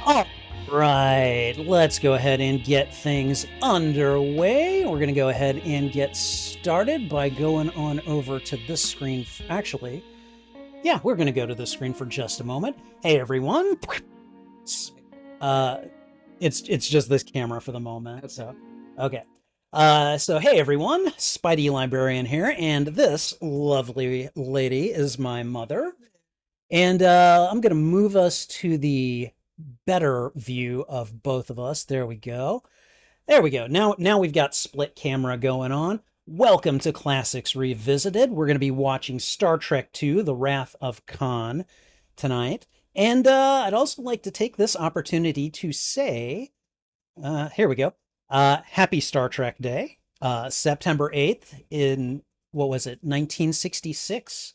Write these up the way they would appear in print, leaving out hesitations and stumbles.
All right, let's go ahead and get things underway. We're going to go ahead and get started by going on over to this screen. Actually, yeah, we're going to go to this screen for just a moment. Hey, everyone. Uh, it's just this camera for the moment. So, okay. So hey everyone, Spidey Librarian here, and this lovely lady is my mother. And I'm going to move us to the better view of both of us. There we go. There we go. Now we've got split camera going on. Welcome to Classics Revisited. We're going to be watching Star Trek II, The Wrath of Khan tonight. And I'd also like to take this opportunity to say, here we go. Happy Star Trek Day. September 8th in, what was it, 1966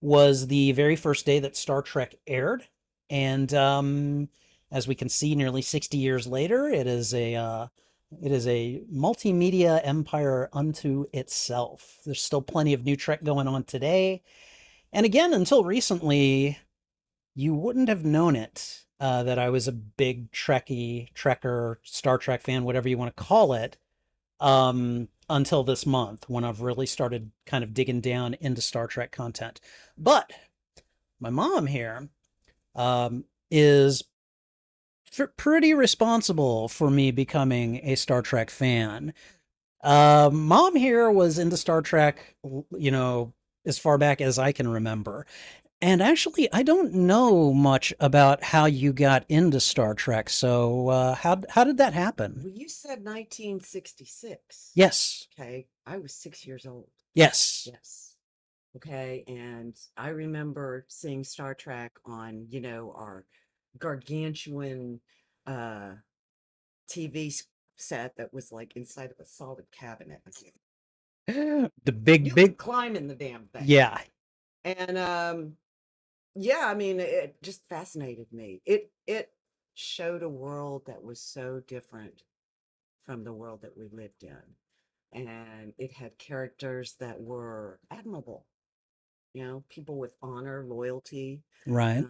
was the very first day that Star Trek aired. And as we can see, nearly 60 years later, it is a multimedia empire unto itself. There's still plenty of new Trek going on today. And again, until recently, you wouldn't have known it that I was a big Trekker, Star Trek fan, whatever you want to call it, until this month when I've really started kind of digging down into Star Trek content. But my mom here is pretty responsible for me becoming a Star Trek fan. Mom here was into Star Trek, as far back as I can remember. And actually, I don't know much about how you got into Star Trek. So, how did that happen? Well, you said 1966. Yes. Okay. I was 6 years old. Yes. Yes. Okay. And I remember seeing Star Trek on, our gargantuan TV set that was like inside of a solid cabinet. The big, You big, could climb in the damn thing. yeah. And yeah, I mean, it just fascinated me. It showed a world that was so different from the world that we lived in. And it had characters that were admirable, people with honor, loyalty. Right.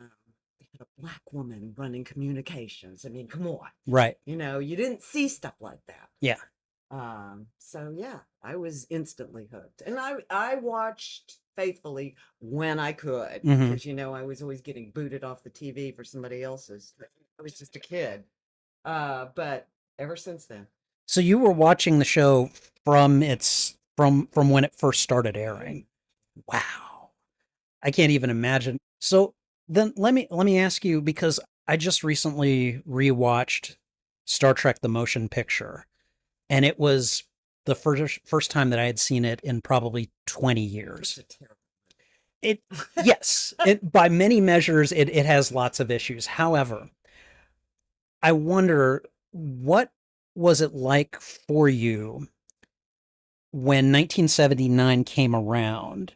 They had a black woman running communications. I mean, come on. Right. You didn't see stuff like that. Yeah. So yeah, I was instantly hooked. And I watched faithfully when I could, Mhm. because I was always getting booted off the TV for somebody else's. I was just a kid. But ever since then. So you were watching the show from from when it first started airing. Wow. I can't even imagine. So then let me ask you, because I just recently rewatched Star Trek the Motion Picture, and it was the first time that I had seen it in probably 20 years. It's a terrible It yes, it by many measures it has lots of issues. However, I wonder, what was it like for you when 1979 came around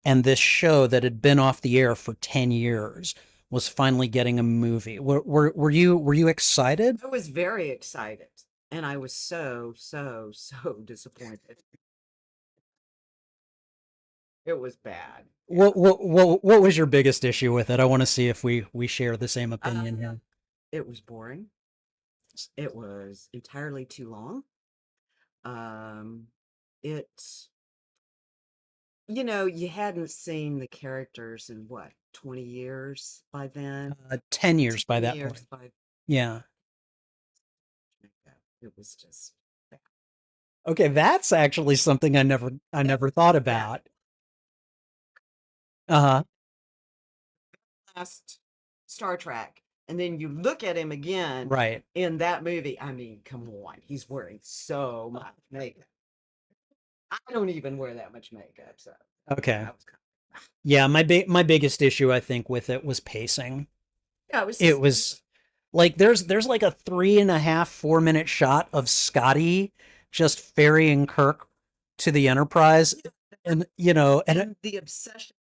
and this show that had been off the air for 10 years was finally getting a movie? Were you excited? I was very excited, and I was so, so, so disappointed. It was bad. Yeah. What was your biggest issue with it? I want to see if we share the same opinion here. It was boring. It was entirely too long. It, you hadn't seen the characters in what, 20 years by then? 10 years by 10 that years point. Yeah. It was just bad. Okay, that's actually something I never thought about. Uh-huh. Last Star Trek, and then you look at him again Right. in that movie. I mean, come on, he's wearing so much makeup. I don't even wear that much makeup, so Okay. that was kind Yeah, my biggest issue I think with it was pacing. yeah, it was It just was like there's like a 3.5, 4 minute shot of Scotty just ferrying Kirk to the Enterprise, and and the obsession.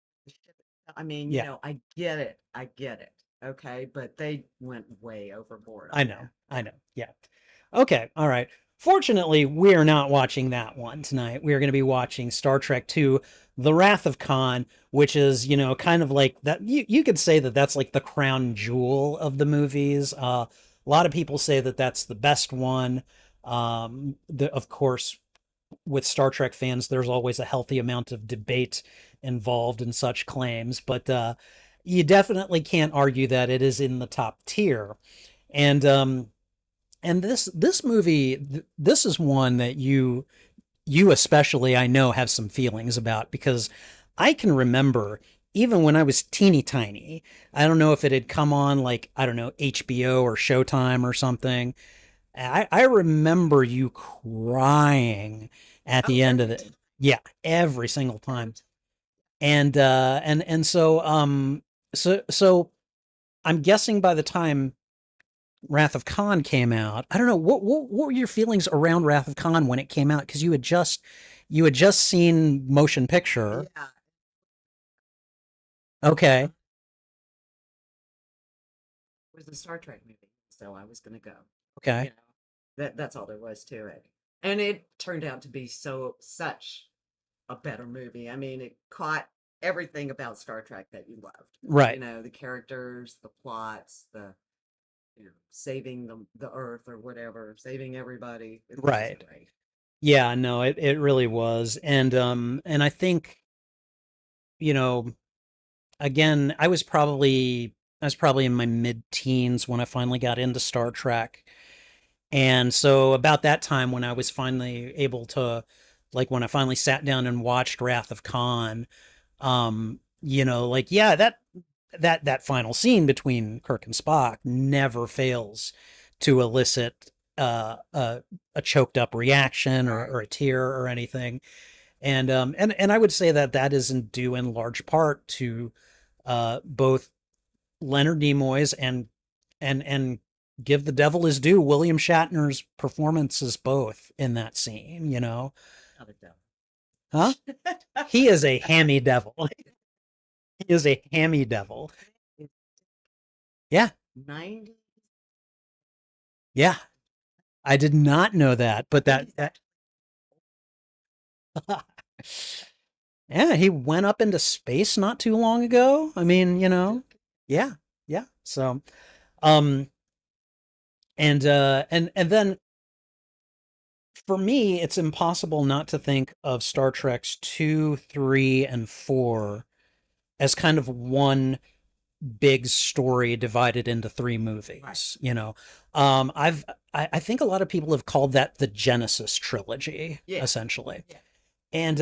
I mean, yeah, I get it. Okay, but they went way overboard I on know, that. I know, yeah. Okay, all right. Fortunately, we're not watching that one tonight. We're going to be watching Star Trek II, The Wrath of Khan, which is, kind of like that. You could say that that's like the crown jewel of the movies. A lot of people say that that's the best one. Of course, with Star Trek fans, there's always a healthy amount of debate involved in such claims, but you definitely can't argue that it is in the top tier. And this movie, this is one that you especially, I know, have some feelings about, because I can remember even when I was teeny tiny. I don't know if it had come on, like, I don't know, HBO or Showtime or something. I remember you crying at Oh, the end of every it. time. Yeah, every single Every time. time. And so so I'm guessing by the time Wrath of Khan came out, I don't know, what were your feelings around Wrath of Khan when it came out, because you had just seen motion picture. Yeah. Okay. It was a Star Trek movie, so I was going to go. Okay. You know, that's all there was to it. And it turned out to be such a better movie. I mean, it caught everything about Star Trek that you loved. Right. The characters, the plots, the saving the Earth or whatever, saving everybody. It was just Right. great. Yeah, no, it really was. And I think, you know, again, I was probably in my mid-teens when I finally got into Star Trek. And so about that time when I was finally able to, like, when I finally sat down and watched Wrath of Khan, like, yeah, that final scene between Kirk and Spock never fails to elicit a choked up reaction, Right. or a tear or anything. And I would say that that isn't due in large part to both Leonard Nimoy's and give the devil his due, William Shatner's performances both in that scene. Not a devil. Huh? He is a hammy devil. He is a hammy devil. Yeah, 90. yeah. I did not know that, but that yeah, he went up into space not too long ago. I mean, yeah, yeah. So, um, and then for me, it's impossible not to think of Star Trek's 2, 3, and 4 as kind of one big story divided into three Right. movies. I think a lot of people have called that the Genesis trilogy, Yeah. essentially. Yeah. And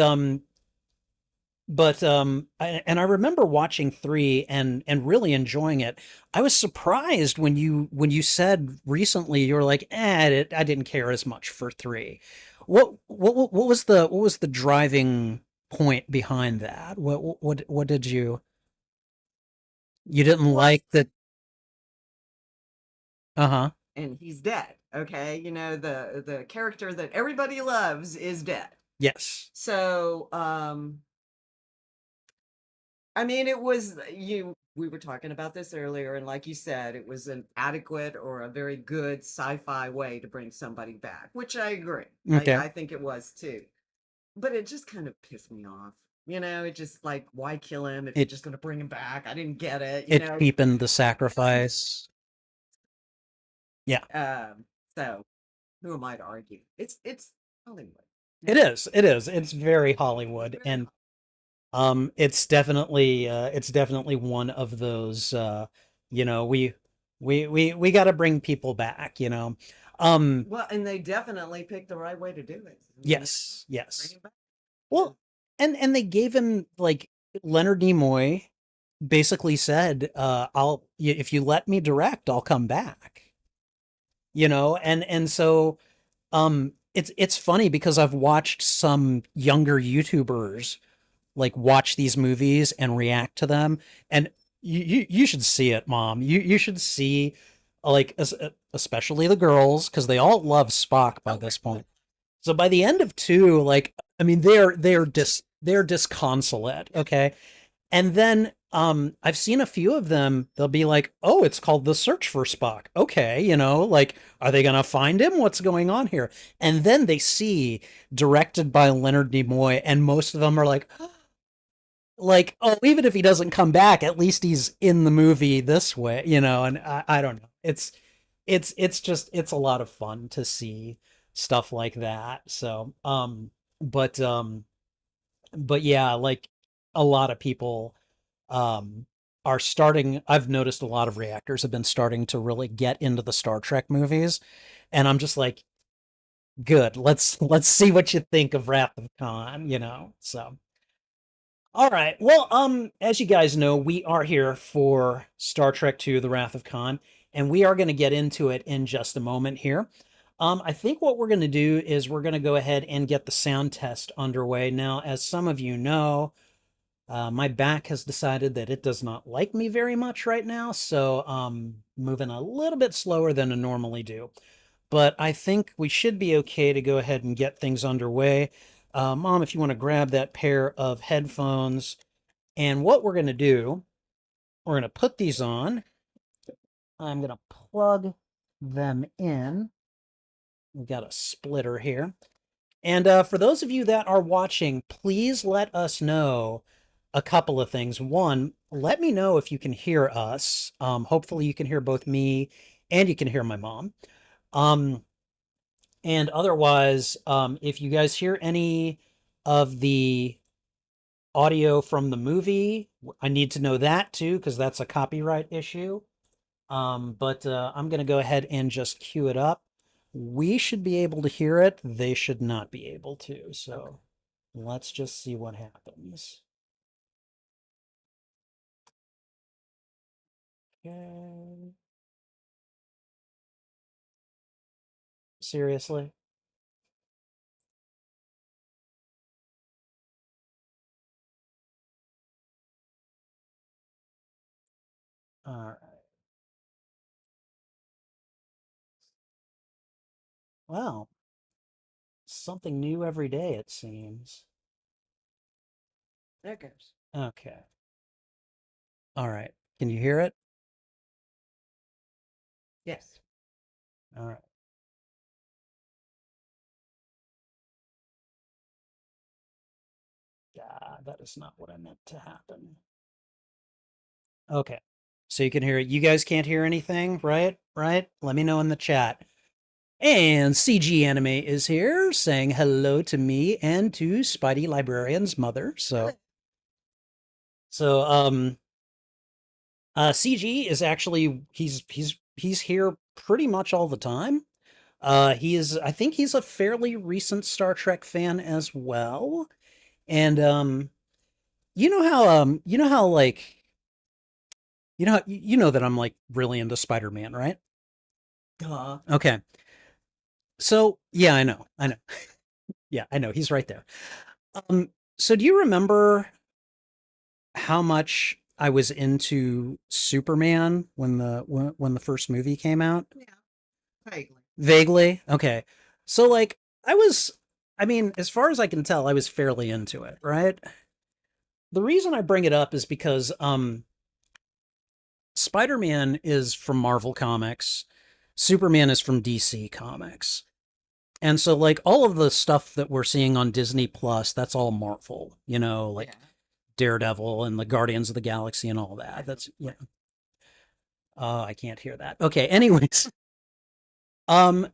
I remember watching 3 and really enjoying it. I was surprised when you said recently you were like, I didn't care as much for 3. What was the driving point behind that? What did you didn't Well, like that? Uh-huh. and he's dead. Okay, the character that everybody loves is dead. Yes. So, I mean, it was you. We were talking about this earlier, and like you said, it was an adequate or a very good sci-fi way to bring somebody back, which I agree. Okay. I think it was too. But it just kind of pissed me off. It just like, why kill him if you're It just going to bring him back? I didn't get it. it cheapened the sacrifice. Yeah. So who am I to argue? It's Hollywood. It is. It is. It's very Hollywood, Very and it's definitely one of those, we got to bring people back. Um well, and they definitely picked the right way to do it. yes, Bring yes. him back. Well, and they gave him, like, Leonard Nimoy basically said, if you let me direct, I'll come back. And so it's funny because I've watched some younger YouTubers, like, watch these movies and react to them, and you should see it, Mom. You should see, like, especially the girls, because they all love Spock by this point. So by the end of 2, like, I mean, they're disconsolate, okay? And then I've seen a few of them. They'll be like, "Oh, it's called The Search for Spock." Okay, like, are they gonna find him? What's going on here? And then they see directed by Leonard Nimoy, and most of them are like, oh, even if he doesn't come back, at least he's in the movie this way. And I don't know. It's a lot of fun to see stuff like that. So, but but yeah, like a lot of people um are starting. I've noticed a lot of reactors have been starting to really get into the Star Trek movies, and I'm just like, good. Let's see what you think of Wrath of Khan. So all right. Well, as you guys know, we are here for Star Trek II: The Wrath of Khan, and we are going to get into it in just a moment here. I think what we're going to do is we're going to go ahead and get the sound test underway. Now, as some of you know, my back has decided that it does not like me very much right now, so moving a little bit slower than I normally do. But I think we should be okay to go ahead and get things underway. Mom, if you want to grab that pair of headphones, and what we're going to do, we're going to put these on. I'm going to plug them in. We've got a splitter here. And for those of you that are watching, please let us know a couple of things. One, let me know if you can hear us. Hopefully you can hear both me and you can hear my mom. Um, and otherwise, if you guys hear any of the audio from the movie, I need to know that too, because that's a copyright issue. But I'm going to go ahead and just cue it up. We should be able to hear it. They should not be able to. So let's just see what happens. Okay. Seriously? All right. Well, something new every day, it seems. There it goes. Okay. All right. Can you hear it? Yes. All right. That is not what I meant to happen. Okay. So you can hear it. You guys can't hear anything, right? Right? Let me know in the chat. And CG Anime is here saying hello to me and to Spidey Librarian's mother. So CG is actually he's here pretty much all the time. I think he's a fairly recent Star Trek fan as well. And you know that I'm like really into Spider-Man, right? Okay. So, yeah, I know. I know. Yeah, I know. He's right there. So do you remember how much I was into Superman when the first movie came out? Yeah. Vaguely. Vaguely. Okay. So like I mean, as far as I can tell, I was fairly into it, right? The reason I bring it up is because Spider-Man is from Marvel Comics, Superman is from DC Comics. And so like all of the stuff that we're seeing on Disney Plus, that's all Marvel, like Yeah. Daredevil and the Guardians of the Galaxy and all that. That's yeah. I can't hear that. Okay, anyways. Um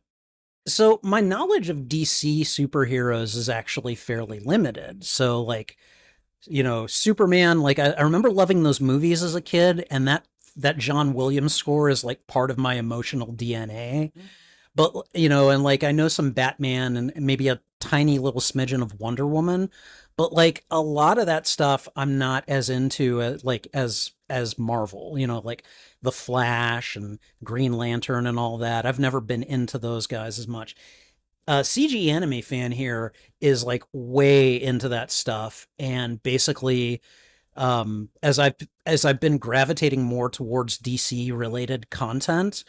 so my knowledge of DC superheroes is actually fairly limited. So like, Superman, like I remember loving those movies as a kid, and that John Williams score is like part of my emotional DNA. Mhm. But and like I know some Batman and maybe a tiny little smidgen of Wonder Woman, but like a lot of that stuff I'm not as into like as Marvel, like The Flash and Green Lantern and all that. I've never been into those guys as much. CG Anime fan here is like way into that stuff, and basically as I've been gravitating more towards DC related content,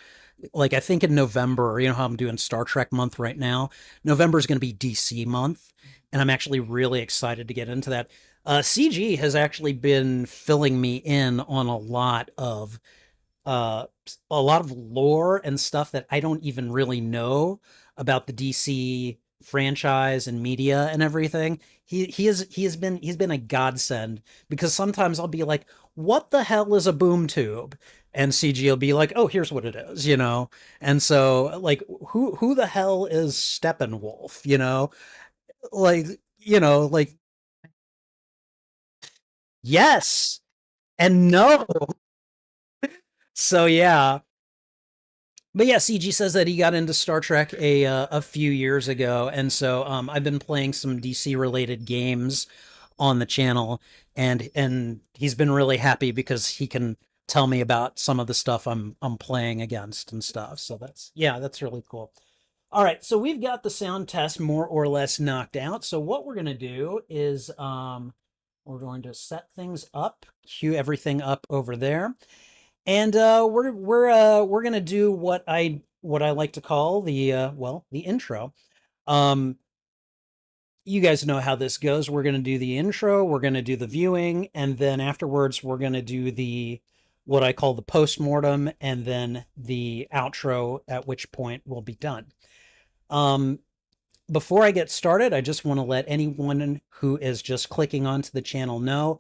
like I think in November, you know how I'm doing Star Trek month right now. November is going to be DC month, and I'm actually really excited to get into that. CG has actually been filling me in on uh, a lot of lore and stuff that I don't even really know about the DC franchise and media and everything. He's been a godsend because sometimes I'll be like, "What the hell is a boom tube?" And CG will be like, "Oh, here's what it is," you know. And so, like, who the hell is Steppenwolf? You know, like like yes and no. So yeah, but yeah, CG says that he got into Star Trek a few years ago, and so I've been playing some DC related games on the channel, and he's been really happy because he can tell me about some of the stuff I'm playing against and stuff. So that's yeah, that's really cool. All right, so we've got the sound test more or less knocked out. So what we're gonna do is we're going to set things up, cue everything up over there. And we're gonna do what I like to call the well, the intro. Um, you guys know how this goes. We're gonna do the intro, we're gonna do the viewing, and then afterwards we're gonna do the what I call the post-mortem, and then the outro, at which point we'll be done. Um, Before I get started, I just want to let anyone who is just clicking onto the channel know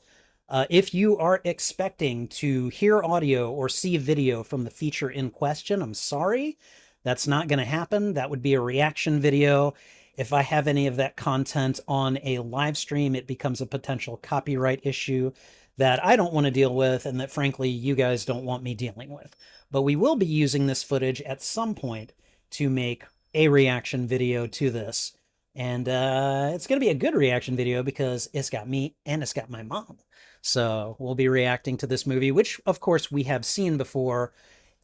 if you are expecting to hear audio or see video from the feature in question, I'm sorry. That's not going to happen. That would be a reaction video. If I have any of that content on a live stream, it becomes a potential copyright issue that I don't want to deal with and that, frankly, you guys don't want me dealing with. But we will be using this footage at some point to make a reaction video to this. And it's going to be a good reaction video because it's got me and it's got my mom. So we'll be reacting to this movie, which of course we have seen before.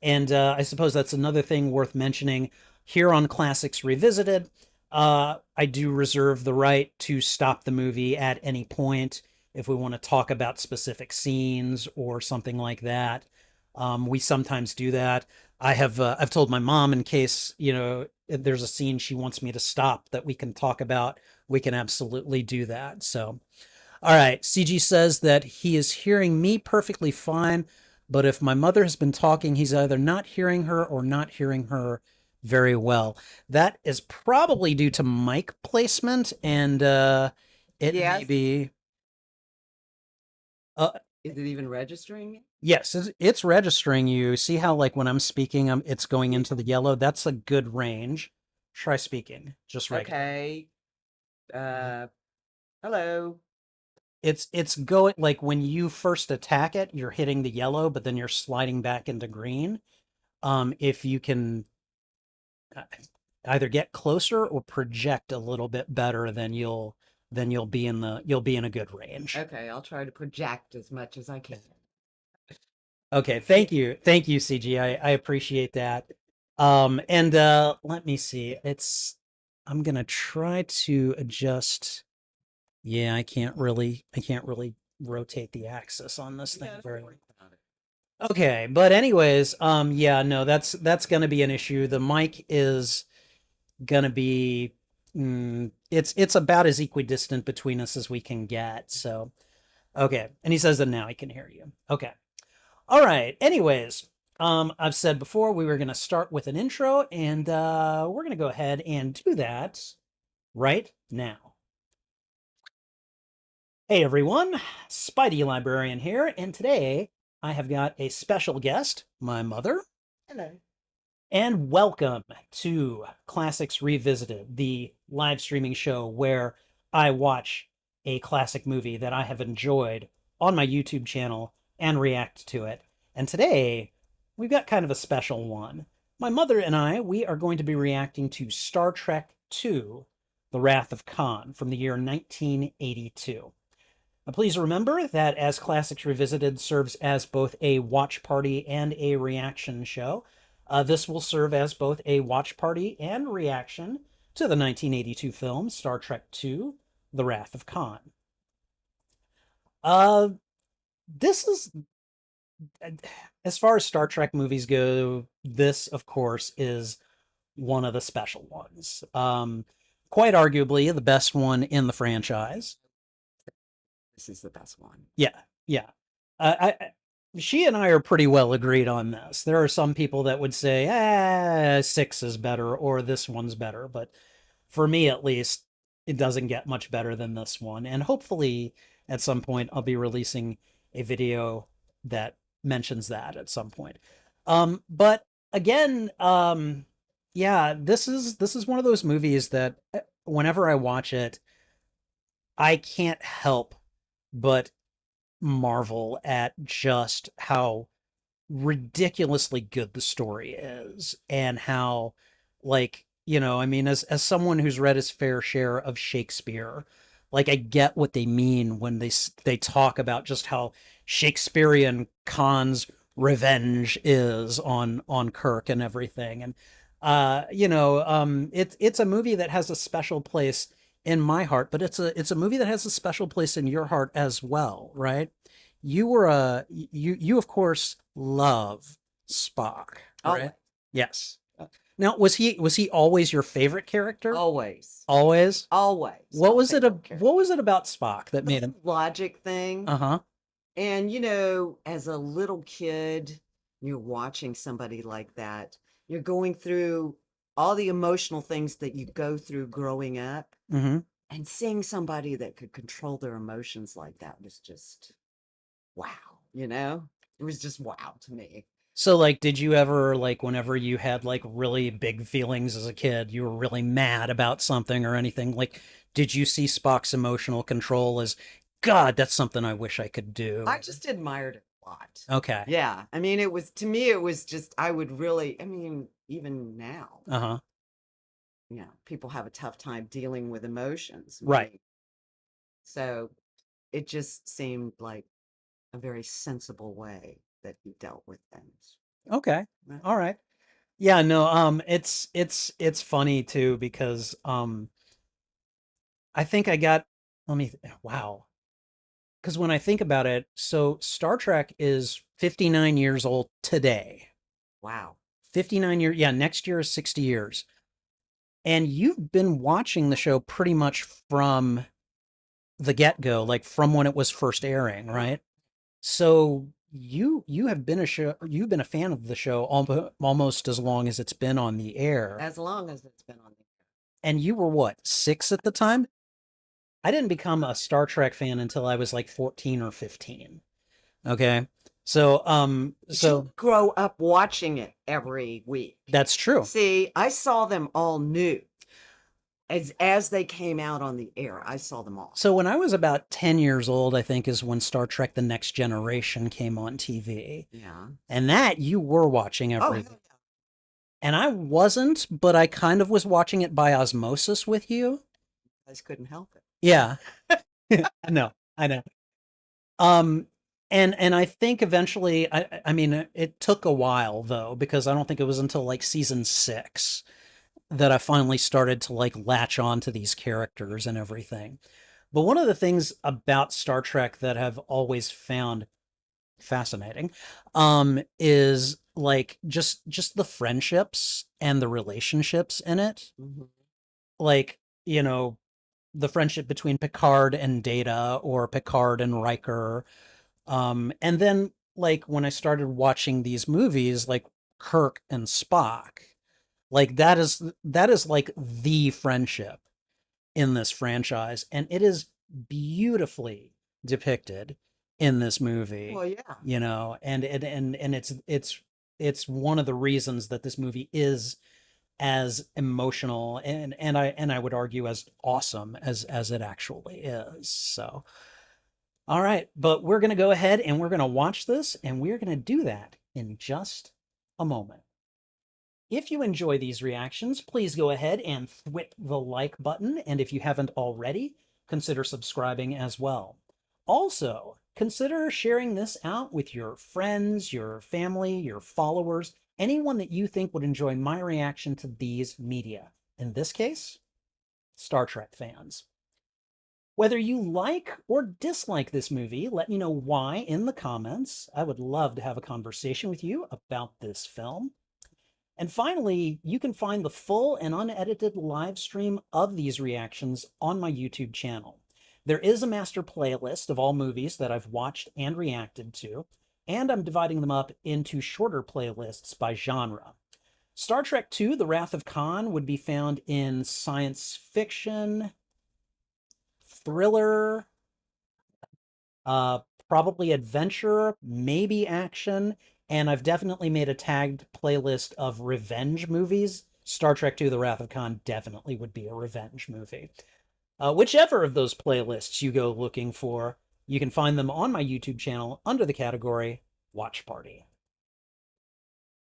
And I suppose that's another thing worth mentioning here on Classics Revisited. I do reserve the right to stop the movie at any point if we want to talk about specific scenes or something like that. We sometimes do that. I've told my mom in case if there's a scene she wants me to stop that we can talk about, we can absolutely do that. So all right, CG says that he is hearing me perfectly fine, but if my mother has been talking, he's either not hearing her or not hearing her very well. That is probably due to mic placement, and it may Yes. be. Uh, Is it even registering it? yes, it's registering you. See how, like, when I'm speaking, it's going into the yellow? That's a good range. Try speaking, just regular. Okay. Hello. It's going like when you first attack it, you're hitting the yellow, but then you're sliding back into green. If you can uh, either get closer or project a little bit better, then you'll be in a good range. Okay, I'll try to project as much as I can. Okay, thank you, CG. I appreciate that. And let me see. I'm gonna try to adjust. Yeah, I can't really rotate the axis on this thing Yeah, don't very worry about it. okay, but anyways, yeah, no, that's gonna be an issue. The mic is gonna be, it's about as equidistant between us as we can get. So, okay, and he says that now he can hear you. Okay, all right. Anyways, I've said before we were gonna start with an intro, and we're gonna go ahead and do that right now. Hey everyone, Spidey Librarian here, and today I have got a special guest, my mother. Hello. And welcome to Classics Revisited, the live streaming show where I watch a classic movie that I have enjoyed on my YouTube channel and react to it. And today, we've got kind of a special one. My mother and I, we are going to be reacting to Star Trek II, The Wrath of Khan from the year 1982. Now, please remember that as Classics Revisited serves as both a watch party and a reaction show, this will serve as both a watch party and reaction to the 1982 film Star Trek II, The Wrath of Khan. Uh, this is, as far as Star Trek movies go, this, of course, is one of the special ones. Quite arguably the best one in the franchise. this is the best one. Yeah, yeah. She and I are pretty well agreed on this. There are some people that would say, six is better or this one's better, but for me at least, it doesn't get much better than this one. And hopefully at some point I'll be releasing a video that mentions that at some point. But again, yeah, this is one of those movies that whenever I watch it, I can't help but marvel at just how ridiculously good the story is and how, like, I mean, as someone who's read his fair share of Shakespeare, like, I get what they mean when they talk about just how Shakespearean Khan's revenge is on Kirk and everything. And it's a movie that has a special place in my heart, but it's a movie that has a special place in your heart as well, right? You of course love Spock, Always. right? Yes. Now, was he always your favorite character? Always. Always? Always. What my was it favorite character. what was it about Spock that made him? Logic thing. Uh-huh. And, as a little kid, you're watching somebody like that. You're going through all the emotional things that you go through growing up, Mm-hmm. and seeing somebody that could control their emotions like that was just wow, It was just wow to me. So, like, did you ever, like, whenever you had, like, really big feelings as a kid, you were really mad about something or anything, like, did you see Spock's emotional control as, God, that's something I wish I could I do? just admired it a lot. Okay. Yeah. I mean, to me, it was just, I would really, I mean, even now, Uh-huh. people have a tough time dealing with emotions. Right. So it just seemed like a very sensible way that he dealt with things. Okay. Right. All right. Yeah, no, it's funny too because I think I got let me wow. Because when I think about it, so Star Trek is 59 years old today. Wow. 59 years, yeah, next year is 60 years. And you've been watching the show pretty much from the get-go, like from when it was first airing, right? So you have been you've been a fan of the show almost as long as it's been on the air. As long as it's been on the And you were what, 6 at the time? I didn't become a Star Trek fan until I was like 14 or 15. Okay. So You grow up watching it every week. that's true. See, I saw them all new. As they came out on the air, I saw them all. So when I was about 10 years old, I think is when Star Trek The Next Generation came on TV. Yeah. And that you were watching Oh, everything. And I wasn't, but I kind of was watching it by osmosis with you. I just couldn't help it. Yeah. I know. I know. And I think eventually I mean it took a while though, because I don't think it was until like season 6 that I finally started to like latch on to these characters and everything. But one of the things about Star Trek that I've always found fascinating is like just the friendships and the relationships in it. Mm-hmm. Like, the friendship between Picard and Data or Picard and Riker. And then like when I started watching these movies like Kirk and Spock, like that is like the friendship in this franchise, and it is beautifully depicted in this movie. Well, yeah. And it's one of the reasons that this movie is as emotional and I would argue as awesome as it actually is. So, all right, but we're going to go ahead and we're going to watch this, and we're going to do that in just a moment. If you enjoy these reactions, please go ahead and thwip the like button, and if you haven't already, consider subscribing as well. Also, consider sharing this out with your friends, your family, your followers, anyone that you think would enjoy my reaction to these media. In this case, Star Trek fans. Whether you like or dislike this movie, let me know why in the comments. I would love to have a conversation with you about this film. And finally, you can find the full and unedited live stream of these reactions on my YouTube channel. There is a master playlist of all movies that I've watched and reacted to, and I'm dividing them up into shorter playlists by genre. Star Trek II: The Wrath of Khan would be found in science fiction, thriller, uh, probably adventure, maybe action, and I've definitely made a tagged playlist of revenge movies. Star Trek II: The Wrath of Khan definitely would be a revenge movie. Whichever of those playlists you go looking for, you can find them on my YouTube channel under the category Watch Party.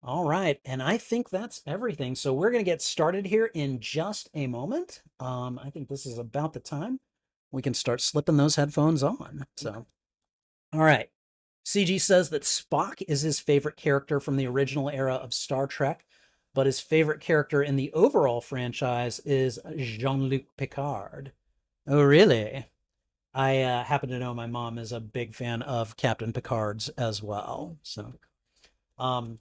All right, and I think that's everything. So we're going to get started here in just a moment. I think this is about the time we can start slipping those headphones on. So, all right. CG says that Spock is his favorite character from the original era of Star Trek, but his favorite character in the overall franchise is Jean-Luc Picard. Oh, really? I happen to know my mom is a big fan of Captain Picard's as well. So, um,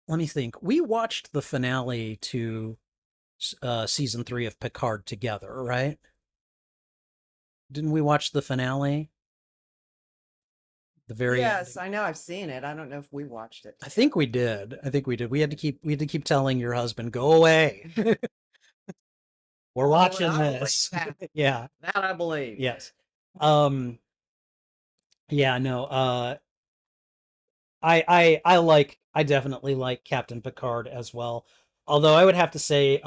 let me think. We watched the finale to season 3 of Picard together, right? Didn't we watch the finale? The very Yes, I know. I've seen it. I don't know if we watched it. I think we did. I think we did. We had to keep telling your husband, go away. We're watching this. That. Yeah. That I believe. Yes. Yeah, no, I definitely like Captain Picard as well. Although I would have to say,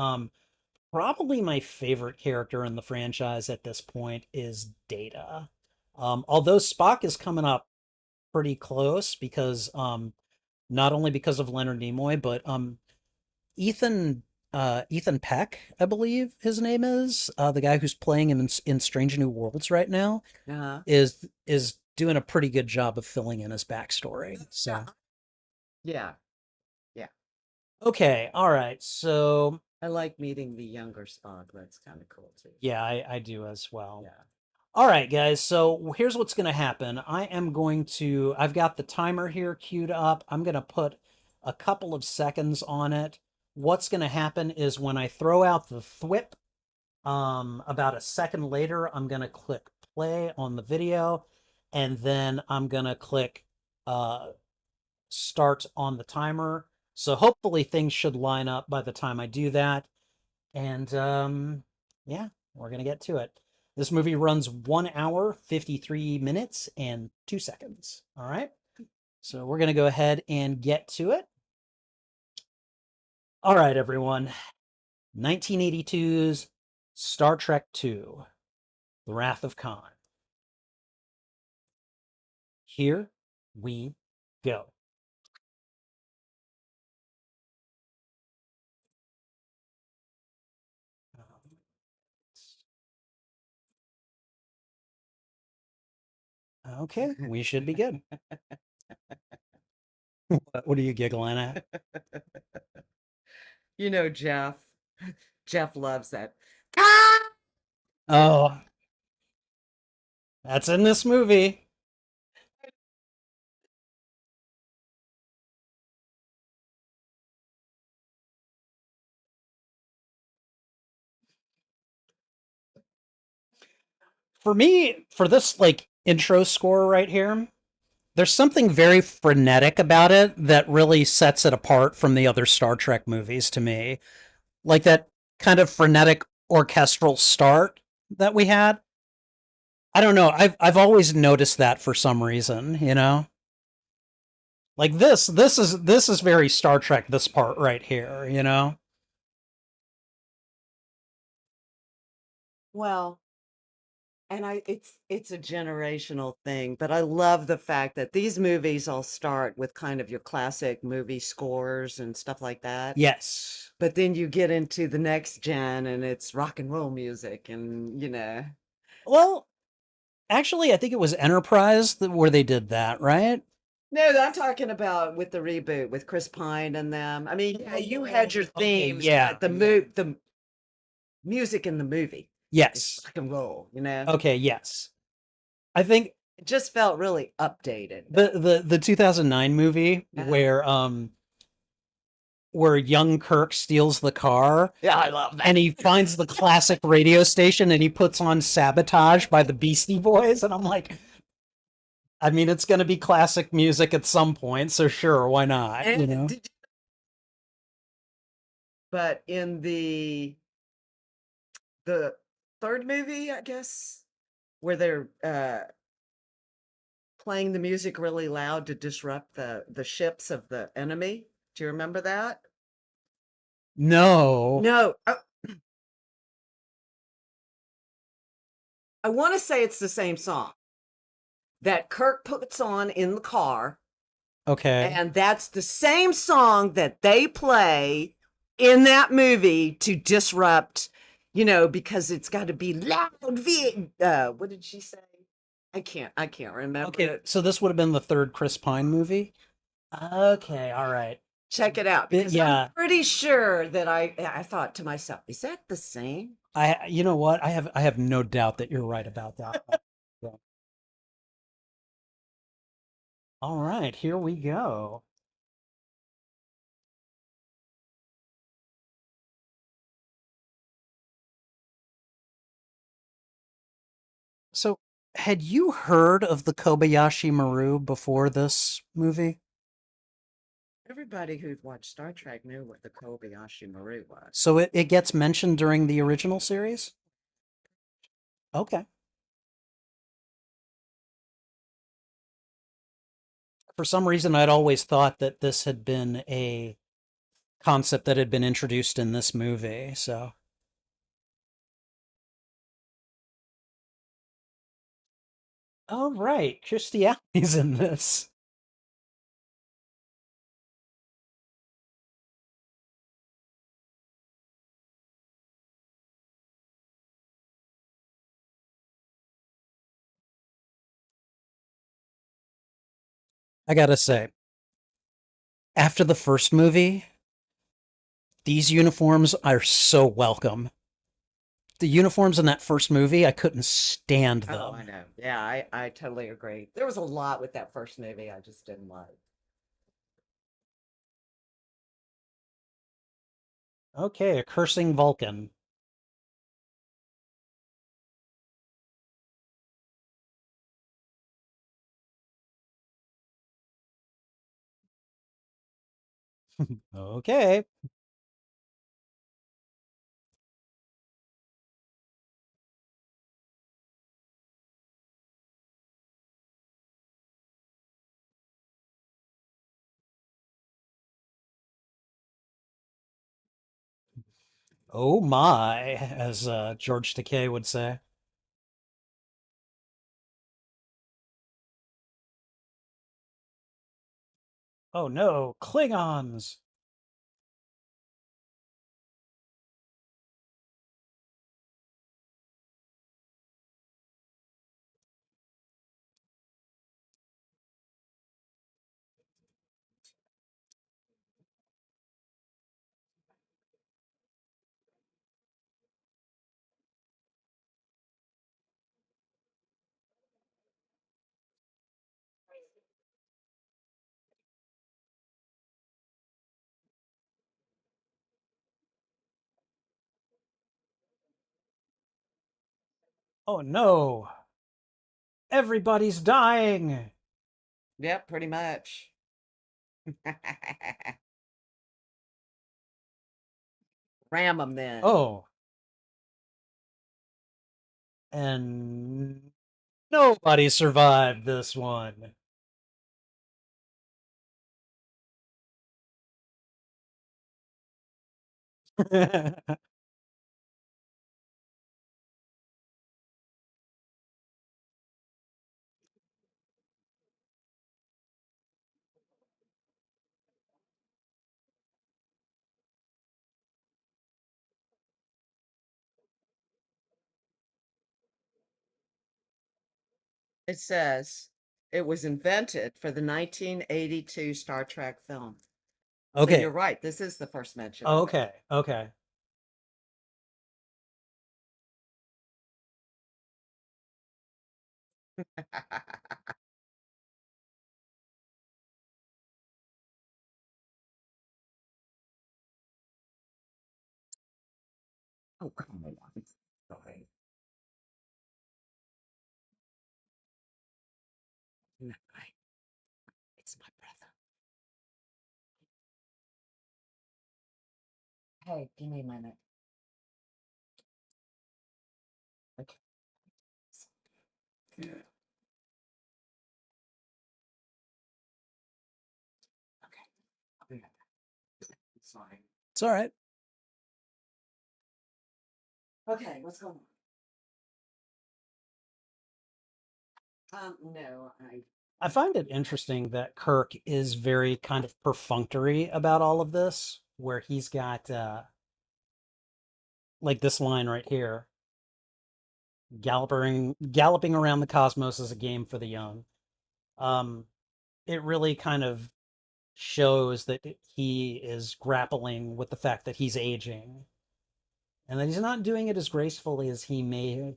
probably my favorite character in the franchise at this point is Data. Although Spock is coming up pretty close because not only because of Leonard Nimoy, but Ethan Ethan Peck, I believe his name is, the guy who's playing him in Strange New Worlds right now, Uh-huh. is doing a pretty good job of filling in his backstory. So Yeah. Yeah. okay, all right. So I like meeting the younger Spock. That's kind of cool too. yeah, I do as well. Yeah. All right, guys. So here's what's going to happen. I've got the timer here queued up. I'm going to put a couple of seconds on it. What's going to happen is when I throw out the thwip, about a second later, I'm going to click play on the video, and then I'm going to click start on the timer. So hopefully things should line up by the time I do that. And yeah, we're going to get to it. This movie runs 1 hour, 53 minutes, and 2 seconds. All right. So we're going to go ahead and get to it. All right, everyone. 1982's Star Trek II: The Wrath of Khan. Here we go. Okay, we should be good. What are you giggling at? You know, Jeff. Jeff loves that. Oh, that's in this movie. For me, for this like intro score right here, there's something very frenetic about it that really sets it apart from the other Star Trek movies to me. Like that kind of frenetic orchestral start that we had. I don't know. I've always noticed that for some reason, you know? Like this is very Star Trek, this part right here, you know? Well, and it's a generational thing, but I love the fact that these movies all start with kind of your classic movie scores and stuff like that. Yes. But then you get into the next gen and it's rock and roll music and Well, actually, I think it was Enterprise where they did that, right? No, I'm talking about with the reboot with Chris Pine and them. I mean, yeah, you had your Okay, themes, yeah. but the music in the movie is Yes. rock and roll, Okay, yes. I think It just felt really updated. the 2009 movie Uh-huh. where where young Kirk steals the car Yeah, I love that. and he finds the classic radio station and he puts on Sabotage by the Beastie Boys. And I'm like, I mean, it's going to be classic music at some point, so sure, why not? You And know? did you, but in the third movie, I guess, where they're playing the music really loud to disrupt the ships of the enemy. Do you remember that? No. No, I want to say it's the same song that Kirk puts on in the car, Okay. and that's the same song that they play in that movie to disrupt, because it's got to be loud. What did she say? I can't remember Okay, it. so this would have been the third Chris Pine movie. Okay, all right. Check it out Bit, because I'm yeah, pretty sure that I thought to myself, is that the same? you know what? I have no doubt that you're right about that. Yeah. All right, here we go. So, had you heard of the Kobayashi Maru before this movie? Everybody who'd watched Star Trek knew what the Kobayashi Maru was. So it gets mentioned during the original series? Okay. For some reason, I'd always thought that this had been a concept that had been introduced in this movie. So, all right, Kirstie Alley's in this. I gotta say, after the first movie, these uniforms are so welcome. The uniforms in that first movie, I couldn't stand Oh, I them. know. Yeah, I totally agree. There was a lot with that first movie I just didn't like. Okay, a cursing Vulcan. Okay. Oh my, as George Takei would say. Oh no, Klingons. Oh no, everybody's dying. Yep, pretty much. Ram them then. Oh, and nobody survived this one. It says it was invented for the 1982 Star Trek film. So you're Okay, right. This is the first mention of it. okay, okay. Oh, come on. Sorry. No, it's my brother. Hey, give me a minute. Okay. Yeah. Okay. I'll be right back. Sorry. It's all right. Okay, what's going on? No, I find it interesting that Kirk is very kind of perfunctory about all of this, where he's got like this line right here, galloping around the cosmos is a game for the young. Um, it really kind of shows that he is grappling with the fact that he's aging and that he's not doing it as gracefully as he may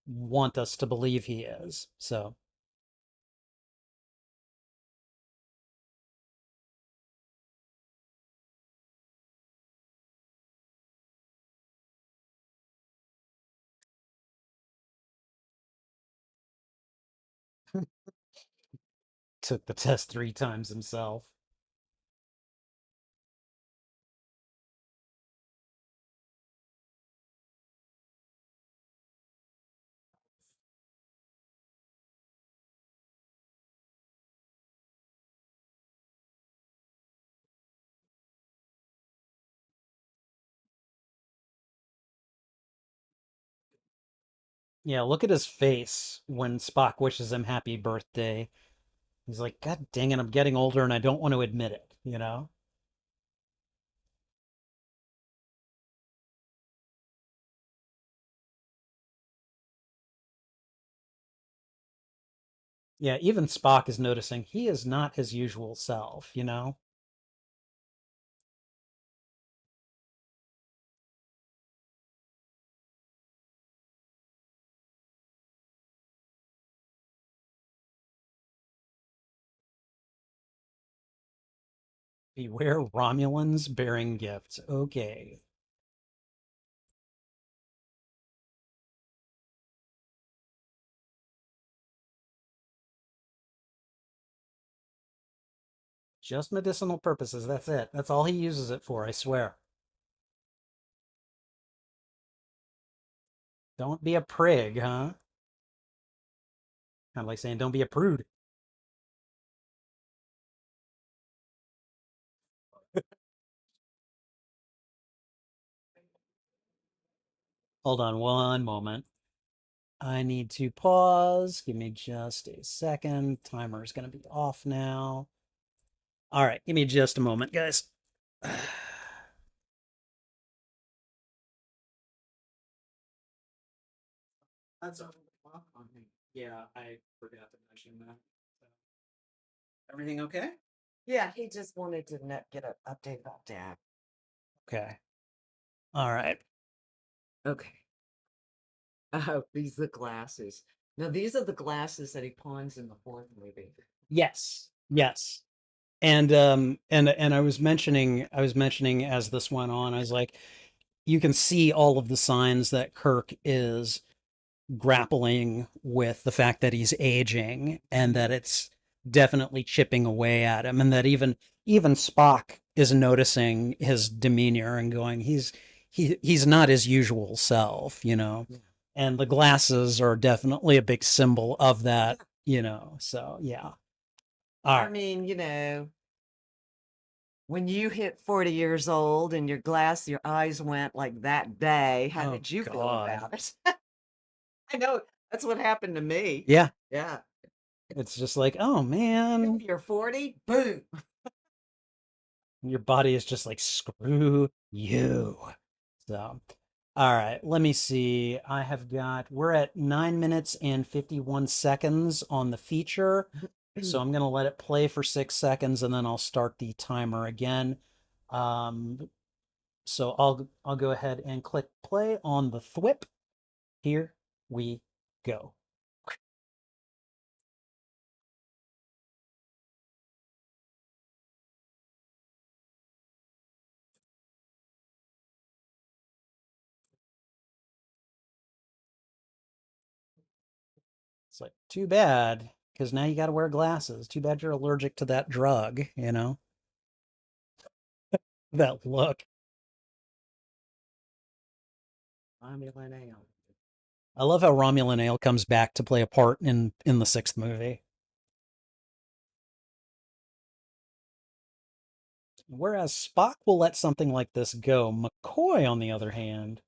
want us to believe he is. So took the test 3 times himself. Yeah, look at his face when Spock wishes him happy birthday. He's like, God dang it, I'm getting older and I don't want to admit it, you know? Yeah, even Spock is noticing he is not his usual self, you know? Beware Romulans bearing gifts. Okay. Just medicinal purposes. That's it. That's all he uses it for, I swear. Don't be a prig, huh? Kind of like saying, don't be a prude. Hold on one moment. I need to pause. Give me just a second. Timer is going to be off now. All right, give me just a moment, guys. That's a clock on me. Yeah, I forgot to mention that. So, everything okay? yeah, he just wanted to get an update about Dad. Okay. All right. Okay. Oh, these are the glasses. Now, these are the glasses that he pawns in the fourth movie. Yes. Yes. And I was mentioning as this went on, I was like, you can see all of the signs that Kirk is grappling with the fact that he's aging and that it's definitely chipping away at him, and that even Spock is noticing his demeanor and going, he's not his usual self, you know. Yeah. And the glasses are definitely a big symbol of that, you know. So yeah. All I right. mean, when you hit 40 years old and your eyes went like that day, how Oh did you feel God. about it? I know that's what happened to me. Yeah. Yeah. It's just like, oh man, You're 40, boom. your body is just like, screw you. So, all right, let me see. We're at 9 minutes and 51 seconds on the feature. So I'm going to let it play for 6 seconds and then I'll start the timer again. Um, so I'll go ahead and click play on the thwip. Here we go. It's like, too bad, because now you got to wear glasses. Too bad you're allergic to that drug, you know? That look. Romulan ale. I love how Romulan Ale comes back to play a part in the sixth movie. Whereas Spock will let something like this go. McCoy, on the other hand,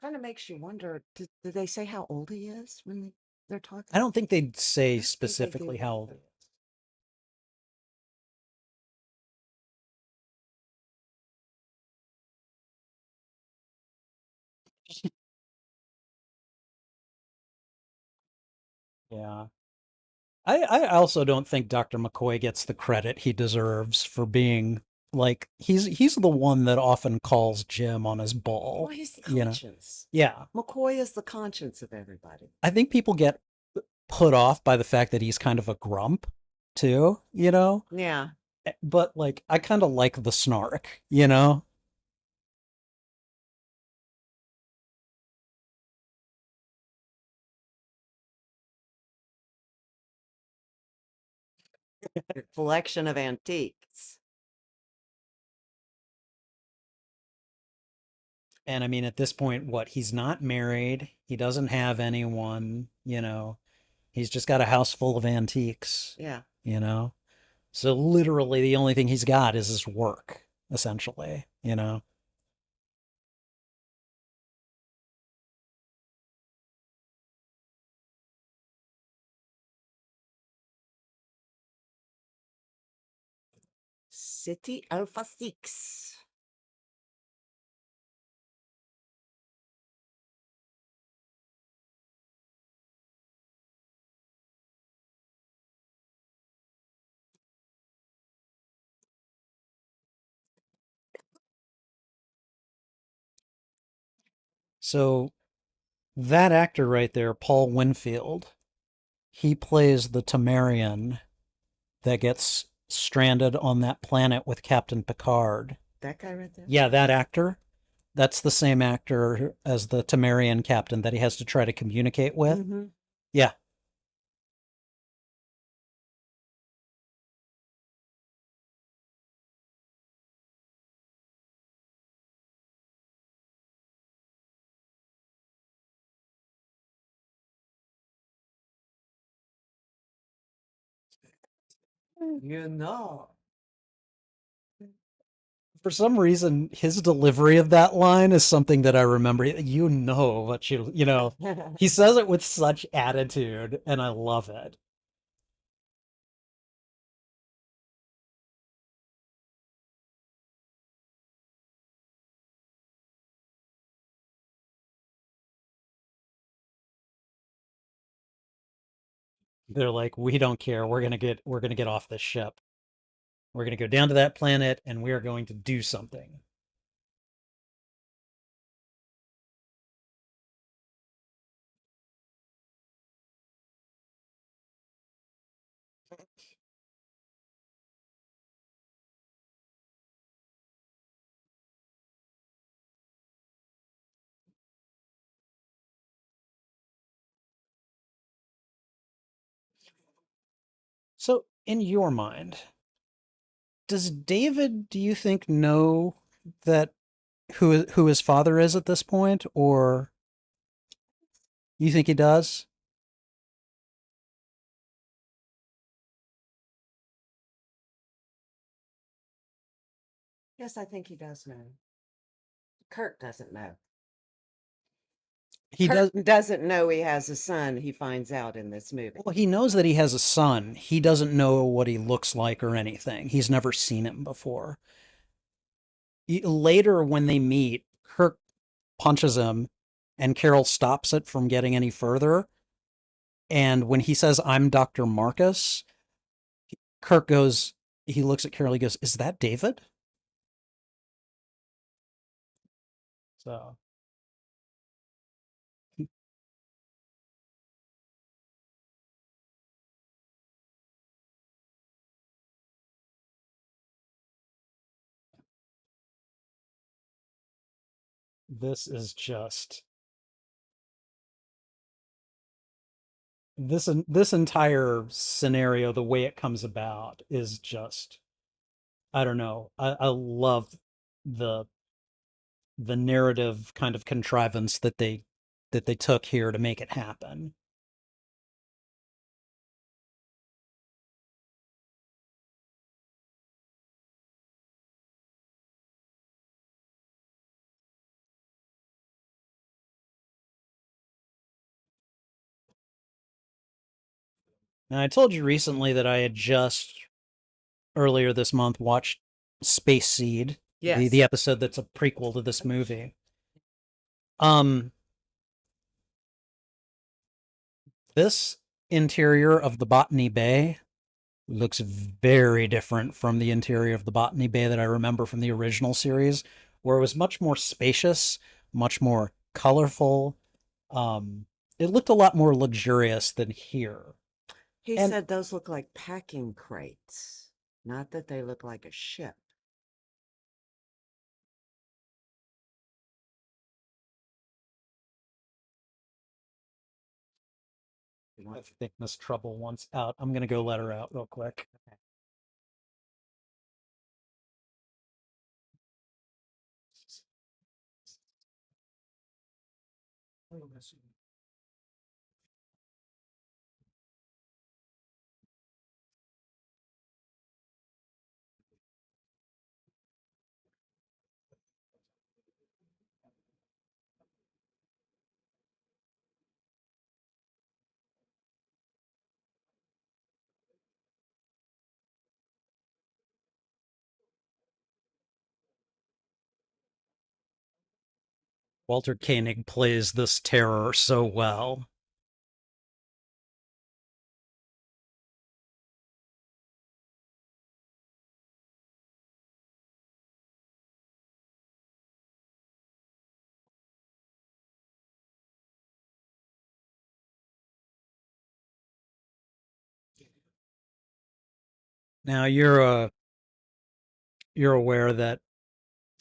Kind of makes you wonder, did they say how old he is when they're I talking? don't think they'd I say don't think they do specifically how old either. he is. Yeah. I also don't think Dr. McCoy gets the credit he deserves for being like he's the one that often calls Jim on his Well, bull, he's the you know. conscience. Yeah. McCoy is the conscience of everybody. I think people get put off by the fact that he's kind of a grump too, you know? Yeah. But like I kind of like the snark, you know? Your collection of antiques. And I mean at this point what he's not married, he doesn't have anyone, you know. He's just got a house full of antiques, Yeah. you know? So literally the only thing he's got is his work, essentially, you know? City Alpha 6. So that actor right there, Paul Winfield, he plays the Temerian that gets stranded on that planet with Captain Picard. That guy right there? Yeah, that actor. That's the same actor as the Temerian captain that he has to try to communicate with. Mm-hmm. Yeah. You know. For some reason, his delivery of that line is something that I remember. You know what you know. He says it with such attitude, and I love it. They're like, we don't care. We're gonna get off this ship. We're gonna go down to that planet, and we are going to do something. So, in your mind, does David, do you think, know that who his father is at this point, or you think he does? Yes, I think he does know. Kirk doesn't know. He Kirk does. doesn't know he has a son, he finds out in this movie. Well, he knows that he has a son. He doesn't know what he looks like or anything. He's never seen him before. Later, when they meet, Kirk punches him, and Carol stops it from getting any further. And when he says, "I'm Dr. Marcus," Kirk goes, he looks at Carol, he goes, "Is that David?" So, This is just this entire scenario, the way it comes about is just, I don't know. I love the the narrative kind of contrivance that they took here to make it happen. Now, I told you recently that I had just earlier this month watched Space Seed, the Yes. episode that's a prequel to this movie. Um, this interior of the Botany Bay looks very different from the interior of the Botany Bay that I remember from the original series, where it was much more spacious, much more colorful. Um, it looked a lot more luxurious than here. He And said those look like packing crates, not that they look like a ship. I think Miss Trouble wants out. I'm gonna go let her out real quick. Okay. Walter Koenig plays this terror so well. Now you're aware that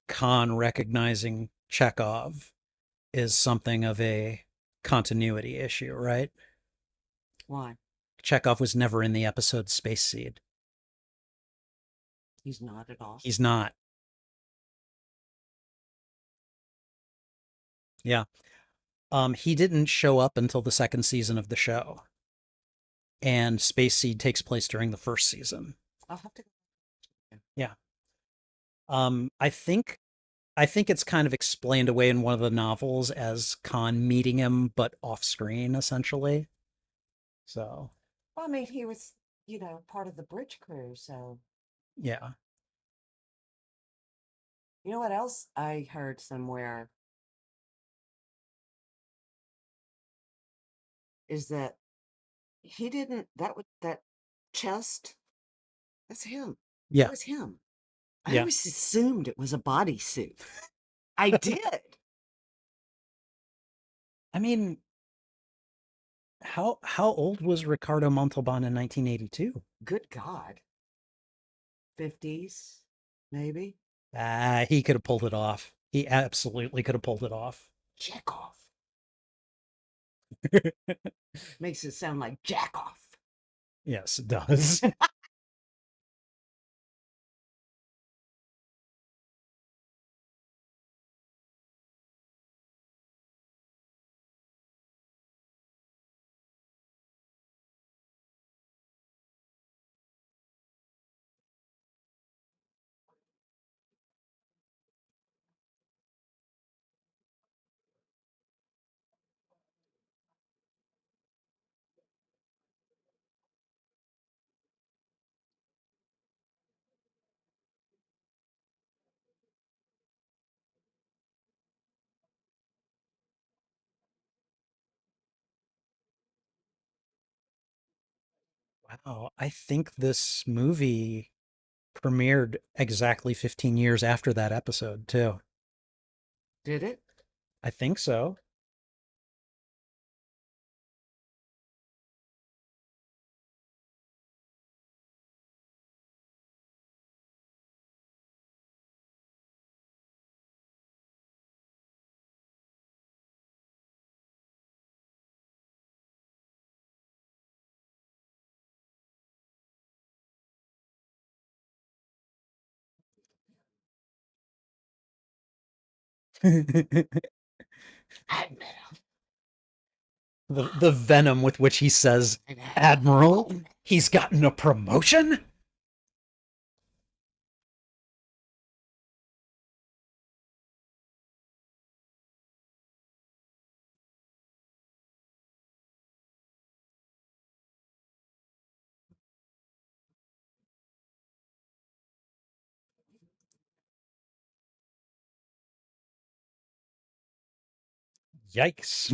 Khan recognizing Chekhov is something of a continuity issue, right? Why? Chekhov was never in the episode Space Seed. He's not at all. He's not. Yeah. He didn't show up until the second season of the show, and Space Seed takes place during the first season. I'll have to. Yeah. I think it's kind of explained away in one of the novels as Khan meeting him, but off screen, essentially. So, Well, I mean, he was, part of the bridge crew. So, yeah. you know what else I heard somewhere is that he didn't, that chest, that's him. That Yeah. was him. I Yeah. always assumed it was a bodysuit. I did. I mean, how old was Ricardo Montalban in 1982? Good God. 50s, maybe. Ah, he could have pulled it off. He absolutely could have pulled it off. Check off. Makes it sound like jack off. Yes, it does. Wow, I think this movie premiered exactly 15 years after that episode, too. Did it? I think so. the Admiral. the venom with which he says, "Admiral, he's gotten a promotion." Yikes.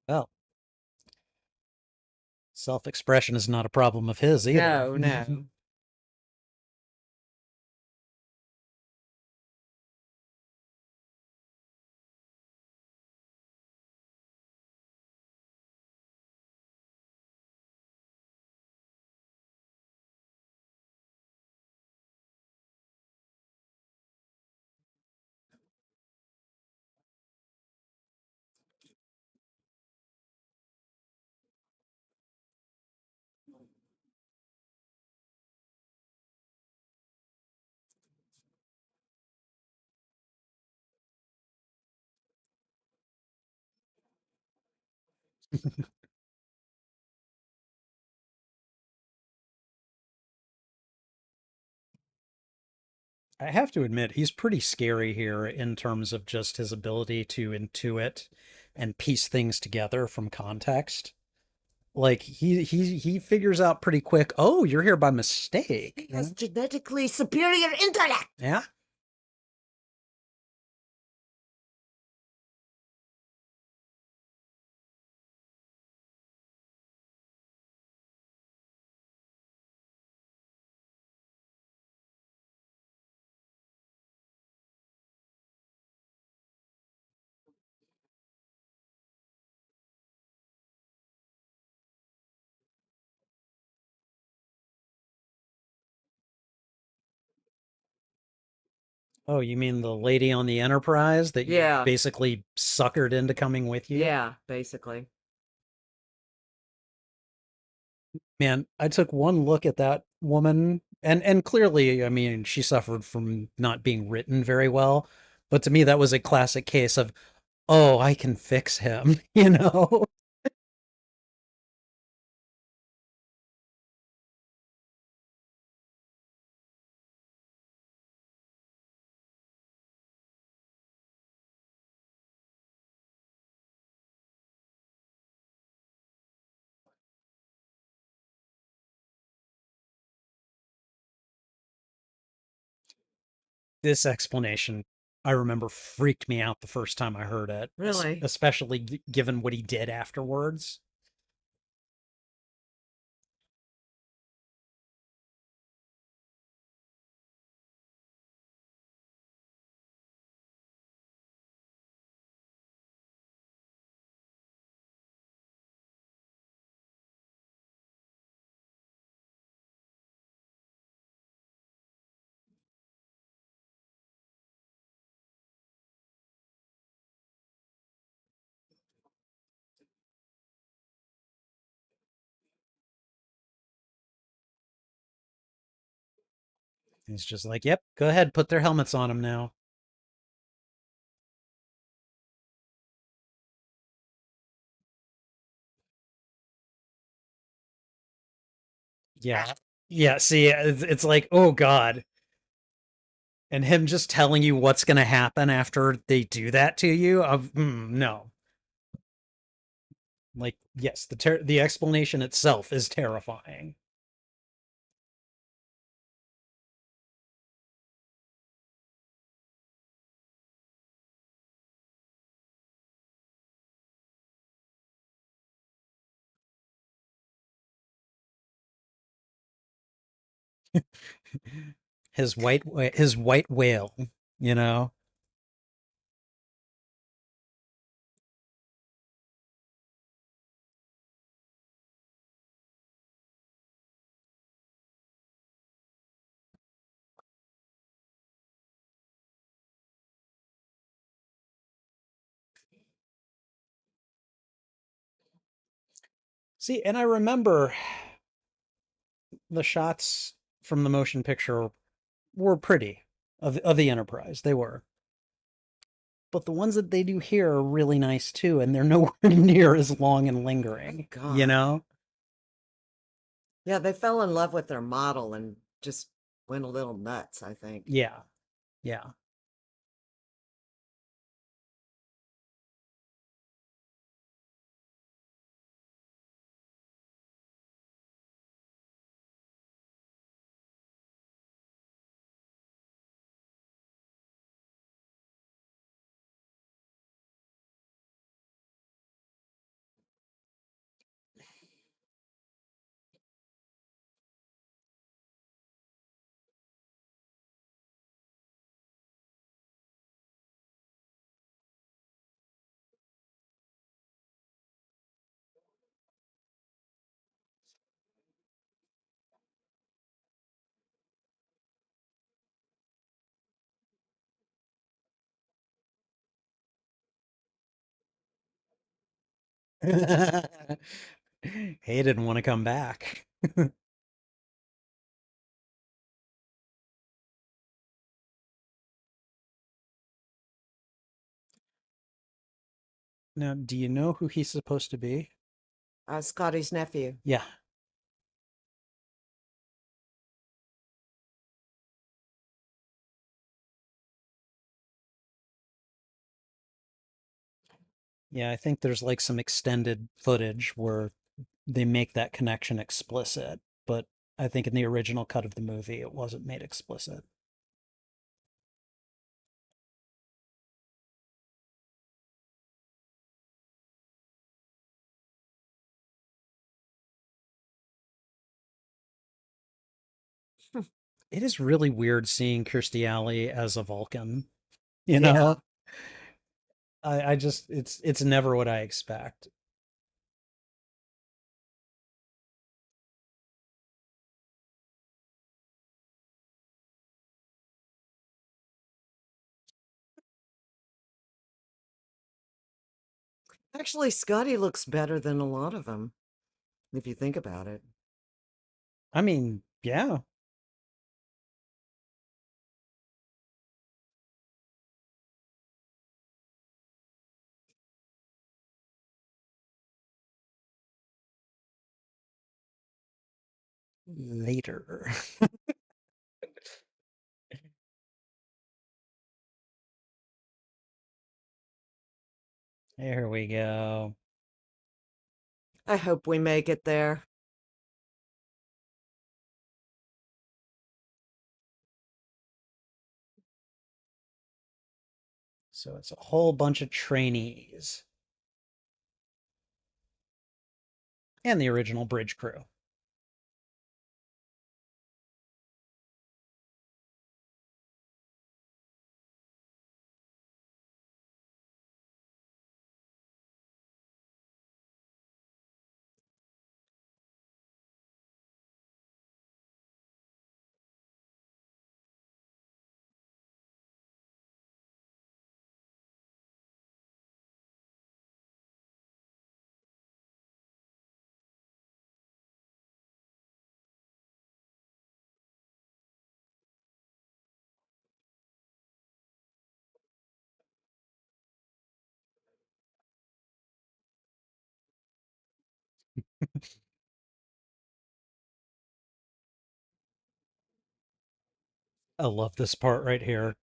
Well, self-expression is not a problem of his either. No, no. I have to admit, he's pretty scary here in terms of just his ability to intuit and piece things together from context. Like he figures out pretty quick, "Oh, you're here by mistake." He has genetically superior intellect. Yeah. Oh, you mean the lady on the Enterprise that you Yeah. basically suckered into coming with you? Yeah, basically. Man, I took one look at that woman and clearly, I mean, she suffered from not being written very well, but to me that was a classic case of, "Oh, I can fix him," you know? This explanation, I remember, freaked me out the first time I heard it, Really? especially given what he did afterwards. He's just like, "Yep, go ahead, put their helmets on him now." Yeah. Yeah, see, it's like, "Oh God." And him just telling you what's going to happen after they do that to you, no. Like, yes, the explanation itself is terrifying. His white whale, you know. See, and I remember the shots from the motion picture were pretty of the Enterprise. They were. But the ones that they do here are really nice too, and they're nowhere near as long and Thank lingering, you God. know? Yeah, they fell in love with their model and just went a little nuts, I think. Yeah. Yeah. He didn't want to come back. Now, do you know who he's supposed to be? Scotty's nephew. Yeah. Yeah, I think there's like some extended footage where they make that connection explicit, but I think in the original cut of the movie it wasn't made explicit. It is really weird seeing Kirstie Alley as a Vulcan, you Yeah. know? I just it's never what I expect. Actually, Scotty looks better than a lot of them, if you think about it. I mean, yeah. Later. There we go. I hope we make it there. So it's a whole bunch of trainees and the original bridge crew. I love this part right here.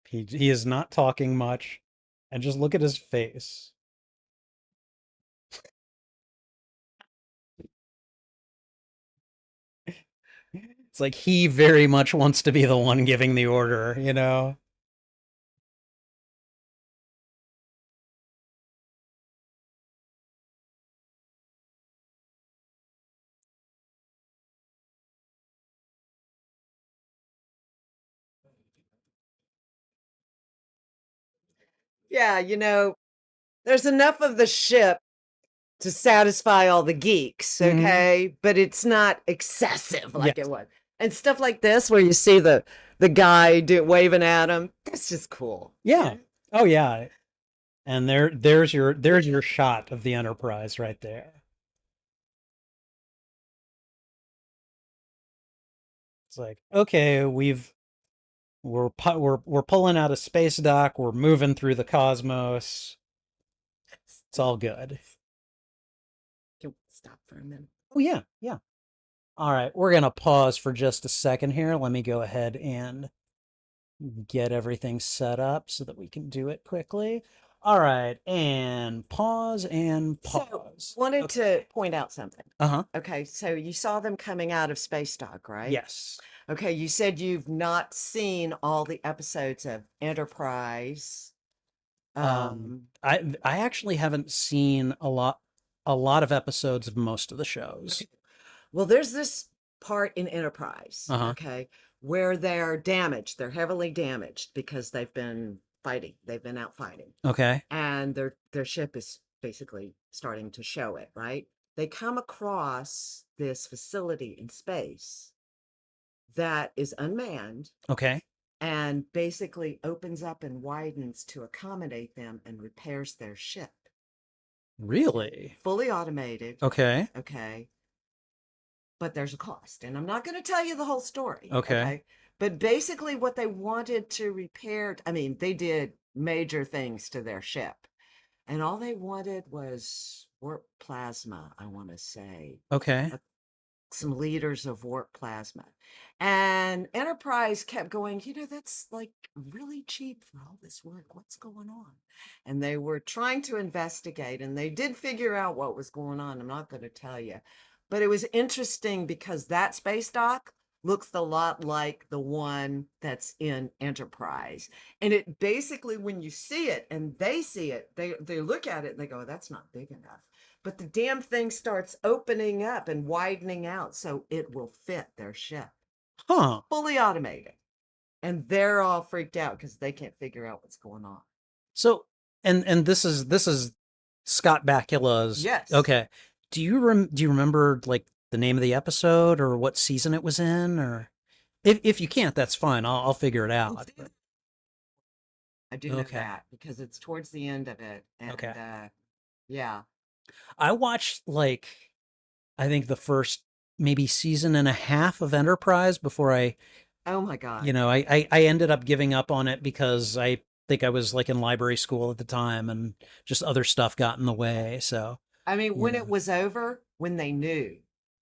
He is not talking much, and just look at his face. It's like he very much wants to be the one giving the order, you know? Yeah, there's enough of the ship to satisfy all the geeks, okay? But it's not excessive like Yes. it was. And stuff like this where you see the guy waving at him, that's just cool. Yeah. Oh yeah. And there's your shot of the Enterprise right there. It's like, okay, we're pulling out of space dock, we're moving through the cosmos. It's all good. Can we stop for a minute? Oh yeah, yeah. All right, we're gonna pause for just a second here. Let me go ahead and get everything set up so that we can do it quickly. All right, and pause and So, pause. wanted Okay. to point out something. Uh-huh. Okay, so you saw them coming out of space dock, right? Yes. Okay, you said you've not seen all the episodes of Enterprise. I actually haven't seen a lot of episodes of most of the shows. Okay. Well, there's this part in Enterprise, Uh-huh. okay, where they're damaged. They're heavily damaged because they've been fighting. They've been out fighting. Okay. And their ship is basically starting to show it, right? They come across this facility in space that is unmanned Okay. and basically opens up and widens to accommodate them and repairs their ship. Really? Fully automated, Okay. okay? But there's a cost. And I'm not going to tell you the whole story, Okay. But basically, what they wanted to repair, I mean, they did major things to their ship. And all they wanted was warp plasma, I want to say. Okay. Some liters of warp plasma. And Enterprise kept going, that's like really cheap for all this work. What's going on? And they were trying to investigate and they did figure out what was going on. I'm not going to tell you. But it was interesting because that space dock looks a lot like the one that's in Enterprise. And it basically, when you see it and they see it, they look at it and they go, that's not big enough. But the damn thing starts opening up and widening out so it will fit their ship. Huh. Fully automated. And they're all freaked out because they can't figure out what's going on. So, and this is Scott Bakula's. Yes. Okay. Do you remember like the name of the episode or what season it was in, or if you can't, that's fine. I'll figure it out. I do know Okay. that because it's towards the end of it. And Okay. yeah. I watched like I think the first maybe season and a half of Enterprise before Oh my God. I ended up giving up on it because I think I was like in library school at the time and just other stuff got in the way. So, I mean, when yeah. it was over, when they knew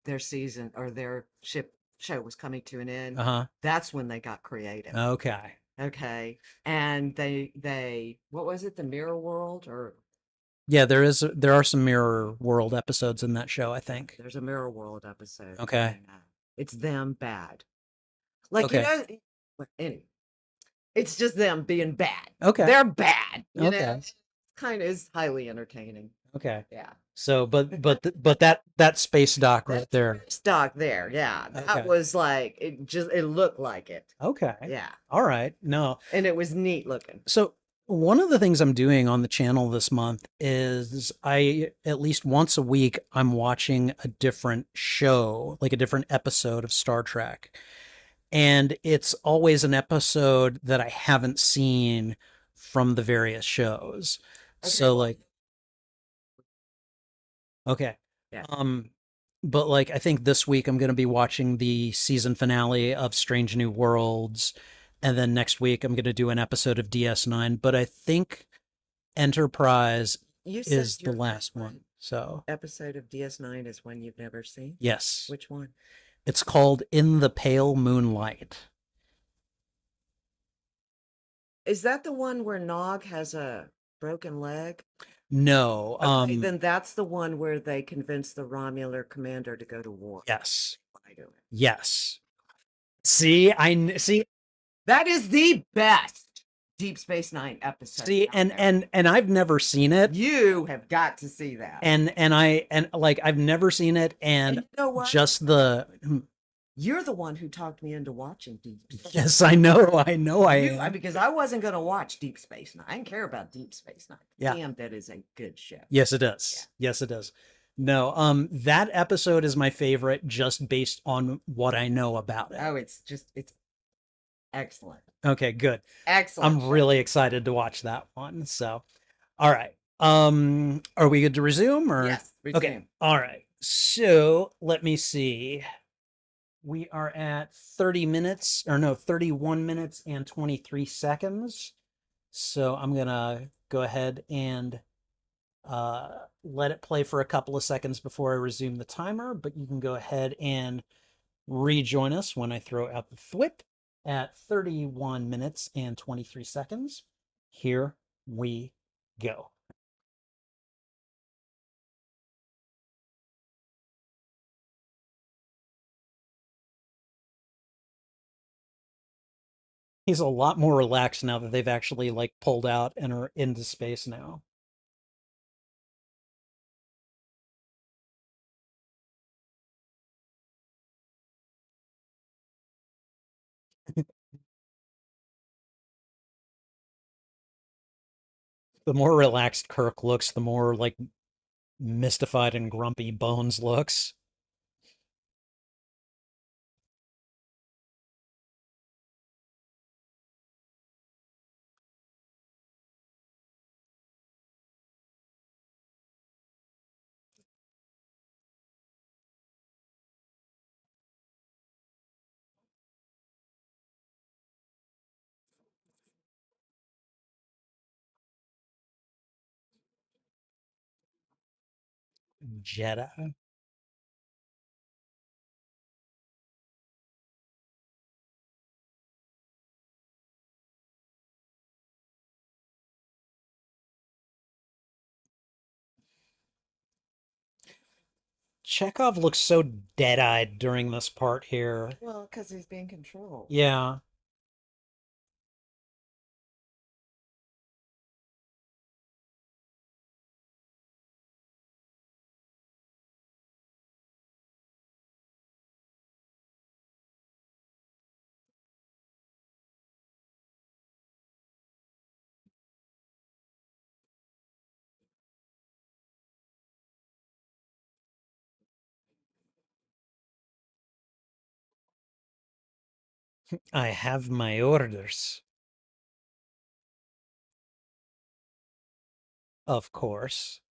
their season or their show was coming to an end, Uh-huh. that's when they got creative. Okay. Okay. And they what was it, the Mirror World or Yeah, there are some Mirror World episodes in that show, I think. there's a Mirror World episode. Okay. It's them bad. Like, Okay. anyway, it's just them being bad. Okay. They're bad. Okay. Kind of is highly entertaining. Okay. Yeah. So, but that space dock right That there. stock there. Yeah. That Okay. was like, it looked like it. Okay. Yeah. All right. No. And it was neat looking. So one of the things I'm doing on the channel this month is I at least once a week I'm watching a different show, like a different episode of Star Trek. And it's always an episode that I haven't seen from the various shows. Okay. So like okay. Yeah. But like I think this week I'm going to be watching the season finale of Strange New Worlds, and then next week I'm going to do an episode of DS9, but I think Enterprise You said is the your last favorite one. So, episode of DS9 is one you've never seen? yes. Which one? It's called In the Pale Moonlight. Is that the one where Nog has a broken leg? No. Okay, then that's the one where they convince the Romular commander to go to war. Yes. I do it. Yes. See, see, That is the best Deep Space Nine episode. see, out and there. and I've never seen it. You have got to see that. And like I've never seen it, and you know what? just the You're the one who talked me into watching Deep Space. Yes, I know. I know I am. Because I wasn't going to watch Deep Space Nine. I didn't care about Deep Space Nine. Yeah. Damn, that is a good show. Yes, it does. Yeah. Yes, it does. No, that episode is my favorite just based on what I know about it. Oh, it's excellent. Okay, good. Excellent. I'm really excited to watch that one. So, all right. Are we good to resume or? Yes, resume. Okay. All right. So, let me see. We are at 30 minutes, or no, 31 minutes and 23 seconds. So, I'm going to go ahead and let it play for a couple of seconds before I resume the timer, but you can go ahead and rejoin us when I throw out the thwip at 31 minutes and 23 seconds. Here we go. He's a lot more relaxed now that they've actually like pulled out and are into space now. The more relaxed Kirk looks, the more like mystified and grumpy Bones looks. Jedi. Chekhov looks so dead-eyed during this part here. Well, because he's being controlled. Yeah. I have my orders. Of course.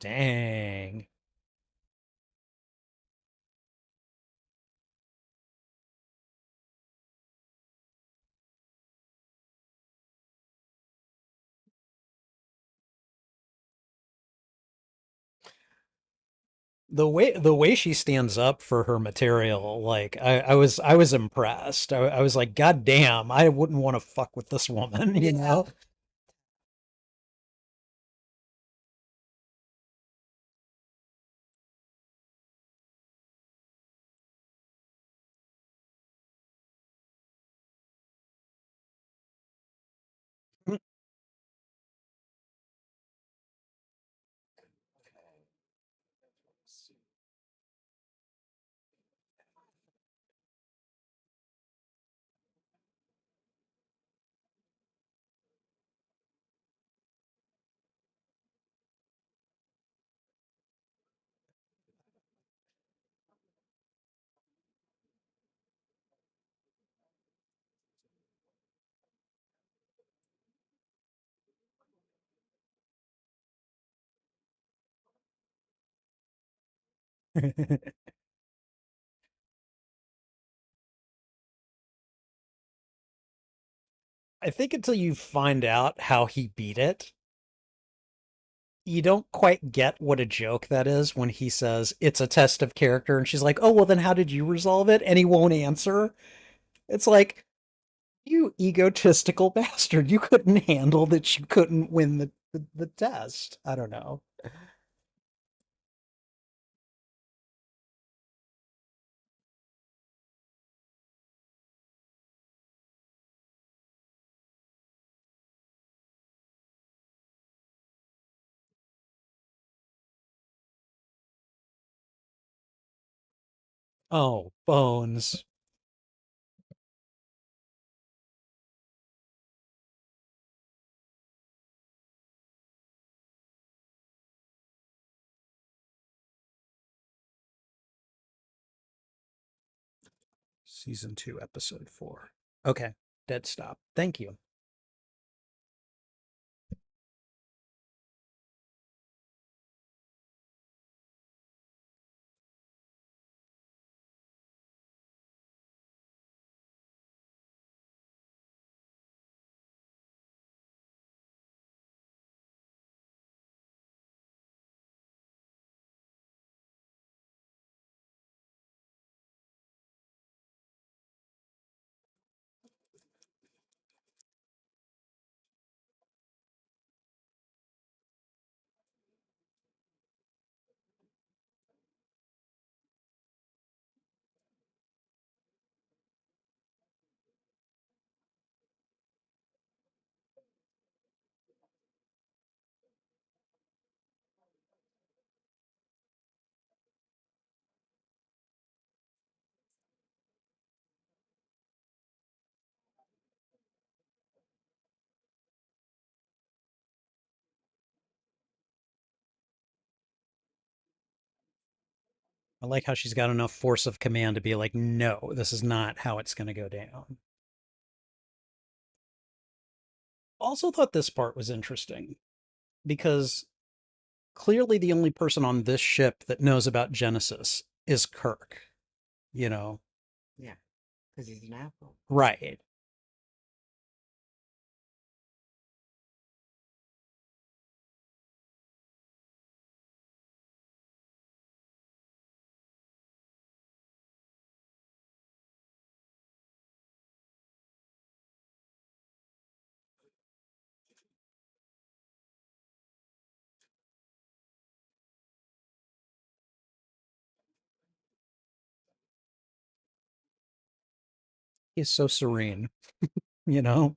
Dang. The way she stands up for her material, like I was impressed. I was like, God damn, I wouldn't want to fuck with this woman, you know? I think until you find out how he beat it, you don't quite get what a joke that is when he says it's a test of character and she's like, "Oh, well then how did you resolve it?" and he won't answer. It's like, you egotistical bastard. You couldn't handle that you couldn't win the test. I don't know. Oh, Bones. Season 2, episode 4. Okay, dead stop. Thank you. I like how she's got enough force of command to be like, no, this is not how it's going to go down. Also, thought this part was interesting because clearly the only person on this ship that knows about Genesis is Kirk, you know? Yeah, because he's an apple. Right. He's so serene, you know?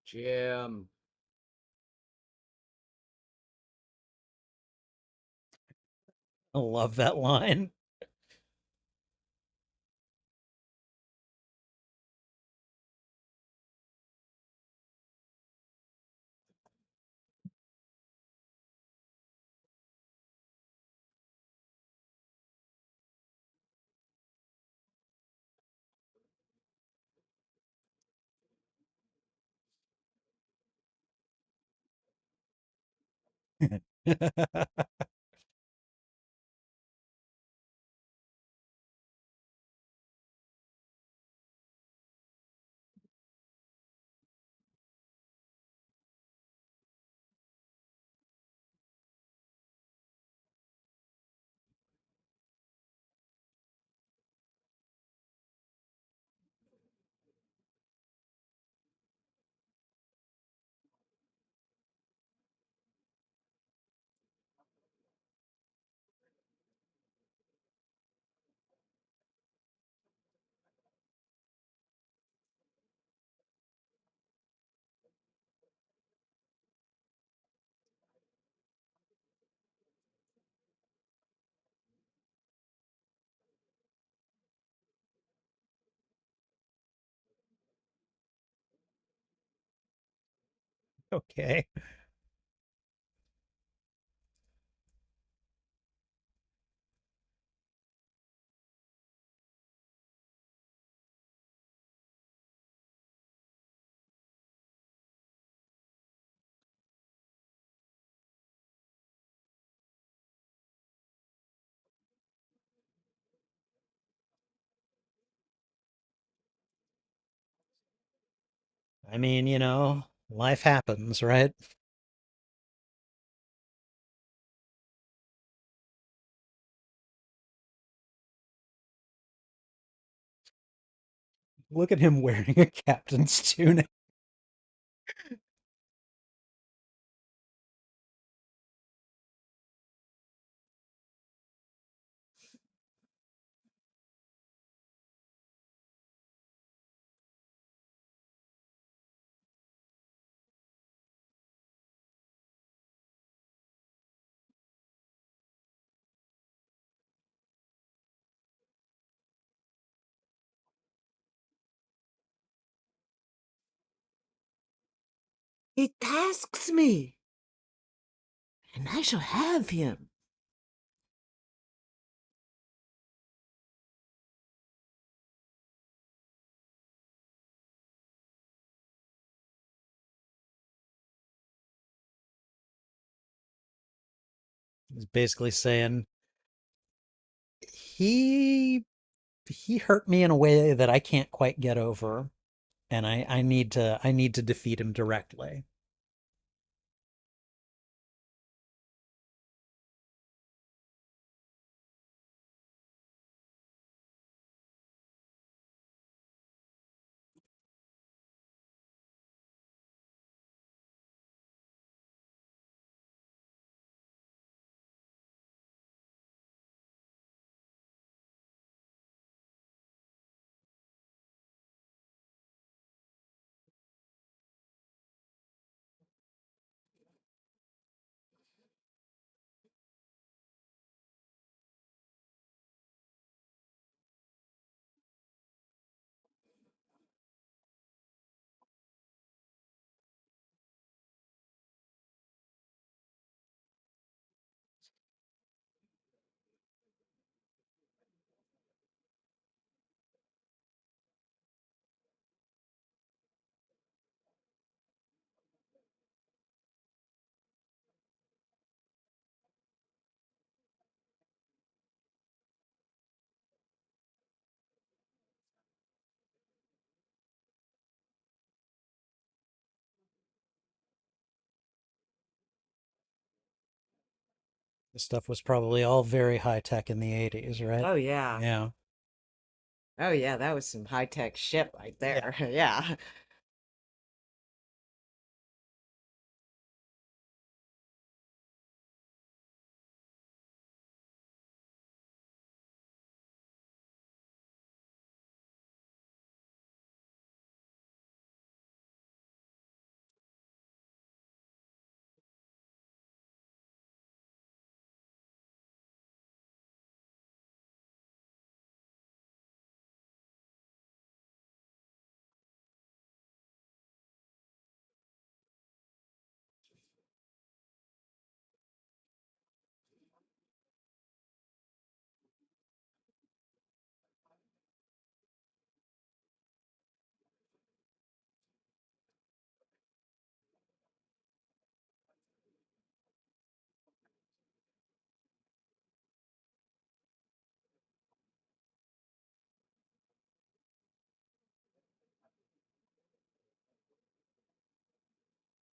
Jim. I love that line. Okay. I mean, life happens, right? Look at him wearing a captain's tunic. He tasks me, and I shall have him. He's basically saying he he hurt me in a way that I can't quite get over, and I need to defeat him directly. This stuff was probably all very high tech in the 80s, right? Oh yeah. Yeah. Oh yeah, that was some high-tech shit right Yeah. there. Yeah.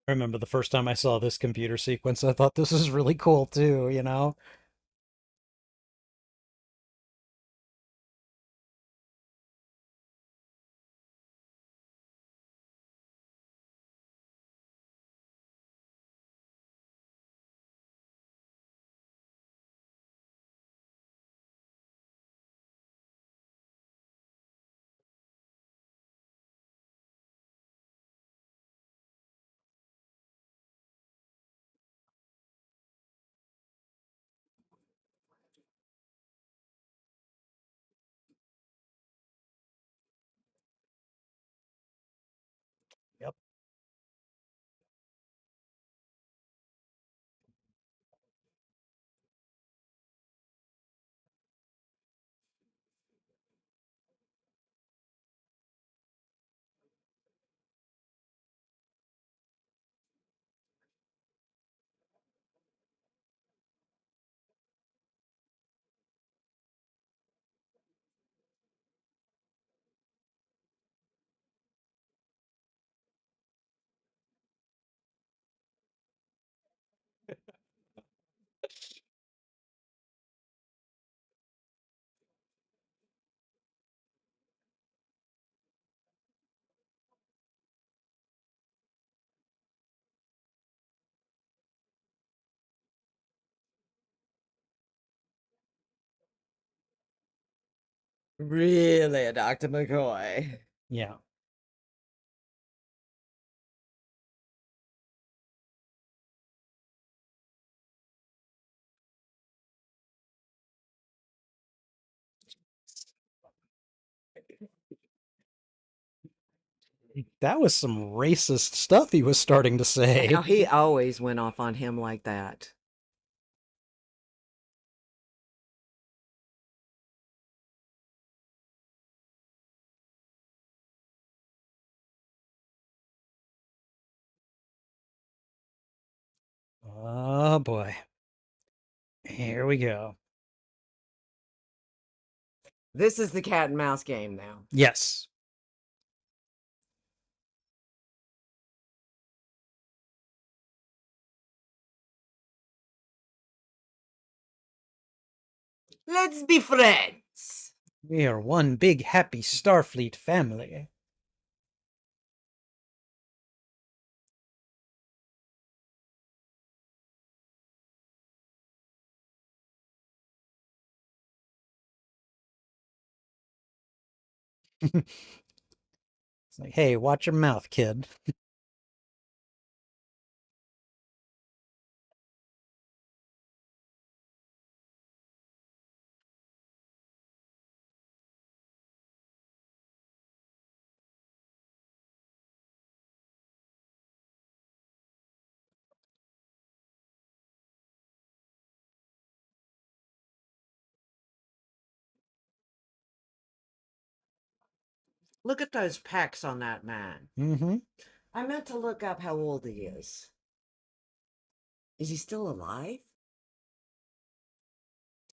I remember the first time I saw this computer sequence, I thought this was really cool too, you know? Yep. Really, Dr. McCoy. Yeah. That was some racist stuff he was starting to say. Now, he always went off on him like that. Oh boy. Here we go. This is the cat and mouse game now. Yes. Let's be friends. We are one big happy Starfleet family. It's like, hey, watch your mouth, kid. Look at those pecs on that man. Mm-hmm. I meant to look up how old he is. Is he still alive?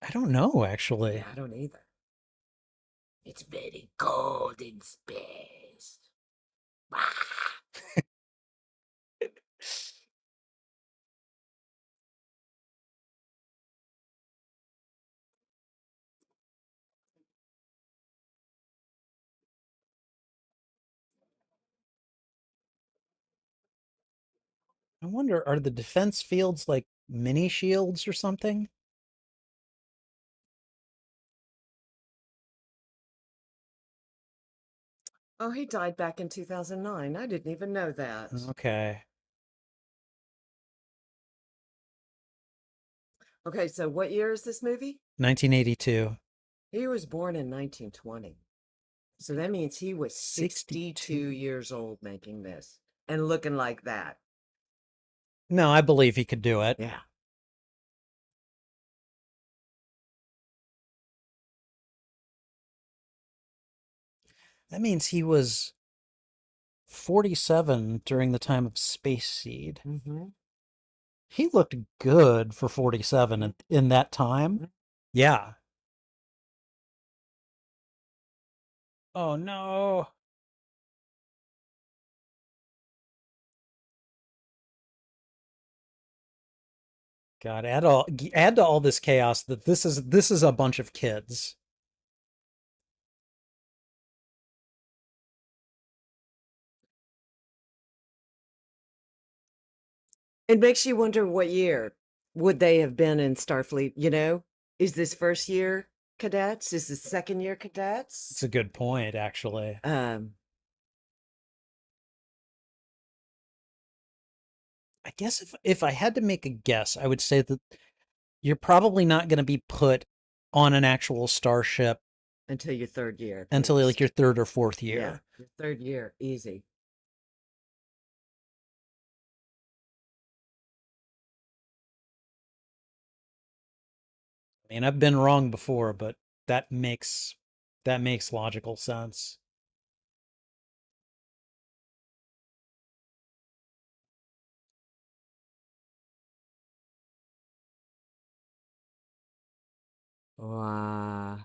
I don't know, actually. Yeah, I don't either. It's very cold in space. I wonder, are the defense fields like mini shields or something? Oh, he died back in 2009. I didn't even know that. Okay. Okay, so what year is this movie? 1982. He was born in 1920. So that means he was 62 years old making this and looking like that. No, I believe he could do it. Yeah. That means he was 47 during the time of Space Seed. Mm-hmm. He looked good for 47 in that time. Yeah. Oh no. God, add to all this chaos that this is a bunch of kids. It makes you wonder what year would they have been in Starfleet, you know? Is this first year cadets? Is this second year cadets? It's a good point, actually. I guess if I had to make a guess, I would say that you're probably not going to be put on an actual starship until your third year. Until like your third or fourth Yeah, year. your third year, easy. I mean, I've been wrong before, but that makes logical sense. Wow.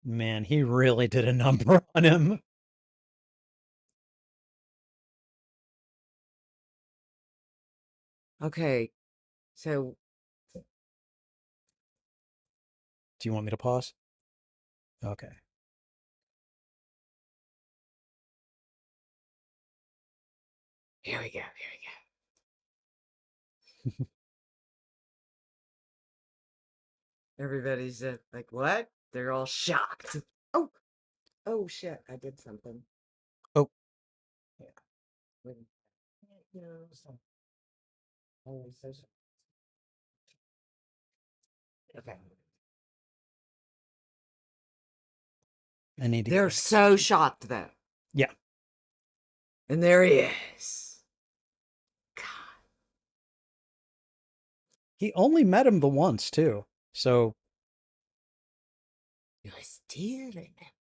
Man, he really did a number on him. Okay, so Do you want me to pause? Okay. here we go. Here we go. Everybody's like, what? They're all shocked. Oh, oh shit! I did something. Oh. Yeah. Okay. I need to They're get so shocked though. Yeah. And there he is. God, He only met him the once too. So you're stealing him.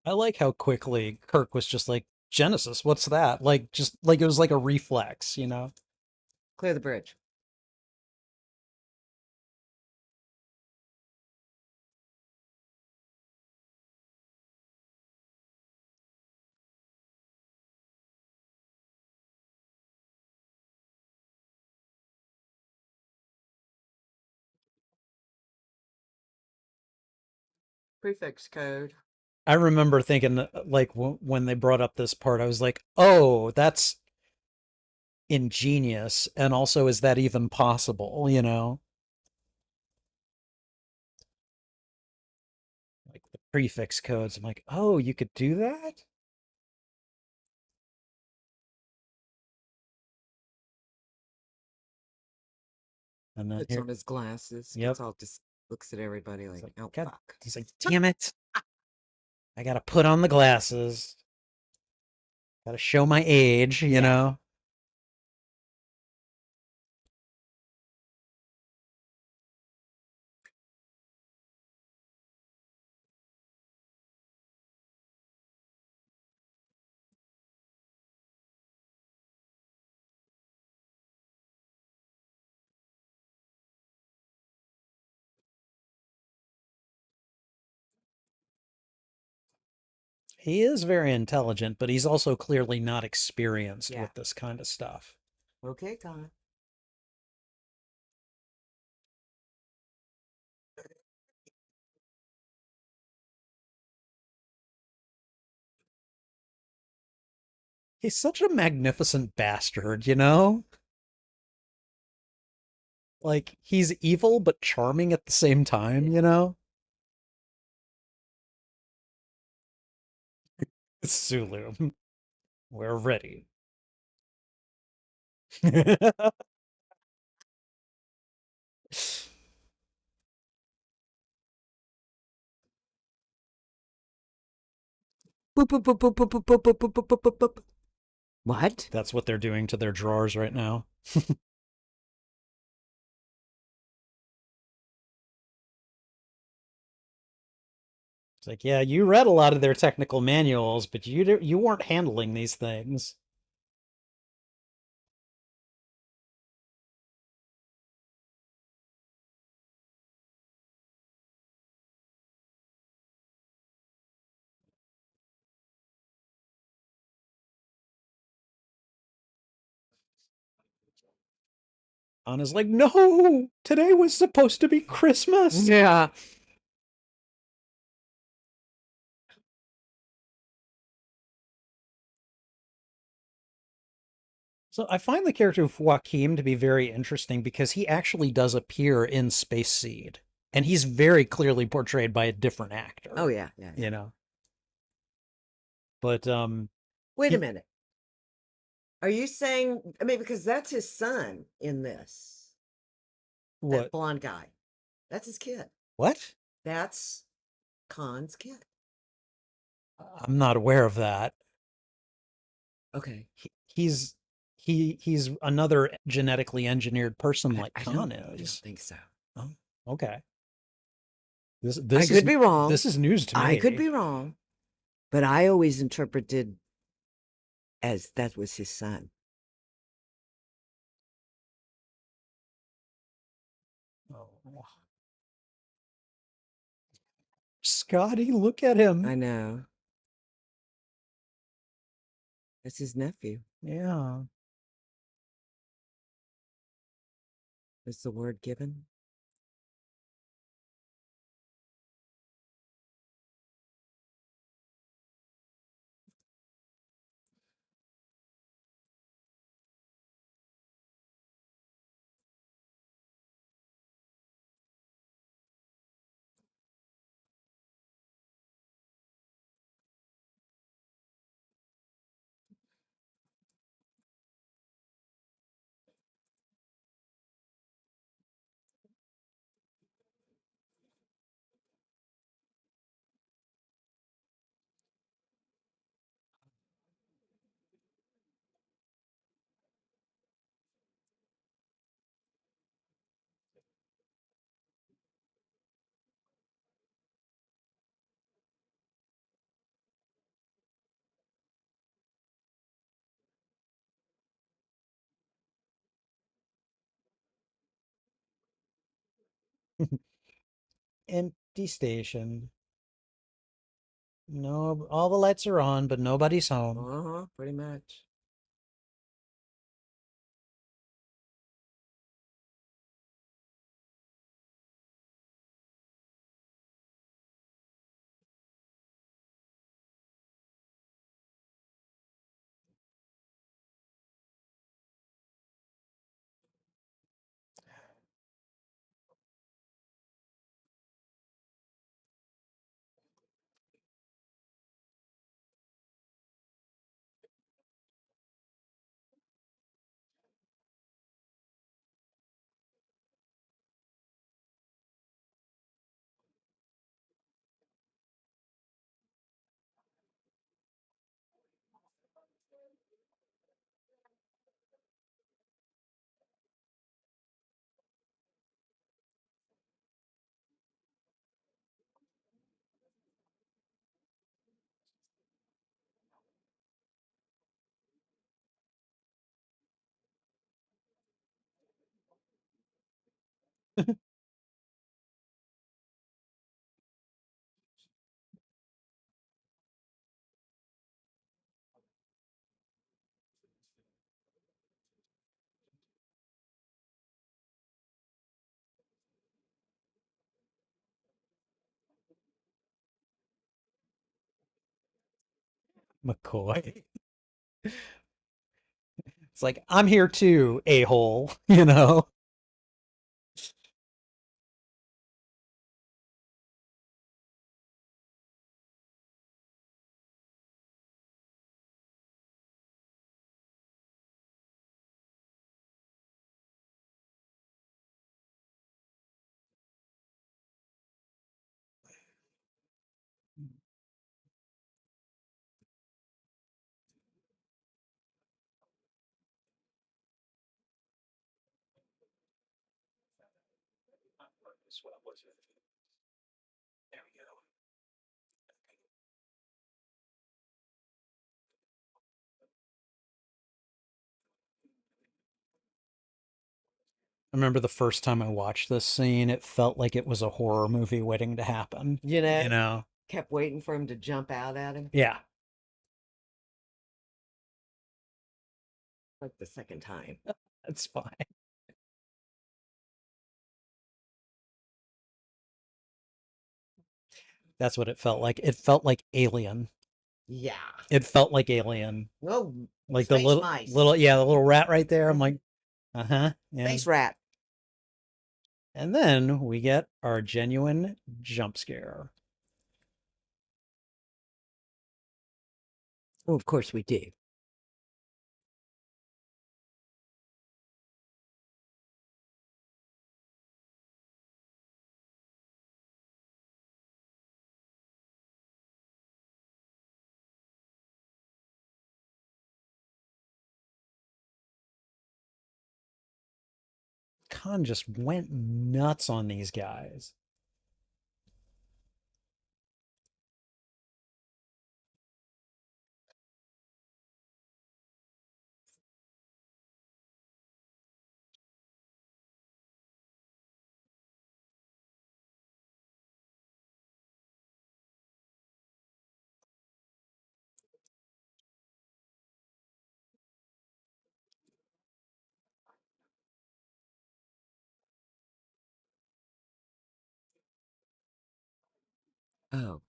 I like how quickly Kirk was just like, Genesis, what's that? Like, just like it was like a reflex, you know? Clear the bridge. Prefix code. I remember thinking, like, when they brought up this part, I was like, oh, that's ingenious. And also, is that even possible, you know? Like the prefix codes. I'm like, oh, you could do that? And then Puts here, on his glasses. yep. Gets all just looks at everybody He's like, like, oh God, fuck. he's like, damn it. I gotta put on the glasses. Gotta show my age, you Yeah. know? He is very intelligent, but he's also clearly not experienced Yeah. with this kind of stuff. Okay, Con. He's such a magnificent bastard, you know? Like, he's evil but charming at the same time, you know? Sulu, we're ready. Boop, boop, boop, boop, boop, boop, boop, boop, boop, boop, boop, boop. What? That's what they're doing to their drawers right now. It's like, yeah, you read a lot of their technical manuals, but you weren't handling these things. Anna's like, no, today was supposed to be Christmas. Yeah. So I find the character of Joaquin to be very interesting because he actually does appear in Space Seed, and he's very clearly portrayed by a different actor. Oh yeah, yeah, yeah. You know. But Wait a he, minute. Are you saying? I mean, because that's his son in this. That what? blonde guy. That's his kid. What? That's Khan's kid. I'm not aware of that. Okay. He's he's another genetically engineered person like I Khan don't is. think so. Okay. This I this is could be wrong. this is news to I could me. be wrong, but I always interpreted as that was his son. Oh. Scotty, look at him. I know. That's his nephew. Yeah. Is the word given? Empty station. No, all the lights are on, but nobody's home. Pretty much. McCoy. It's like, I'm here too, a-hole, you know? There we go. I remember the first time I watched this scene, it felt like it was a horror movie waiting to happen. You know, You know? kept waiting for him to jump out at him. Yeah, Like the second time. that's fine. That's what it felt like. It felt like Alien. Yeah. It felt like Alien. Oh, Like the space little mice. little yeah, the little rat right there. I'm like, uh-huh. Yeah. Space rat. And then we get our genuine jump scare. Oh, of course we do. Khan just went nuts on these guys. Oh.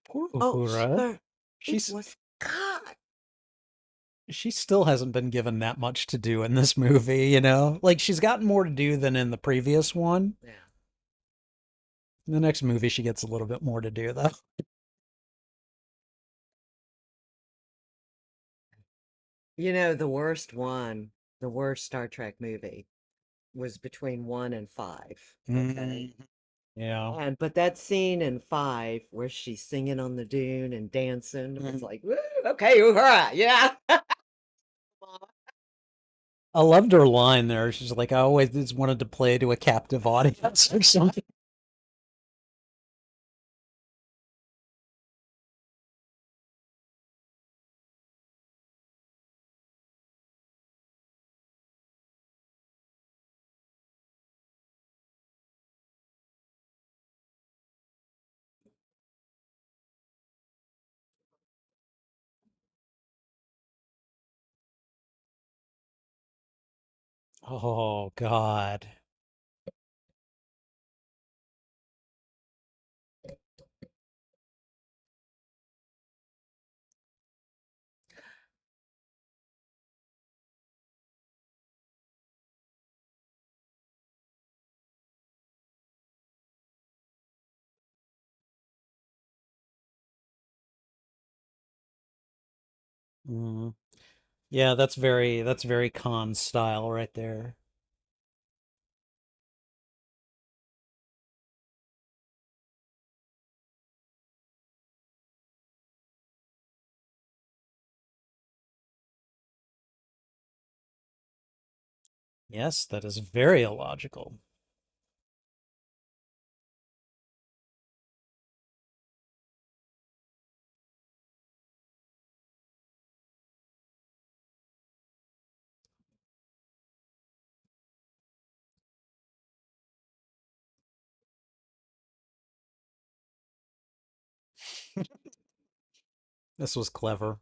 Poor Oh, Uhura. her. It She's was God. she still hasn't been given that much to do in this movie, you know? Like she's gotten more to do than in the previous one. Yeah. In the next movie she gets a little bit more to do though. You know, the worst Star Trek movie was between 1 and 5. Okay. Yeah. But that scene in 5 where she's singing on the dune and dancing, it was like, woo, okay, hurrah, yeah. I loved her line there. She's like, I always just wanted to play to a captive audience or something. Oh, God. Mm. Yeah, that's very Khan style right there. Yes, that is very illogical. This was clever.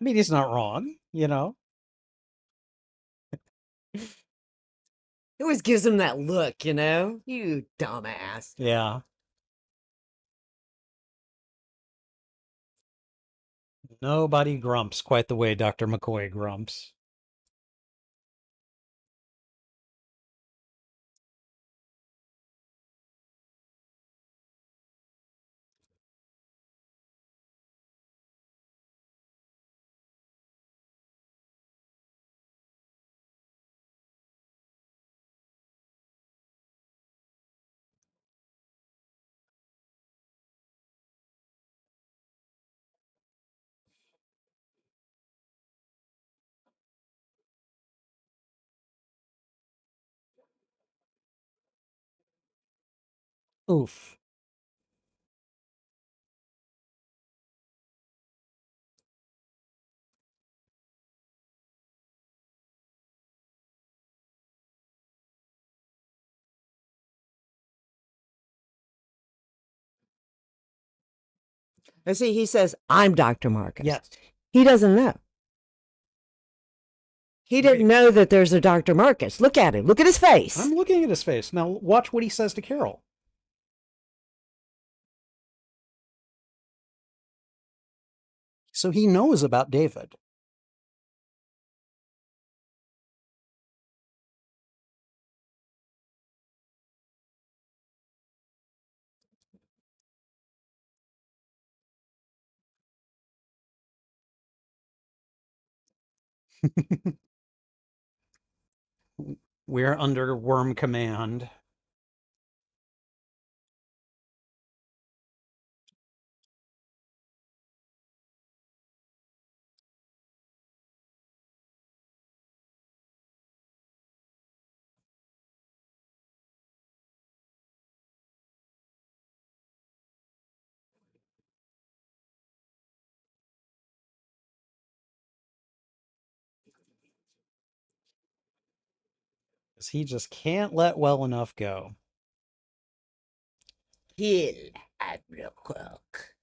I mean, he's not wrong, you know? It always gives him that look, you know? You dumbass. Yeah. Nobody grumps quite the way Dr. McCoy grumps. Oof. And see, he says, I'm Dr. Marcus. Yes. He doesn't know. He didn't know that there's a Dr. Marcus. Look at him. Look at his face. I'm looking at his face. Now watch what he says to Carol. So he knows about David. We're under worm command. He just can't let well enough go. Kill Admiral Kirk.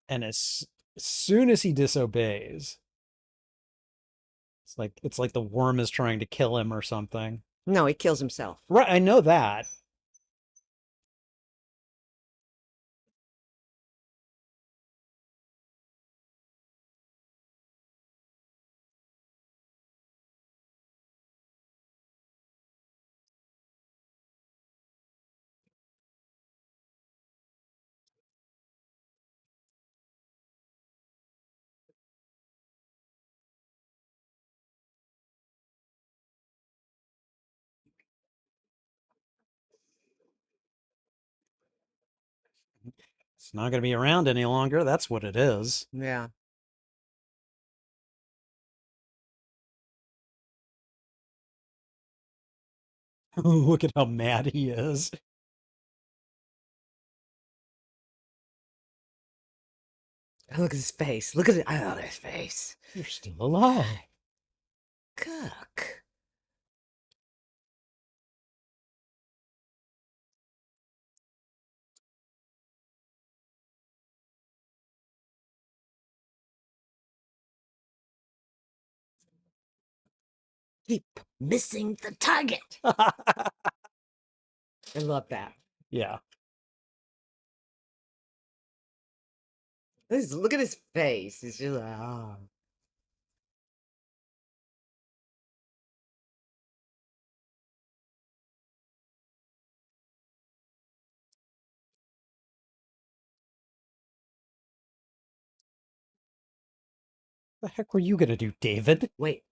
And as soon as he disobeys, it's like the worm is trying to kill him or something. No, he kills himself. Right, I know that. It's not going to be around any longer. That's what it is. Yeah. Look at how mad he is. Look at his face. Look at it. I love his face. You're still alive. Kirk. Keep missing the target. I love that. Yeah. Look at his face. He's just like, oh. What the heck were you going to do, David? Wait.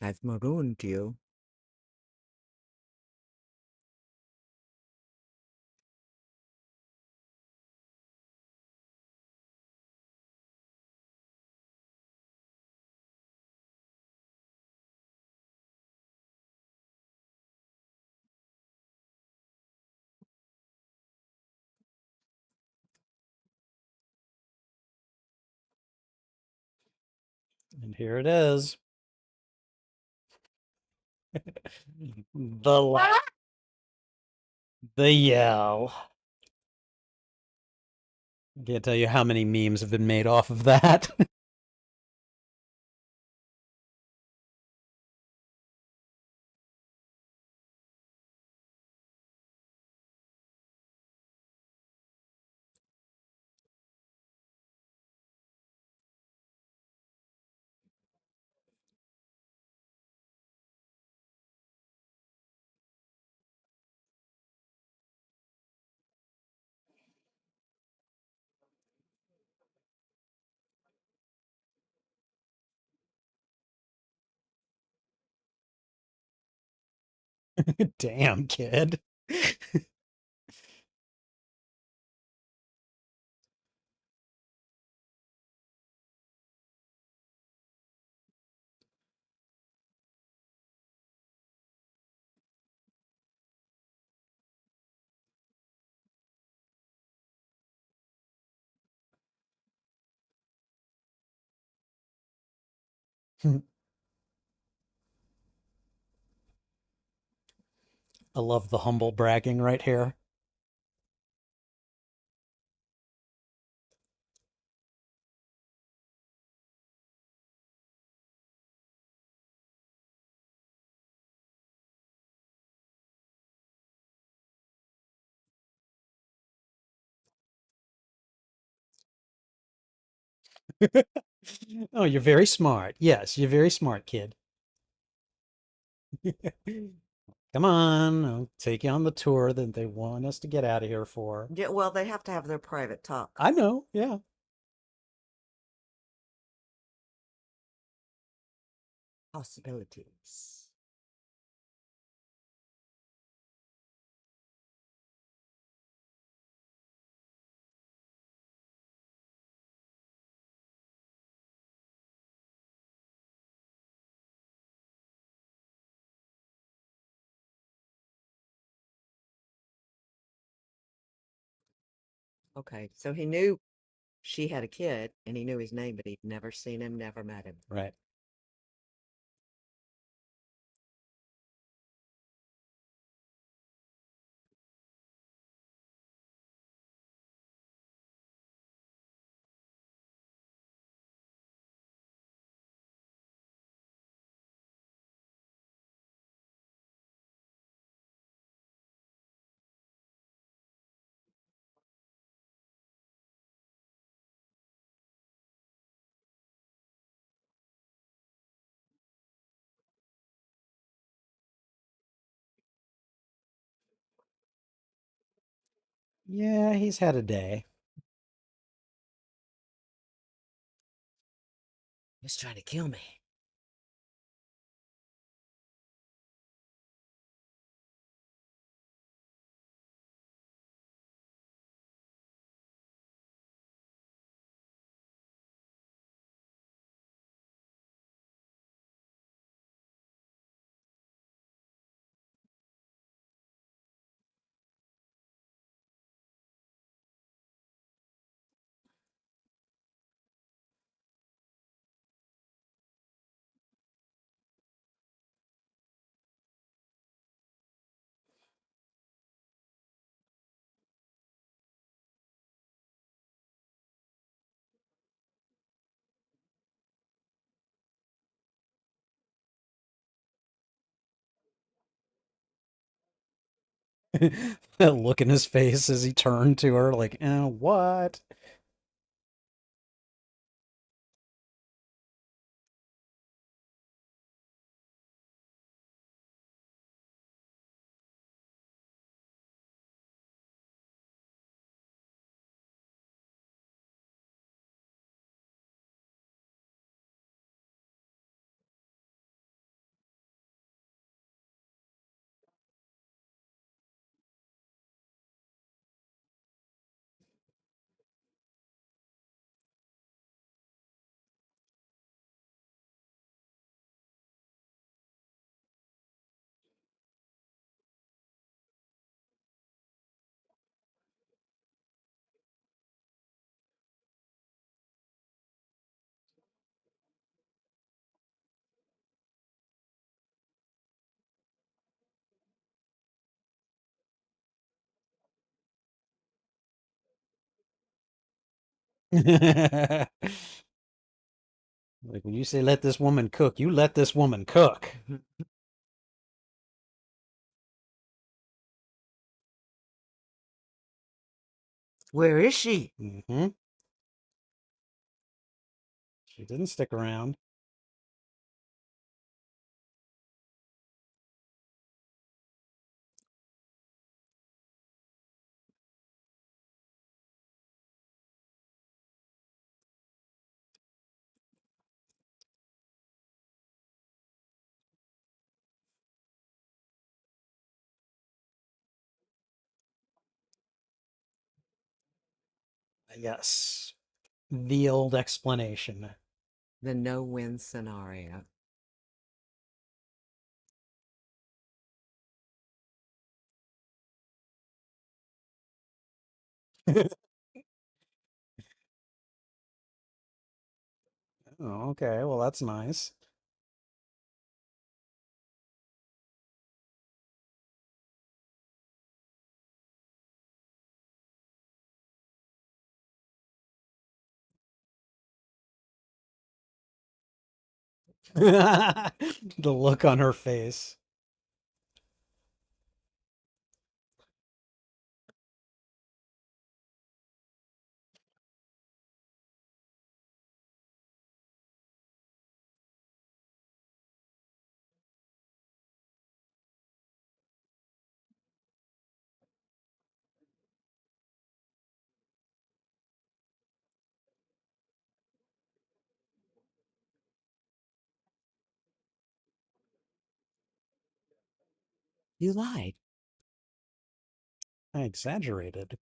I've marooned you. And here it is. The laugh. The yell. I can't tell you how many memes have been made off of that. Damn, kid. I love the humble bragging right here. Oh, you're very smart. Yes, you're very smart, kid. Come on, I'll take you on the tour that they want us to get out of here for. Yeah, well, they have to have their private talk. I know, yeah. Possibilities. Okay, so he knew she had a kid and he knew his name, but he'd never seen him, never met him. Right. Yeah, he's had a day. He's trying to kill me. That look in his face as he turned to her, like, what? Like when you say let this woman cook, you let this woman cook. Where is she? Hmm. She didn't stick around. Yes. The old explanation. The no-win scenario. Oh, okay. Well, that's nice. The look on her face. You lied. I exaggerated.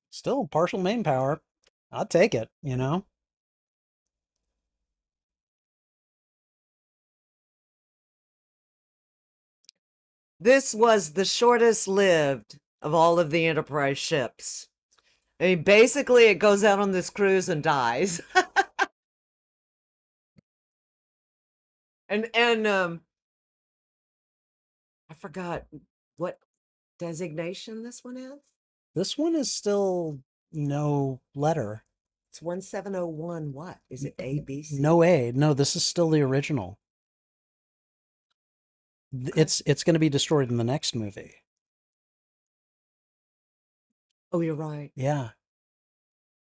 Still partial main power. I'll take it, you know? This was the shortest lived of all of the Enterprise ships. I mean, basically, it goes out on this cruise and dies. and I forgot what designation this one is. This one is still no letter. It's 1701. What is it? A, B, C? No A. No, this is still the original. Okay. It's going to be destroyed in the next movie. Oh, you're right. Yeah.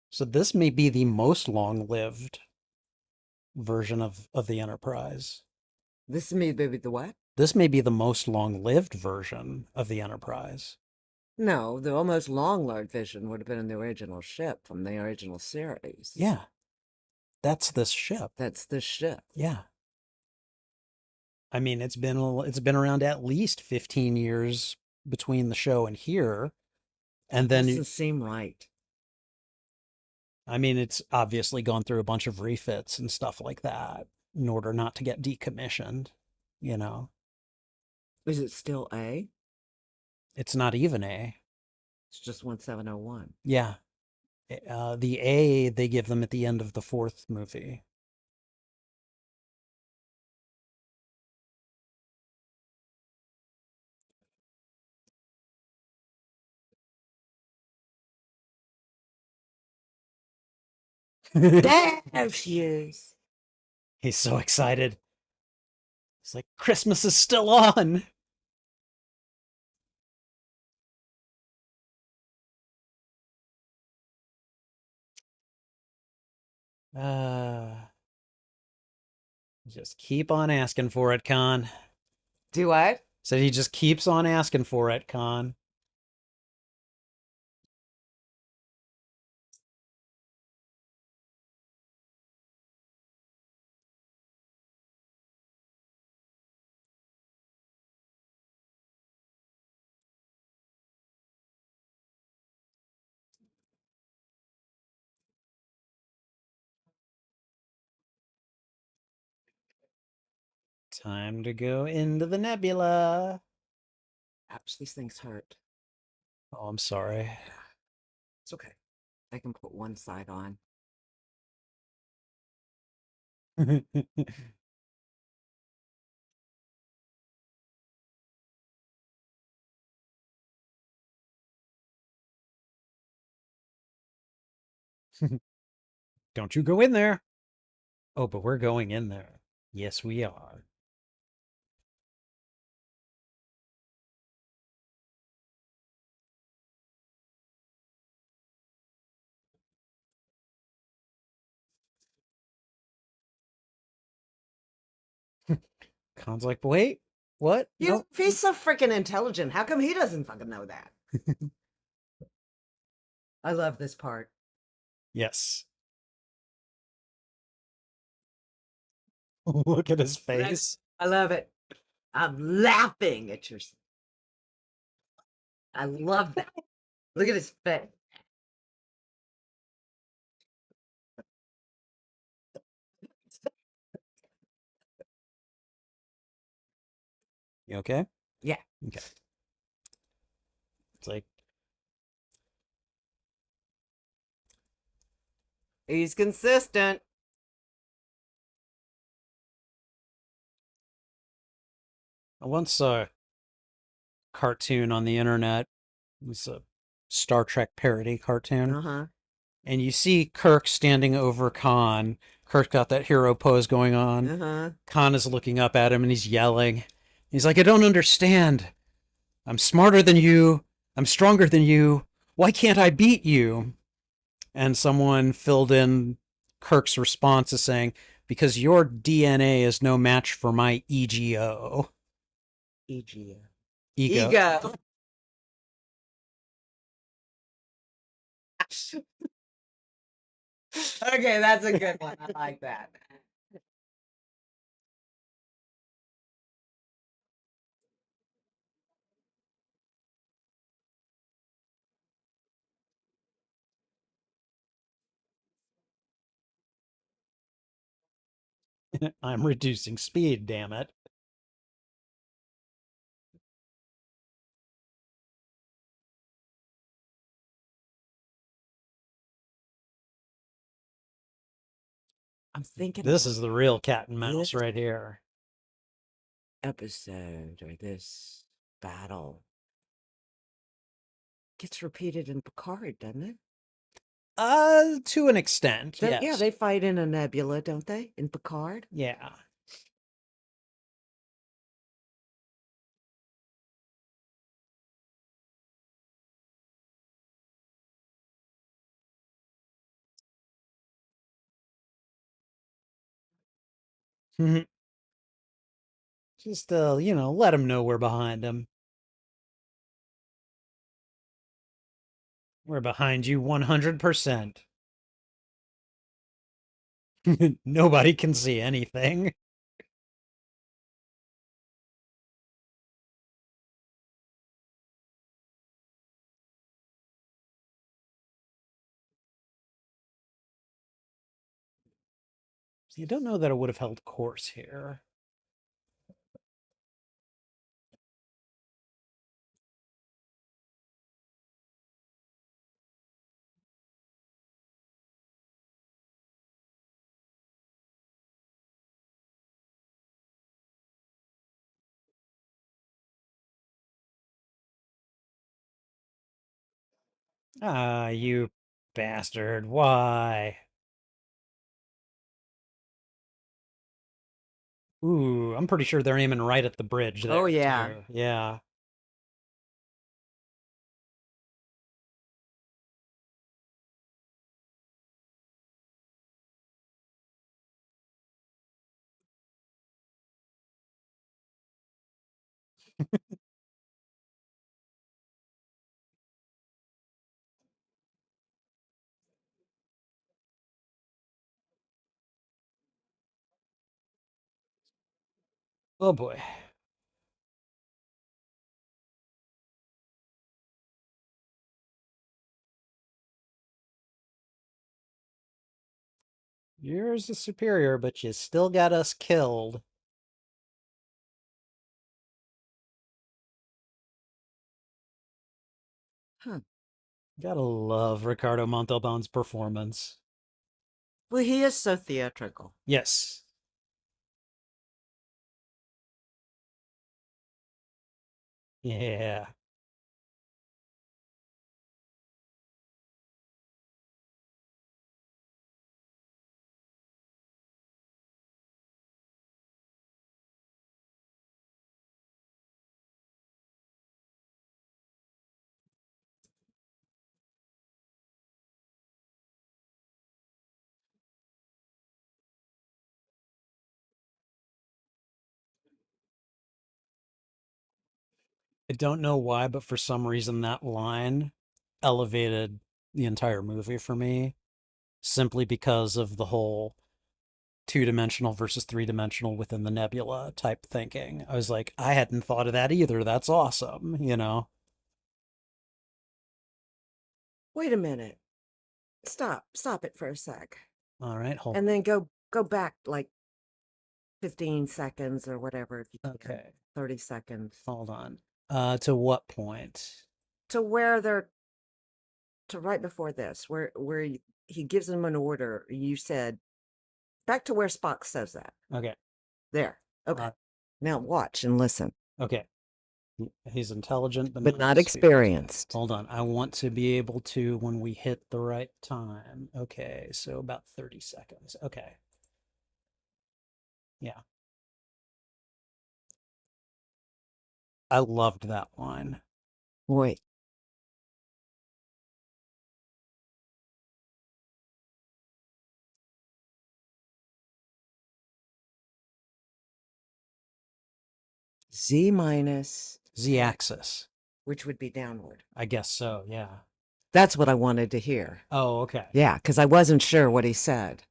So this may be the most long-lived version of the Enterprise. This may be the what? This may be the most long-lived version of the Enterprise. No, the almost long-lived vision would have been in the original ship from the original series. Yeah. That's this ship. That's the ship. Yeah. I mean, it's been around at least 15 years between the show and here. And then Doesn't seem right. I mean, it's obviously gone through a bunch of refits and stuff like that in order not to get decommissioned, you know. Is it still A? It's not even A. It's just 1701. Yeah. The A they give them at the end of the fourth movie. There she is. He's so excited. It's like Christmas is still on. Uh, just keep on asking for it, Khan. Do what? So he just keeps on asking for it, Khan. Time to go into the nebula. Ouch, these things hurt. Oh, I'm sorry. It's okay. I can put one side on. Don't you go in there. Oh, but we're going in there. Yes, we are. Khan's like, wait, what? You No. if he's so freaking intelligent, how come he doesn't fucking know that? I love this part. Yes. Look at his And face. I love it. I'm laughing at your. I love that. Look at his face. You okay? Yeah, Okay. It's like, he's consistent. I once saw a cartoon on the internet. It was a Star Trek parody cartoon. Uh huh. And you see Kirk standing over Khan. Kirk's got that hero pose going on. Uh huh. Khan is looking up at him and he's yelling. He's like, I don't understand. I'm smarter than you. I'm stronger than you. Why can't I beat you? And someone filled in Kirk's response as saying, because your DNA is no match for my EGO. Ego. Ego. Ego. Okay, that's a good one. I like that. I'm reducing speed, damn it. I'm thinking This about is the real cat and this mouse right here. episode or this battle. Gets repeated in Picard, doesn't it? To an extent, Yeah, yes. they fight in a nebula, don't they? In Picard? Yeah. Just, let him know we're behind him. We're behind you 100%. Nobody can see anything. See, I don't know that it would have held course here. Ah, you bastard. Why? Ooh, I'm pretty sure they're aiming right at the bridge there, Oh, yeah. too. Yeah. Oh boy. Yours is superior, but you still got us killed. Huh. Gotta love Ricardo Montalban's performance. Well, he is so theatrical. Yes. Yeah. I don't know why, but for some reason that line elevated the entire movie for me, simply because of the whole two-dimensional versus three-dimensional within the nebula type thinking. I was like, I hadn't thought of that either. That's awesome, you know? Wait a minute. Stop it for a sec. All right, hold And then go back like 15 seconds or whatever if you on. can. Okay, 30 seconds. hold on. To what point? To where they're to right before this, where he gives them an order. You said back to where Spock says that. Okay. There. Okay. Uh, Now watch and listen. okay. He's intelligent, But not experienced. experienced. Hold on. I want to be able to when we hit the right time. Okay, so about 30 seconds. Okay. Yeah. I loved that line. Wait. Z minus, Z-axis. which would be downward. I guess so, yeah. That's what I wanted to hear. Oh, okay. Yeah, because I wasn't sure what he said.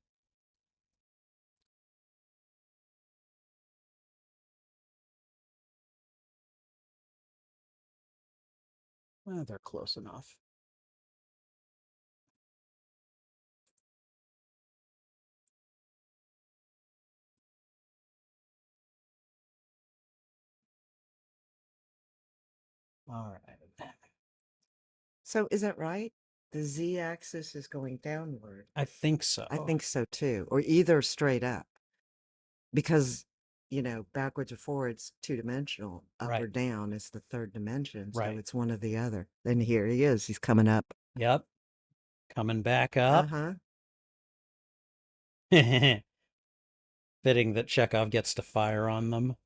Well, they're close enough. All right. So is that right? The Z axis is going downward. I think so. I think so too. Or either straight up. Because, backwards or forwards, two-dimensional. Up or Right. down is the third dimension. So Right. it's one or the other. Then here he is. He's coming up. Yep. Coming back up. Uh-huh. Fitting that Chekhov gets to fire on them.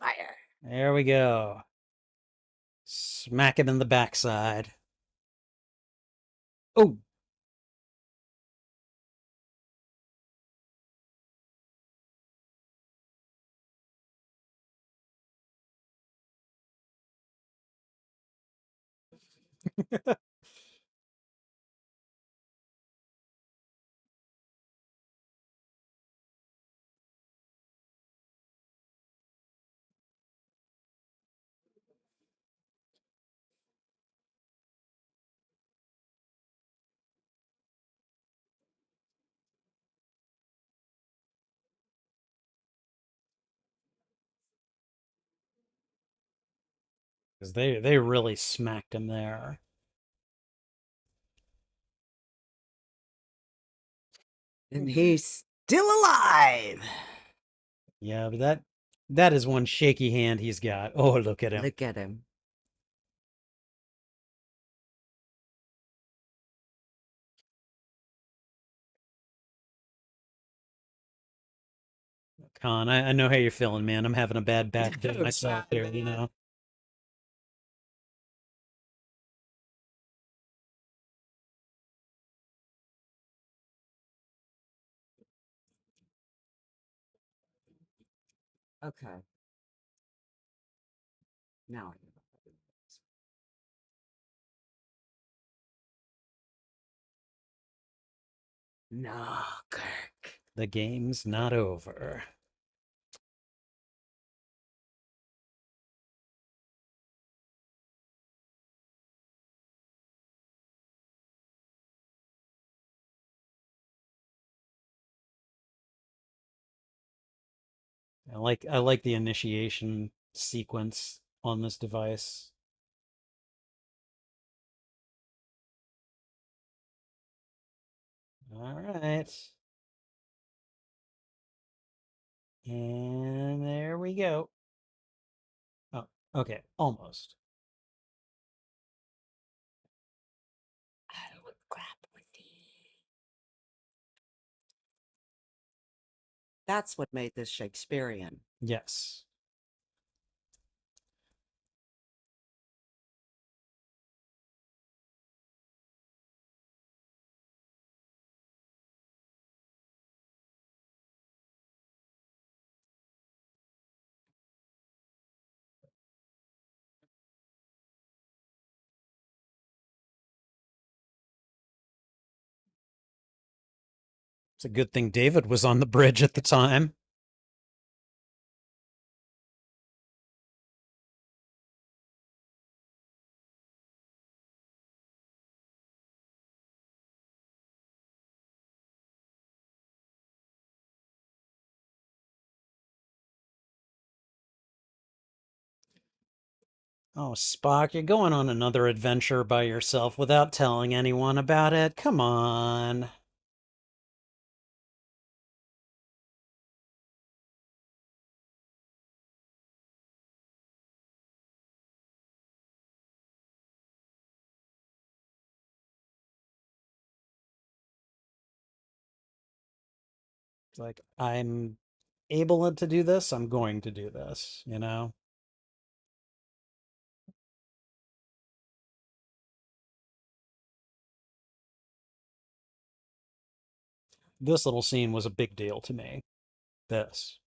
Fire. There we go. Smack him in the backside. Oh. Because they really smacked him there. And he's still alive. Yeah, but that is one shaky hand he's got. Oh, look at him. Look at him. Con, I know how you're feeling, man. I'm having a bad back day Oh, myself God, here, you know. Okay. Now no, Kirk. The game's not over. I like the initiation sequence on this device. All right. And there we go. Oh, okay, almost. I would grapple with thee. That's what made this Shakespearean. Yes. It's a good thing David was on the bridge at the time. Oh, Spock, you're going on another adventure by yourself without telling anyone about it. Come on. It's like, I'm able to do this, I'm going to do this, you know? This little scene was a big deal to me. This.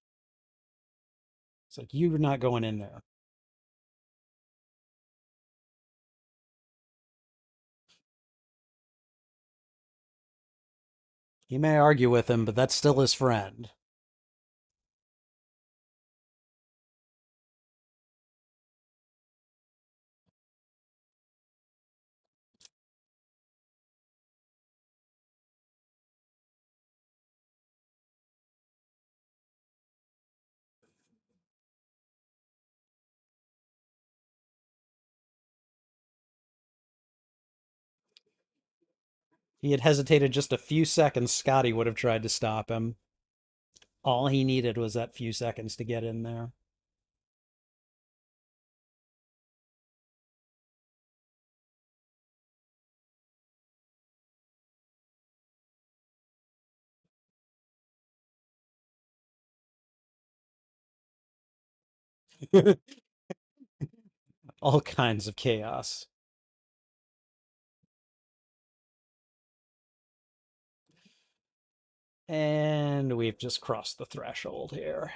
It's like, you're not going in there. He may argue with him, but that's still his friend. He had hesitated just a few seconds, Scotty would have tried to stop him. All he needed was that few seconds to get in there. All kinds of chaos. And we've just crossed the threshold here.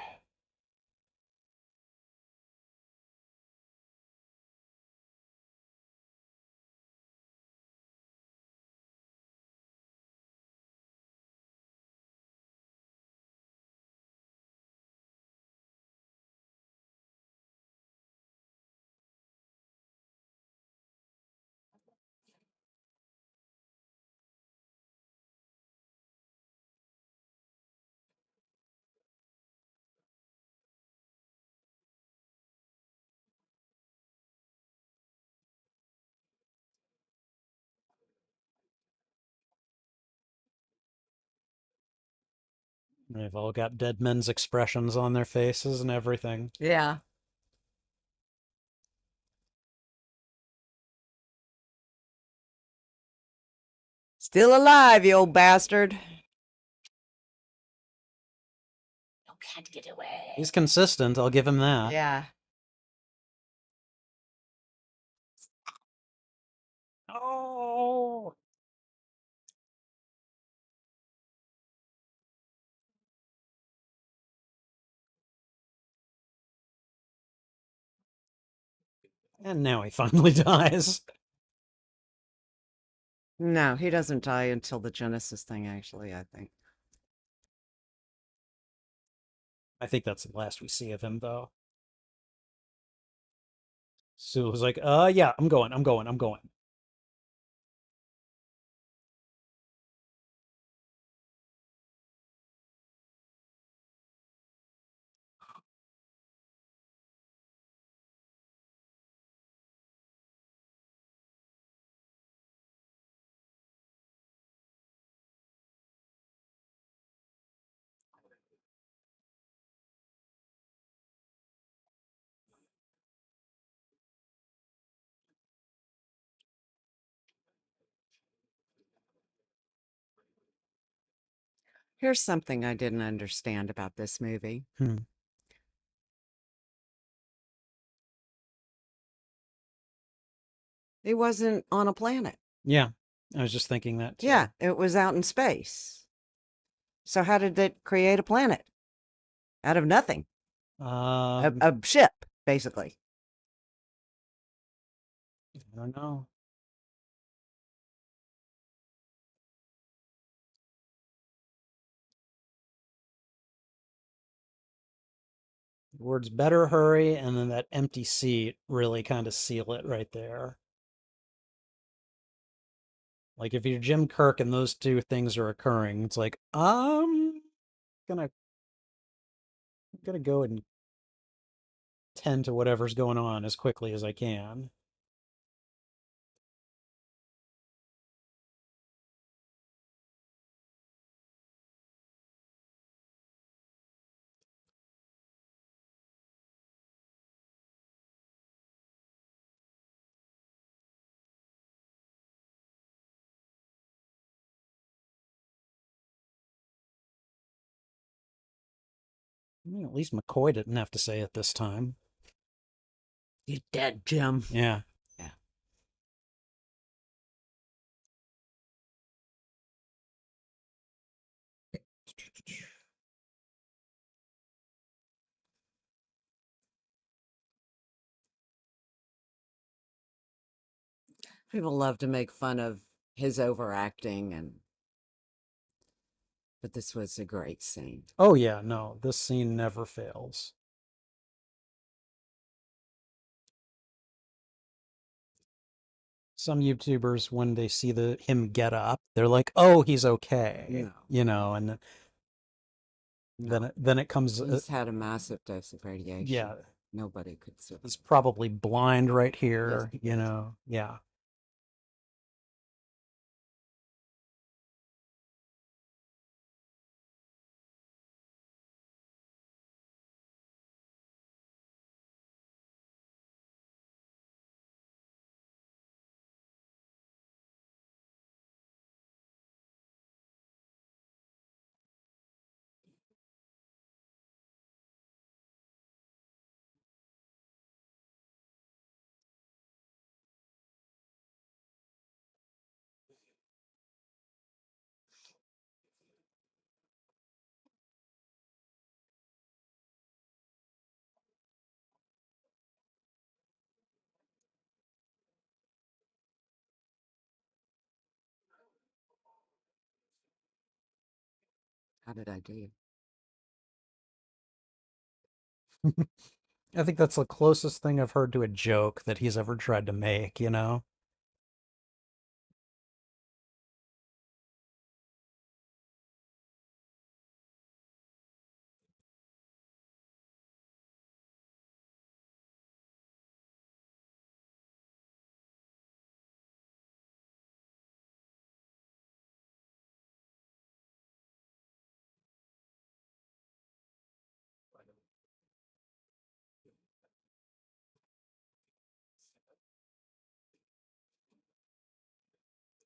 They've all got dead men's expressions on their faces and everything. Yeah. Still alive, you old bastard. You can't get away. He's consistent, I'll give him that. Yeah. Oh! And now he finally dies. No, he doesn't die until the Genesis thing, actually, I think. I think that's the last we see of him, though. Sue was like, yeah, I'm going. Here's something I didn't understand about this movie. It wasn't on a planet. Yeah, I was just thinking that too. Yeah, it was out in space. So how did it create a planet? Out of nothing. A ship, basically. I don't know. Words better hurry, and then that empty seat really kind of seal it right there. Like if you're Jim Kirk and those two things are occurring, it's like, gonna gonna go and tend to whatever's going on as quickly as I can. I mean, at least McCoy didn't have to say it this time. You're dead, Jim. Yeah. Yeah. People love to make fun of his overacting, but this was a great scene. Oh yeah, no, this scene never fails. Some YouTubers, when they see him get up, they're like, "Oh, he's okay," No. and No. then it comes. He's had a massive dose of radiation. Yeah, Nobody could survive. he's probably blind right Yes, here. he You is. know, yeah. How did I do? I think that's the closest thing I've heard to a joke that he's ever tried to make. You know.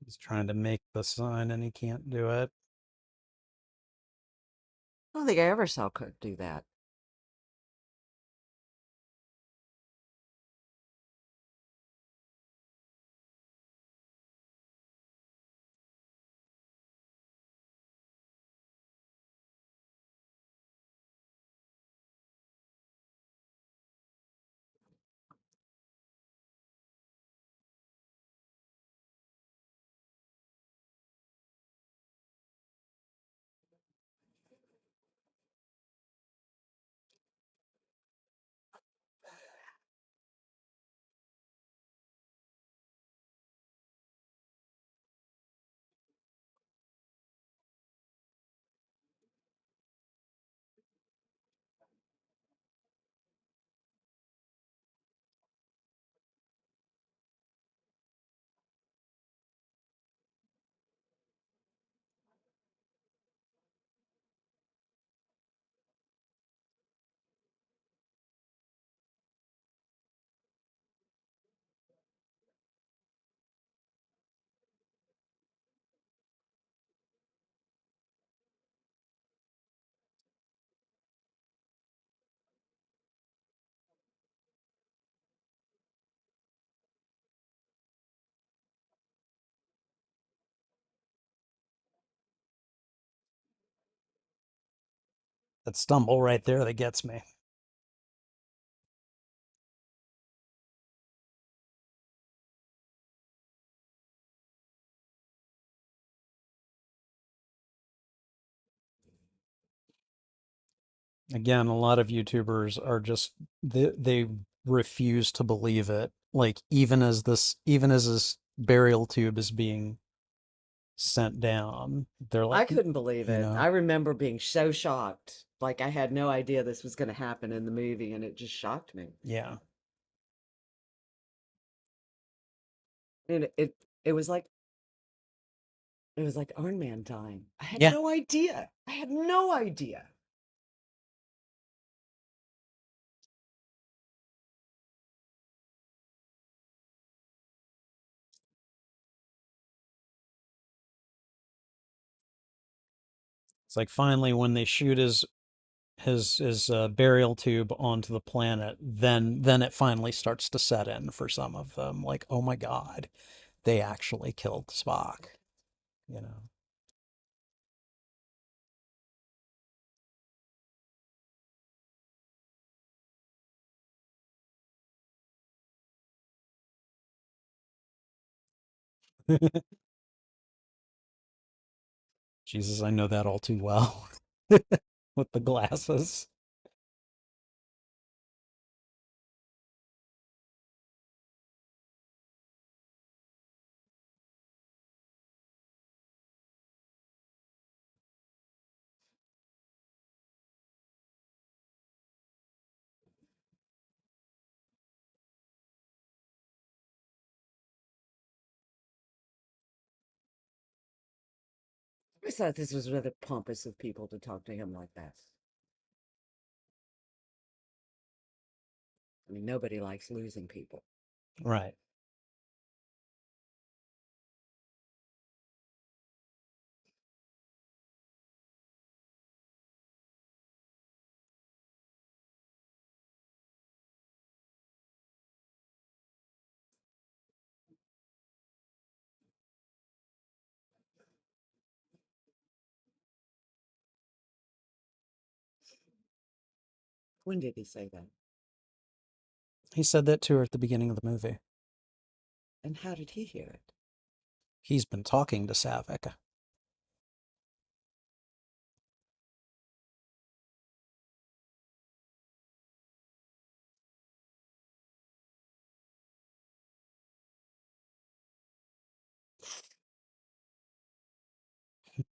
He's trying to make the sign and he can't do it. I don't think I ever saw Kirk do that. That stumble right there that gets me. Again, a lot of YouTubers are just they refuse to believe it. Like even as this burial tube is being sent down, they're I like, couldn't believe you it. know, I remember being so shocked. Like I had no idea this was going to happen in the movie, and it just shocked me. yeah, And it was like Iron Man dying. I had yeah. no idea. I had no idea. It's like finally when they shoot his burial tube onto the planet, then it finally starts to set in for some of them. Like, oh my God, they actually killed Spock. You know, Jesus, I know that all too well with the glasses. I thought this was rather pompous of people to talk to him like that. I mean, nobody likes losing people. Right. When did he say that? He said that to her at the beginning of the movie. And how did he hear it? He's been talking to Savick.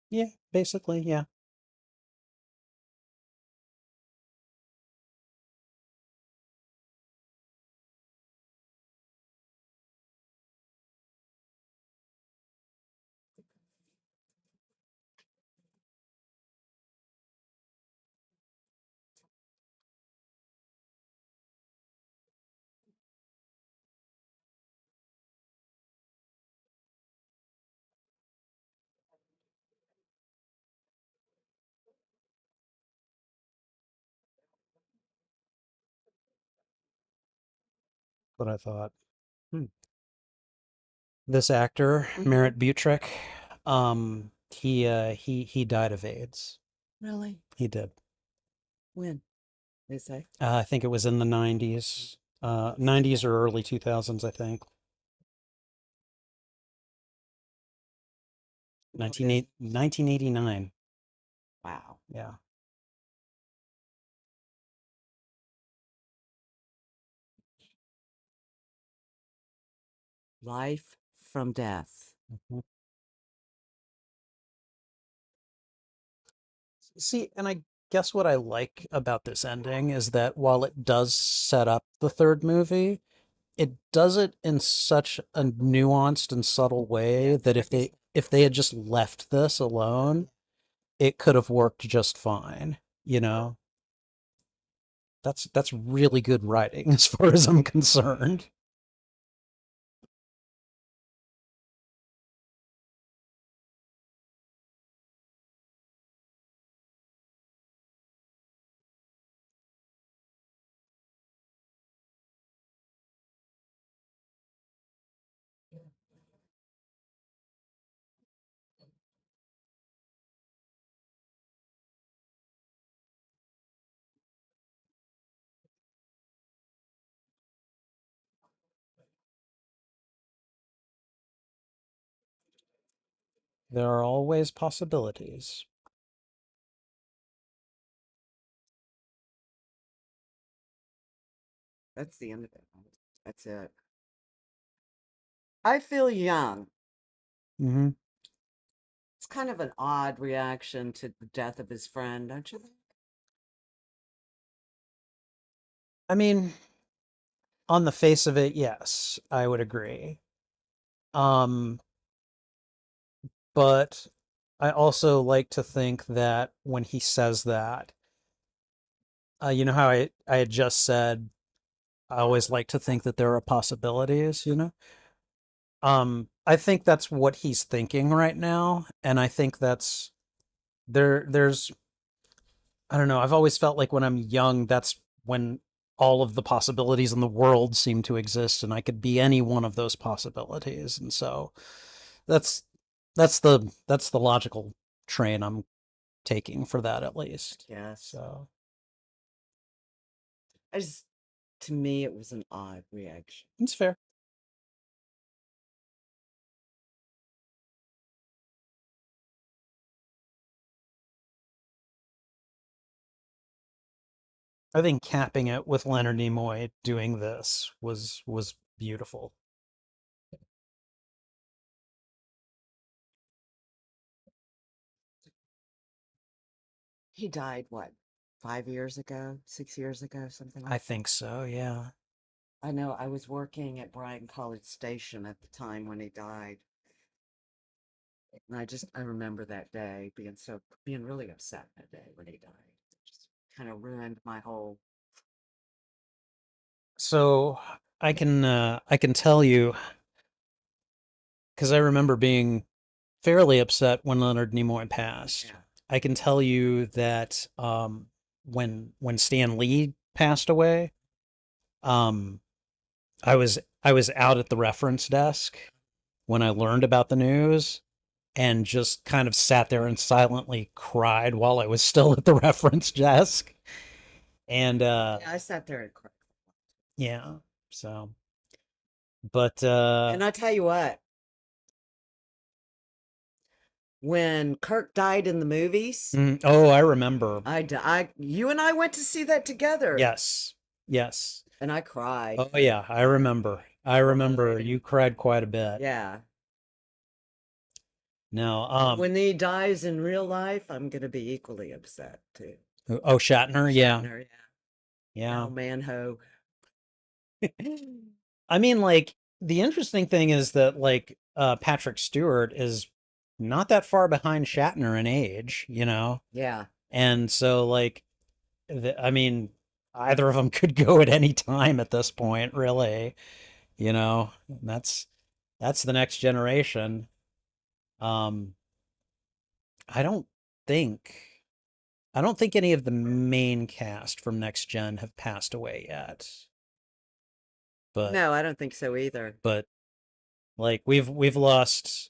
Yeah, basically, yeah. But I thought, hmm, this actor, Hmm. Merritt Butrick, he died of AIDS. Really? He did. When? They say? I think it was in the 90s. 90s or early 2000s, I think. Oh, yeah. 1989. Wow. Yeah. Life from death. Mhm. See, and I guess what I like about this ending is that while it does set up the third movie, it does it in such a nuanced and subtle way that if they had just left this alone, it could have worked just fine. You know, that's really good writing as far as I'm concerned. There are always possibilities. That's the end of it. That's it. I feel young. Hmm. It's kind of an odd reaction to the death of his friend, don't you think? I mean, on the face of it, yes, I would agree. Um, but I also like to think that when he says that, you know how I had just said, I always like to think that there are possibilities, you know? I think that's what he's thinking right now, and I think that's there's I don't know, I've always felt like when I'm young, that's when all of the possibilities in the world seem to exist and I could be any one of those possibilities. And so that's that's the logical train I'm taking for that at least. Yes. So I just, to me, it was an odd reaction. it's fair. I think capping it with Leonard Nimoy doing this was beautiful. He died, what, 5 years ago, 6 years ago, something I like that? think so, yeah. I know I was working at Bryan College Station at the time when he died. And I remember that day being really upset that day when he died. It just kind of ruined my whole. So I can tell you because I remember being fairly upset when Leonard Nimoy passed. Yeah. I can tell you that when Stan Lee passed away, um, I was out at the reference desk when I learned about the news and just kind of sat there and silently cried while I was still at the reference desk. And Yeah, I sat there and cried. yeah, so but And I tell you what, when Kirk died in the movies, oh, I remember. you and I went to see that together, Yes. Yes. and I cried. Oh yeah, I remember. I remember you cried quite a bit. Yeah. No, When he dies in real life, I'm gonna be equally upset too. oh Shatner, yeah. Shatner, yeah. Yeah. Oh man, ho. I mean, like the interesting thing is that like Patrick Stewart is not that far behind Shatner in age, you know? Yeah. And so like I mean, either of them could go at any time at this point, really, you know. And that's the next generation. Um I don't think I don't think any of the main cast from Next Gen have passed away yet. But No, I don't think so either. but like we've lost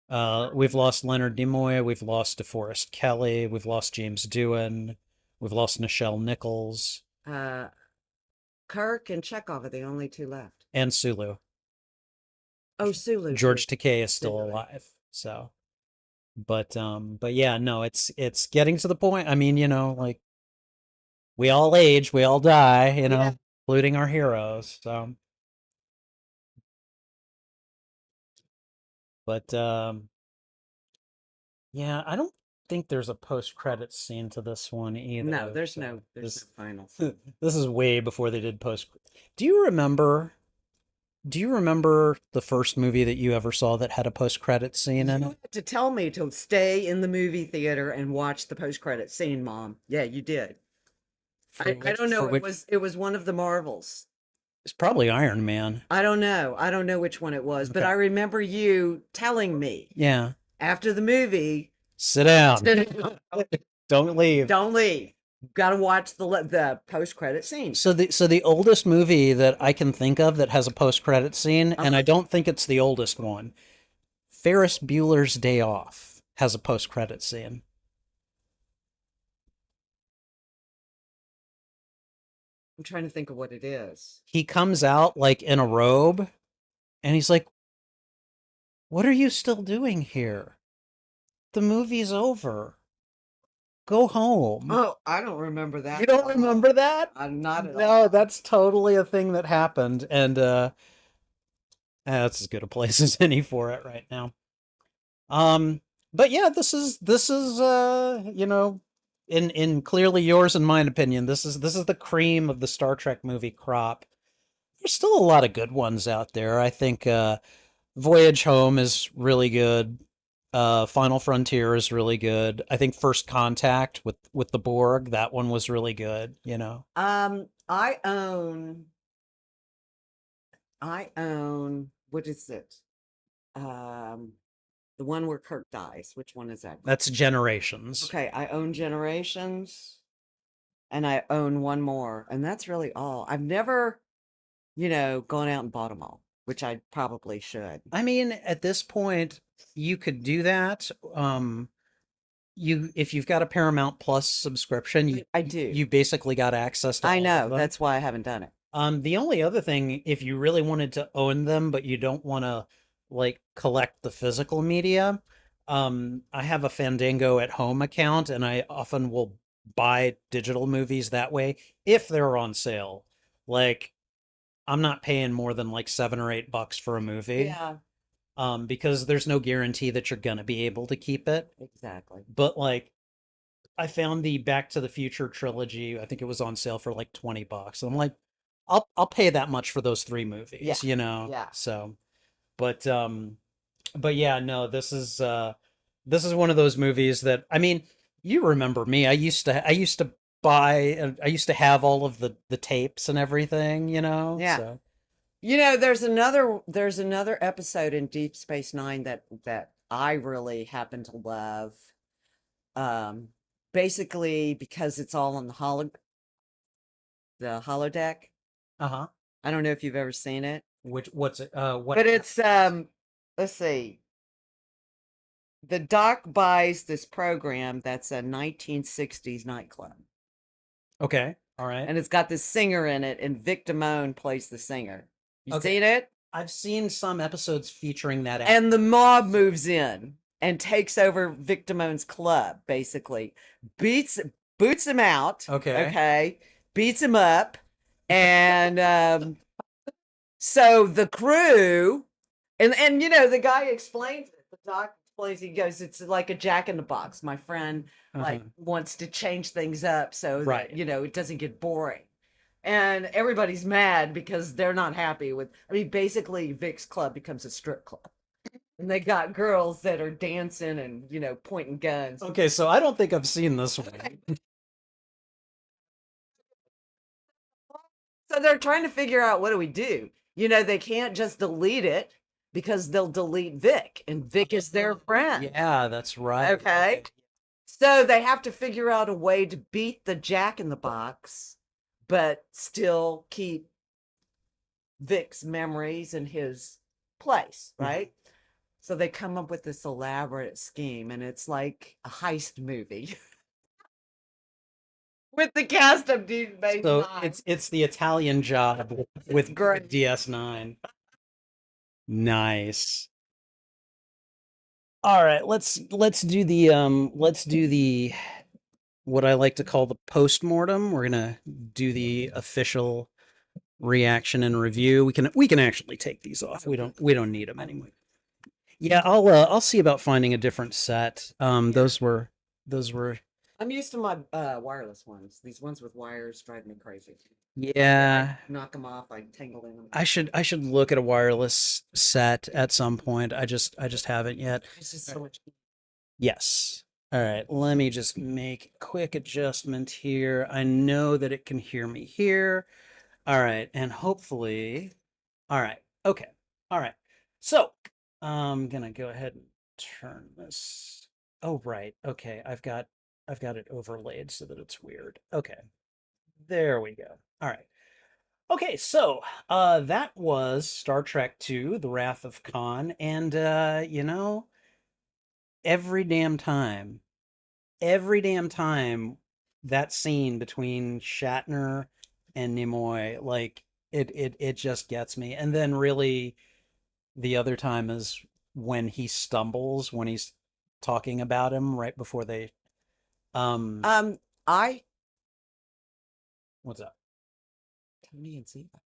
Leonard Nimoy, we've lost DeForest Kelly, we've lost James Doohan, we've lost Nichelle Nichols Uh, Kirk and Chekhov are the only two left. and Sulu. Oh, Sulu too. George Takei is still Sulu. alive. So but yeah, no, it's getting to the point. I mean, you know, like we all age, we all die, you Yeah. know, including our heroes. So but yeah, I don't think there's a post-credit scene to this one No, either. So there's no final. this is way before they did post. Do you remember? Do you remember the first movie that you ever saw that had a post-credit scene in You it? had to tell me to stay in the movie theater and watch the post-credit scene, Mom. Yeah, you did. I don't know. For which It was one of the Marvels. it's probably Iron Man. I don't know. I don't know which one it was, but Okay. I remember you telling me Yeah. after the movie, Sit down. Don't leave. don't leave. Got to watch the post-credit scene. So the oldest movie that I can think of that has a post-credit scene, and I Uh-huh. don't think it's the oldest one, Ferris Bueller's Day Off has a post-credit scene. I'm trying to think of what it is. He comes out like in a robe, and he's like, "What are you still doing here? The movie's over." Go home. Oh, I don't remember that You at don't all. remember that? Not at No, all. that's totally a thing that happened, and that's as good a place as any for it right now. Um, but yeah, this is in clearly yours and mine opinion, this is the cream of the Star Trek movie crop. There's still a lot of good ones out there. I think Voyage Home is really good. Final Frontier is really good. I think First Contact with the Borg, that one was really good, you know. I own, what is it? Um, the one where Kirk dies. Which one is that? That's Generations. Okay, I own Generations, and I own one more, and that's really all. I've never, gone out and bought them all, which I probably should. I mean, at this point, you could do that. You if you've got a Paramount Plus subscription, I do. you basically got access to I all of know. them. That's why I haven't done it. The only other thing, if you really wanted to own them, but you don't want to like collect the physical media, I have a Fandango at home account, and I often will buy digital movies that way if they're on sale. Like, I'm not paying more than like $7 or $8 for a movie, Yeah, because there's no guarantee that you're gonna be able to keep it. exactly. But like, I found the Back to the Future trilogy. I think it was on sale for like $20. And I'm like, I'll pay that much for those three Yeah, movies, you know. yeah. So, but yeah, no, this is one of those movies that, I mean, you remember me. I used to I used to have all of the tapes and everything, you know. Yeah. So, There's another episode in Deep Space Nine that I really happen to love. Um, Basically because it's all on the holodeck. uh-huh. I don't know if you've ever seen it, What's it what but it's let's see. The doc buys this program that's a 1960s nightclub, Okay. All right. and it's got this singer in it, and Vic Damone plays the singer. You Okay. seen it? I've seen some episodes featuring that act. And the mob moves in and takes over Vic Damone's club, basically. Beats Boots him out. Okay. Okay. Beats him up. And so the crew, and the guy explains it. The doc explains, he goes, it's like a Jack in the Box. My friend like Uh-huh. wants to change things up so that, Right. it doesn't get boring. And everybody's mad because they're not happy with, I mean, basically Vic's club becomes a strip club. And they got girls that are dancing and, pointing guns. Okay, so I don't think I've seen this one. So they're trying to figure out, what do we do? They can't just delete it because they'll delete Vic, and Vic is their friend. Yeah, that's right. Okay. So they have to figure out a way to beat the Jack in the Box, but still keep Vic's memories in his place, right? So they come up with this elaborate scheme, and it's like a heist movie with the cast of Deep Space So Nine. it's the Italian Job with great. DS9. Nice. All right, let's do the what I like to call the postmortem. We're gonna do the official reaction and review. We can actually take these off. We don't need them anymore. Yeah, I'll see about finding a different set. Those were I'm used to my wireless ones. These ones with wires drive me crazy. yeah. Knock them off. I tangle in them. I should look at a wireless set at some point. I just haven't yet. It's just so much. Yes. All right, let me just make a quick adjustment here. I know that it can hear me here. All right, and hopefully, all right, okay, all right. So I'm gonna go ahead and turn this. Oh, right, okay. I've got it overlaid so that it's weird. Okay, there we go. All right. Okay, so that was Star Trek II: The Wrath of Khan, and every damn time, every damn time that scene between Shatner and Nimoy, like it just gets me. And then really the other time is when he stumbles when he's talking about him right before they Um, I what's up? Tony and Ziva.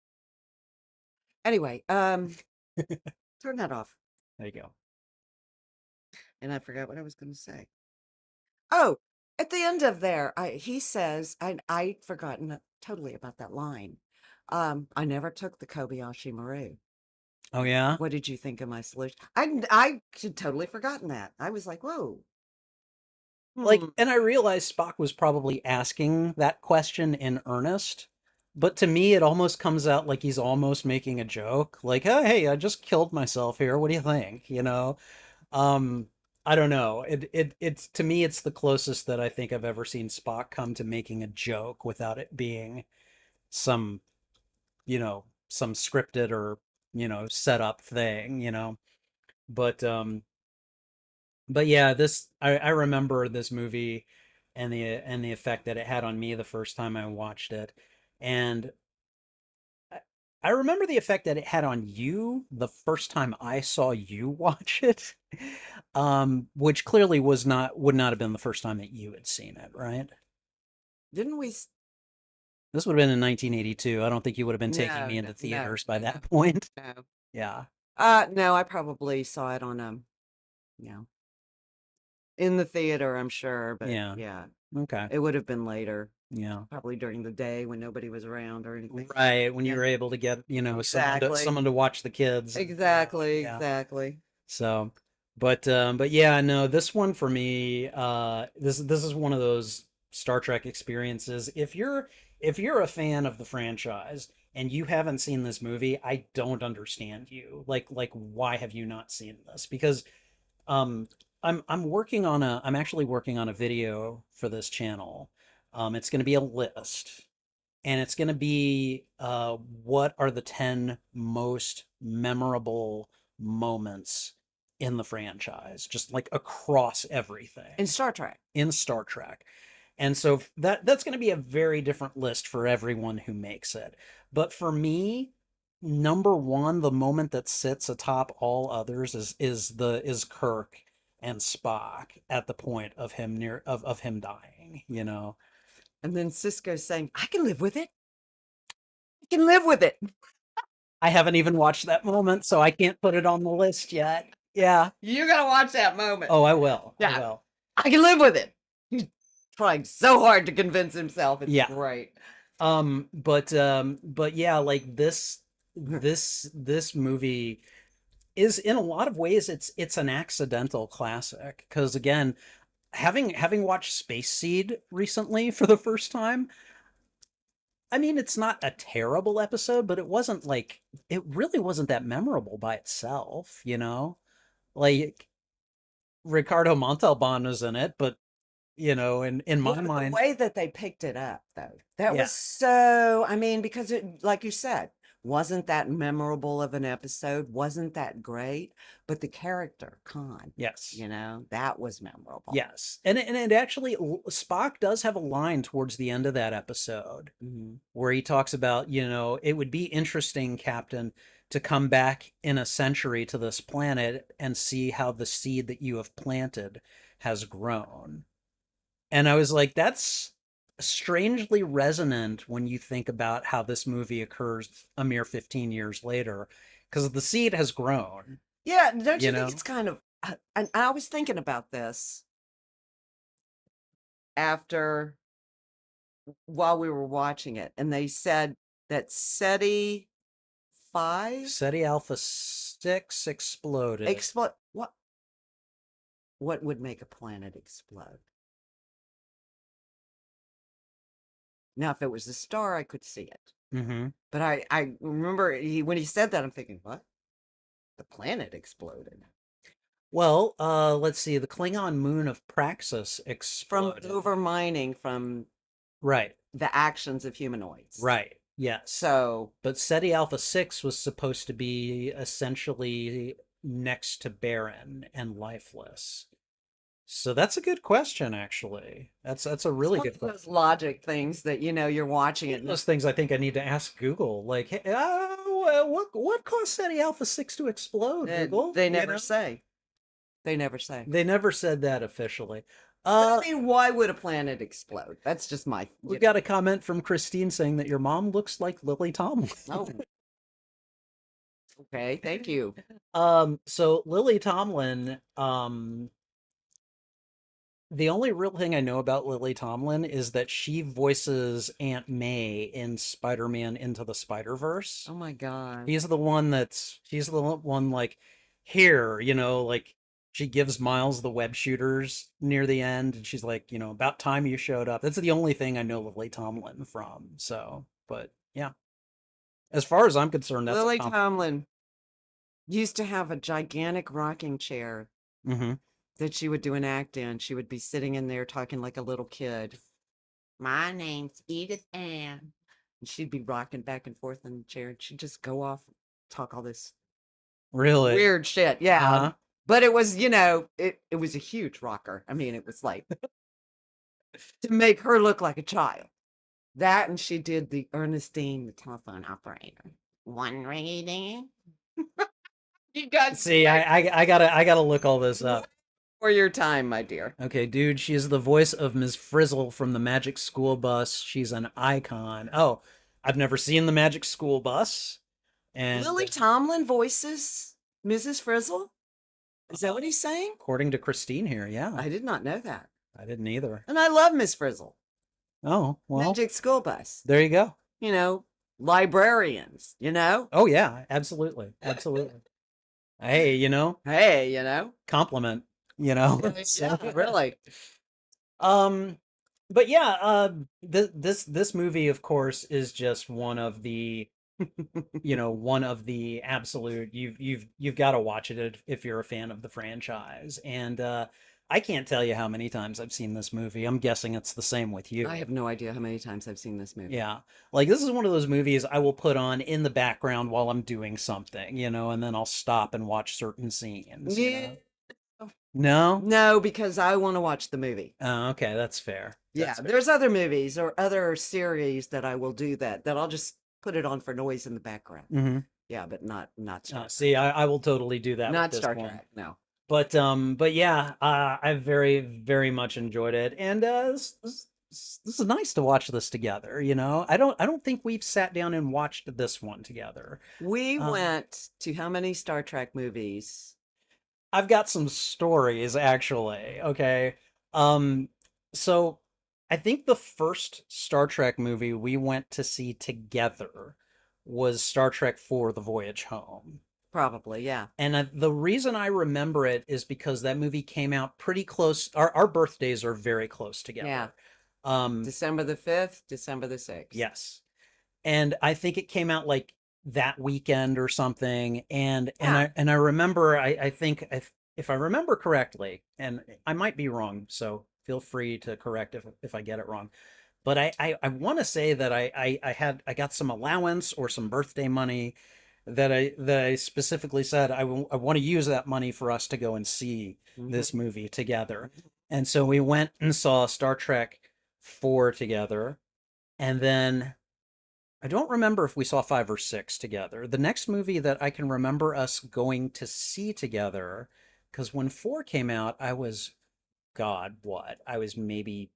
Anyway, turn that off. There you go. And I forgot what I was going to say. Oh, at the end of there, he says, and I'd forgotten totally about that line. I never took the Kobayashi Maru. Oh yeah. What did you think of my solution? I had totally forgotten that. I was like, whoa. Like, Hmm. and I realized Spock was probably asking that question in earnest, but to me, it almost comes out like he's almost making a joke. Like, oh, hey, I just killed myself here. What do you think? Um, I don't know. It's to me, it's the closest that I think I've ever seen Spock come to making a joke without it being some, some scripted or, set up thing. But but yeah, I remember this movie and the effect that it had on me the first time I watched it. And I, I remember the effect that it had on you the first time I saw you watch it. Which clearly would not have been the first time that you had seen it, right? Didn't we? This would have been in 1982. I don't think you would have been taking No, me no, into no, theaters by no, that point. no. Yeah. No, I probably saw it on you know, in the theater, I'm sure, but Yeah. yeah, Okay. it would have been later, Yeah. probably during the day when nobody was around or anything. Right, when you Yeah, were able to get, exactly. someone to watch the kids. Exactly, Yeah. exactly. So, but yeah, no, this one for me, this is one of those Star Trek experiences. If you're a fan of the franchise and you haven't seen this movie, I don't understand you. Like why have you not seen this? Because um I'm actually working on a video for this channel. It's going to be a list, and it's going to be what are the 10 most memorable moments in the franchise, just like across everything In Star Trek. in Star Trek. And so that's going to be a very different list for everyone who makes it. But for me, number one, the moment that sits atop all others is Kirk and Spock at the point of him dying. And then Cisco saying, I can live with it. I can live with it. I haven't even watched that moment, so I can't put it on the list yet. Yeah. You gotta watch that moment. Oh, I will. I Yeah, will. I can live with it. He's trying so hard to convince himself. It's Yeah. great. But yeah, like this movie is in a lot of ways it's an accidental classic because again, having watched Space Seed recently for the first time, I mean, it's not a terrible episode, but it really wasn't that memorable by itself. Like Ricardo Montalban is in it, but in my Yeah, but the mind, way that they picked it up, though, that yeah, was so, I mean, because it, like you said, wasn't that memorable of an episode, wasn't that great, but the character, Khan, yes. that was memorable. Yes. And it actually Spock does have a line towards the end of that episode Mhm. where he talks about, it would be interesting, Captain, to come back in a century to this planet and see how the seed that you have planted has grown. And I was like, that's strangely resonant when you think about how this movie occurs a mere 15 years later, because the seed has grown, Yeah, don't you you think know? it's kind of, and I was thinking about this after, while we were watching it, and they said that SETI 5 SETI Alpha 6 exploded. explode. What would make a planet explode? Now, if it was a star, I could see it. Mm-hmm. But I remember when he said that, I'm thinking, what? The planet exploded Well, let's see. The Klingon moon of Praxis from exploded. overmining from Right, the actions of humanoids. right. Yes. So, But SETI Alpha 6 was supposed to be essentially next to barren and lifeless. So that's a good question, actually. That's a it's really one good of question. those logic things that you're watching it. Those things I think I need to ask Google. Like, hey, what caused SETI Alpha 6 to explode, Google? They never say. They never say. They never said that officially. Uh, I mean, why would a planet explode? That's just my, we got a comment from Christine saying that your mom looks like Lily Tomlin. oh, okay. Thank you. So Lily Tomlin, the only real thing I know about Lily Tomlin is that she voices Aunt May in Spider-Man Into the Spider-Verse. Oh my God. She's the one like here, like she gives Miles the web shooters near the end, and she's like, about time you showed up. That's the only thing I know Lily Tomlin from. So, but yeah, as far as I'm concerned, that's a Lily compliment. Tomlin used to have a gigantic rocking chair Hmm. that she would do an act in. She would be sitting in there talking like a little kid. My name's Edith Ann. And she'd be rocking back and forth in the chair, and she'd just go off, talk all this Really? weird shit. Yeah. Uh-huh. But it was, it was a huge rocker. I mean, it was like to make her look like a child. That, and she did the Ernestine, the telephone operator. One reading. You got See, I gotta look all this up. for your time, my dear. Okay, dude, she is the voice of Ms. Frizzle from the Magic School Bus. She's an icon. Oh, I've never seen the Magic School Bus. And Lily Tomlin voices Mrs. Frizzle. Is that what he's saying? according to Christine here, yeah, I did not know that. I didn't either. And I love Miss Frizzle. Oh, well, Magic School Bus. there you go. Librarians, Oh, yeah, absolutely. Absolutely. Hey, Hey. compliment, So- Yeah, really. Um, but yeah, this movie, of course, is just one of the one of the absolute you've got to watch it if you're a fan of the franchise. And I can't tell you how many times I've seen this movie. I'm guessing it's the same with you. I have no idea how many times I've seen this movie. Yeah. Like this is one of those movies I will put on in the background while I'm doing something, and then I'll stop and watch certain scenes. Yeah. No? No, because I want to watch the movie. Oh, okay, that's fair. Yeah, That's fair. there's other movies or other series that I will do that I'll just put it on for noise in the background. Mm-hmm. Yeah, but not Star Trek. See, I will totally do that with Not this Star one. Trek. No. But yeah, I very, very much enjoyed it, and this is nice to watch this together. I don't think we've sat down and watched this one together. We went to how many Star Trek movies? I've got some stories actually. Okay, so I think the first Star Trek movie we went to see together was Star Trek IV: The Voyage Home. Probably, yeah. And the reason I remember it is because that movie came out pretty close. Our birthdays are very close together. Yeah. Um, December the 5th, December the 6th. yes. And I think it came out like that weekend or something. And Yeah. I remember I think if I remember correctly, and I might be wrong, so feel free to correct if I get it wrong. But I want to say that I got some allowance or some birthday money that I specifically said I want to use that money for us to go and see this movie together. And so we went and saw Star Trek 4 together. And then I don't remember if we saw 5 or 6 together. The next movie that I can remember us going to see together, because when 4 came out, I was, God, what? I was maybe,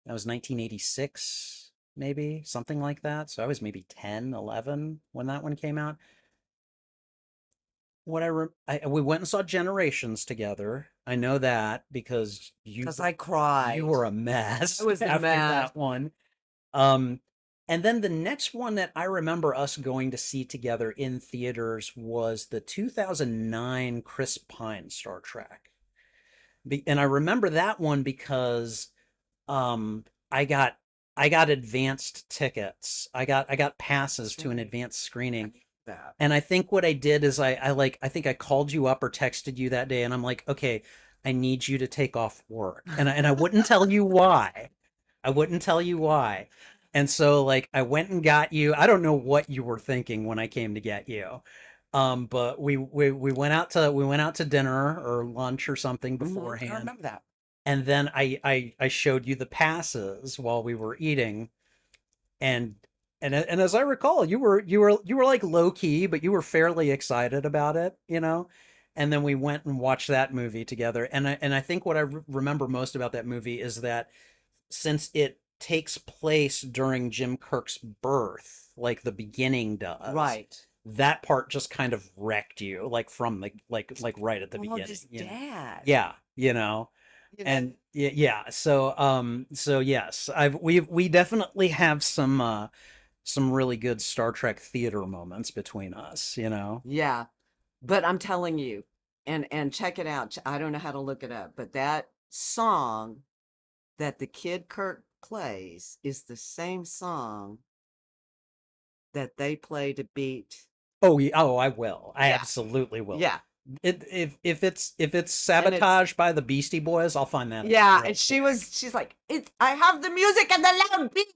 that was 1986, maybe something like that. So I was maybe 10, 11 when that one came out. We went and saw Generations together. I know that because Because I cried. you were a mess I was a after mess. that one. And then the next one that I remember us going to see together in theaters was the 2009 Chris Pine Star Trek. And I remember that one because I got advanced tickets. I got passes to an advanced screening. That. And I think what I did is I think I called you up or texted you that day, and I'm like, okay, I need you to take off work. And I wouldn't tell you why. I wouldn't tell you why. And so like I went and got you. I don't know what you were thinking when I came to get you. But we went out to dinner or lunch or something I beforehand. remember that. And then I showed you the passes while we were eating. And as I recall, you were like low key, but you were fairly excited about it, and then we went and watched that movie together. And I think what I remember most about that movie is that since it takes place during Jim Kirk's birth, like the beginning does, Right. that part just kind of wrecked you, like from like right at the Well, beginning, his you know. dad, Yeah, you know. you know. And yeah, so yes, we definitely have some really good Star Trek theater moments between us, you know. Yeah. But I'm telling you, and check it out. I don't know how to look it up, but that song that the kid Kirk plays is the same song that they play to beat. Oh, yeah, oh, I will. I Yeah. absolutely will. Yeah. If it's And it's Sabotage by the Beastie Boys, I'll find that yeah, real and quick. she's like, "It's I have the music and the loud beat."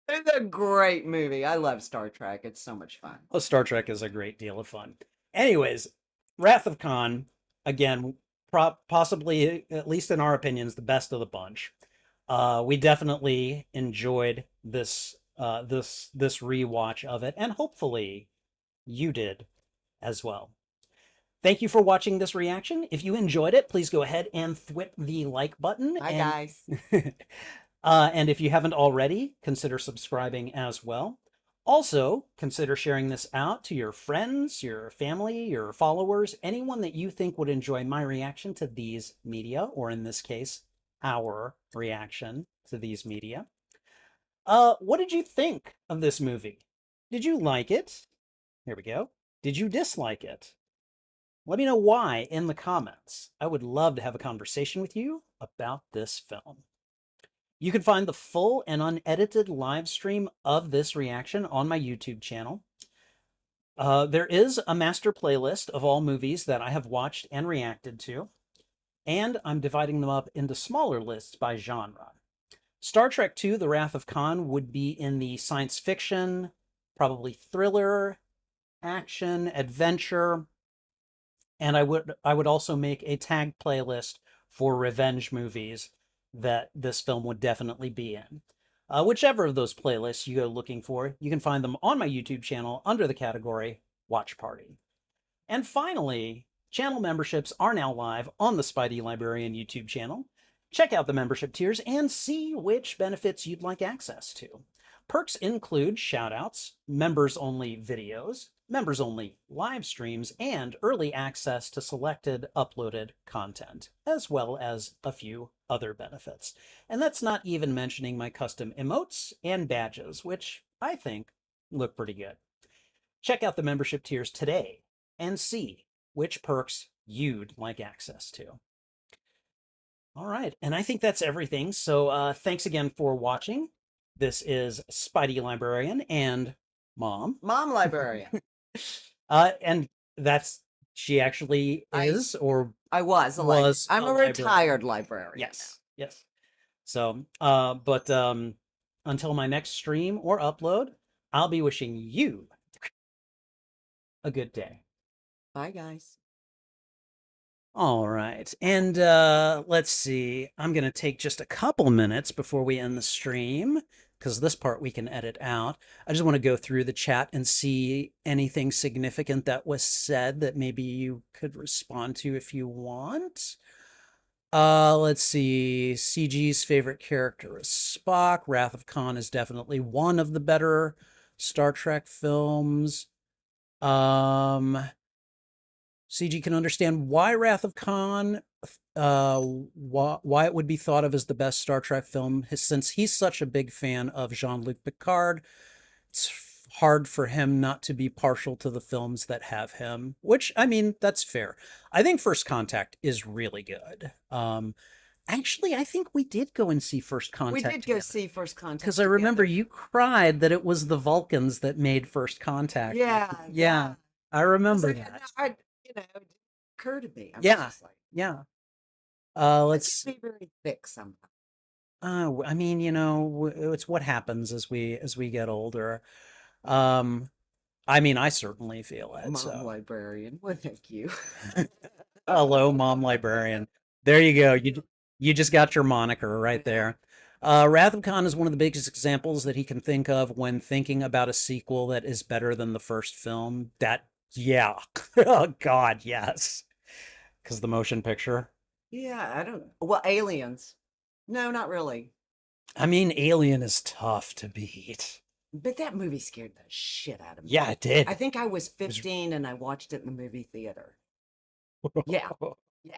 It's a great movie. I love Star Trek. It's so much fun. Oh, Star Trek is a great deal of fun. Anyways, Wrath of Khan, again, possibly, at least in our opinions, the best of the bunch. We definitely enjoyed this rewatch of it, and hopefully you did as well. Thank you for watching this reaction. If you enjoyed it, please go ahead and thwip the like button. Hi guys. And if you haven't already, consider subscribing as well. Also, consider sharing this out to your friends, your family, your followers, anyone that you think would enjoy my reaction to these media, or in this case, our reaction to these media. What did you think of this movie? Did you like it? Here we go. Did you dislike it? Let me know why in the comments. I would love to have a conversation with you about this film. You can find the full and unedited live stream of this reaction on my YouTube channel. There is a master playlist of all movies that I have watched and reacted to, and I'm dividing them up into smaller lists by genre. Star Trek II: The Wrath of Khan would be in the science fiction, probably thriller, action, adventure, and I would also make a tagged playlist for revenge movies that this film would definitely be in. Whichever of those playlists you go looking for, you can find them on my YouTube channel under the category Watch Party. And finally, channel memberships are now live on the Spidey Librarian YouTube channel. Check out the membership tiers and see which benefits you'd like access to. Perks include shoutouts, members-only videos, members-only live streams, and early access to selected uploaded content, as well as a few other benefits. And that's not even mentioning my custom emotes and badges, which I think look pretty good. Check out the membership tiers today and see which perks you'd like access to. All right, and I think that's everything. So thanks again for watching. This is Spidey Librarian and Mom. Mom librarian. And that's she actually is or I was I'm a librarian. retired librarian. Yes, yes. So, but until my next stream or upload, I'll be wishing you a good day. Bye guys. All right. And let's see. I'm going to take just a couple minutes before we end the stream because this part we can edit out. I just want to go through the chat and see anything significant that was said that maybe you could respond to if you want. Let's see. CG's favorite character is Spock. Wrath of Khan is definitely one of the better Star Trek films. CG can understand why Wrath of Khan, why it would be thought of as the best Star Trek film, since he's such a big fan of Jean-Luc Picard. It's hard for him not to be partial to the films that have him, which, I mean, that's fair. I think First Contact is really good. Actually, I think we did go and see First Contact. We did go see First Contact because I remember you cried that it was the Vulcans that made First Contact. Yeah. I remember that. It didn't occur to me. Yeah. Let's be very thick somehow. I mean, it's what happens as we get older. I mean, I certainly feel it. Mom librarian. Well, thank you. Hello, Mom librarian. There you go. You just got your moniker right there. Wrath of Khan is one of the biggest examples that he can think of when thinking about a sequel that is better than the first film. That, yeah. Oh, God, yes. Because the motion picture. Yeah, I don't. Well, Aliens. No, not really. I mean, Alien is tough to beat. But that movie scared the shit out of me. Yeah, it did. I think I was It was 15 and I watched it in the movie theater. Yeah, yeah.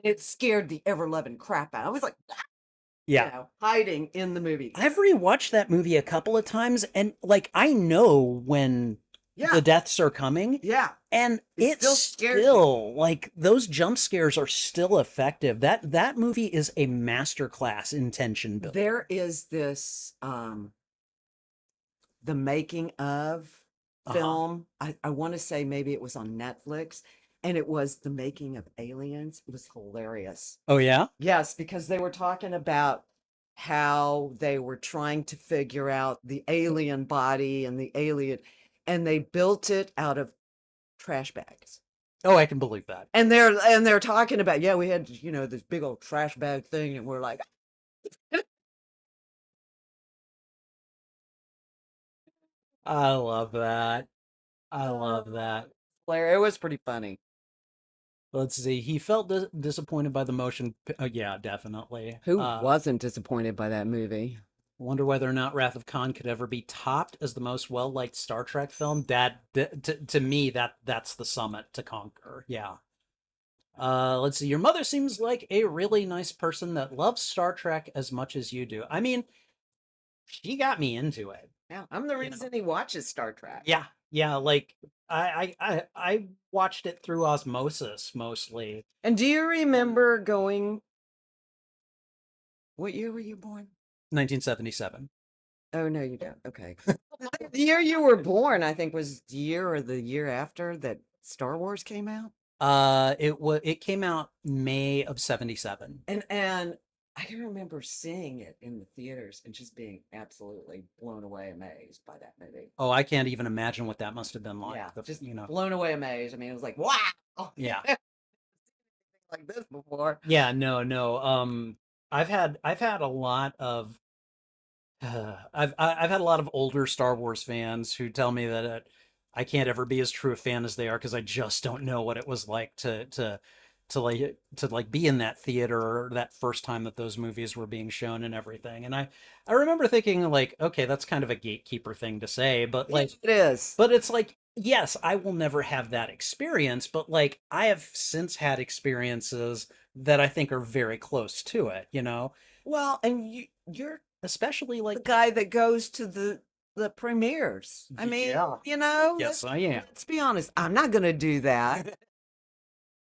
It scared the ever loving crap out. I was like, yeah. hiding in the movie theater. I've rewatched that movie a couple of times, and like I know when Yeah, the deaths are coming, yeah. and It it's still scares you. still like those jump scares are still effective. That movie is a masterclass in tension building. There is this the making of film. I want to say maybe it was on Netflix, and it was the making of Aliens. It was hilarious. Oh yeah? Yes, because they were talking about how they were trying to figure out the alien body and the alien, and they built it out of trash bags. Oh, I can believe that. And they're talking about, yeah, we had, this big old trash bag thing, and we're like, I love that. I love that. Blair, it was pretty funny. Let's see. He felt disappointed by the motion. Yeah, definitely. Who wasn't disappointed by that movie? Wonder whether or not Wrath of Khan could ever be topped as the most well-liked Star Trek film. To me, that's the summit to conquer. Yeah. Let's see. Your mother seems like a really nice person that loves Star Trek as much as you do. I mean, she got me into it. Yeah, I'm the reason he watches Star Trek. Yeah, yeah. Like I watched it through osmosis mostly. And do you remember going? What year were you born? 1977. Oh no, you don't. Okay. The year you were born, I think, was the year or the year after that Star Wars came out. It came out May of 77. And I can remember seeing it in the theaters and just being absolutely blown away, amazed by that movie. Oh, I can't even imagine what that must have been like. Yeah, just blown away, amazed. I mean, it was like, wow. Yeah. Like this before. Yeah, no. I've had a lot of I've had a lot of older Star Wars fans who tell me that I can't ever be as true a fan as they are because I just don't know what it was like to be in that theater or that first time that those movies were being shown and everything. And I remember thinking like, okay, that's kind of a gatekeeper thing to say, but like it is. But it's like, yes, I will never have that experience, but like I have since had experiences that I think are very close to it, Well, and you're especially like the guy that goes to the premieres. I mean, yeah. Yes, I am. Let's be honest. I'm not going to do that.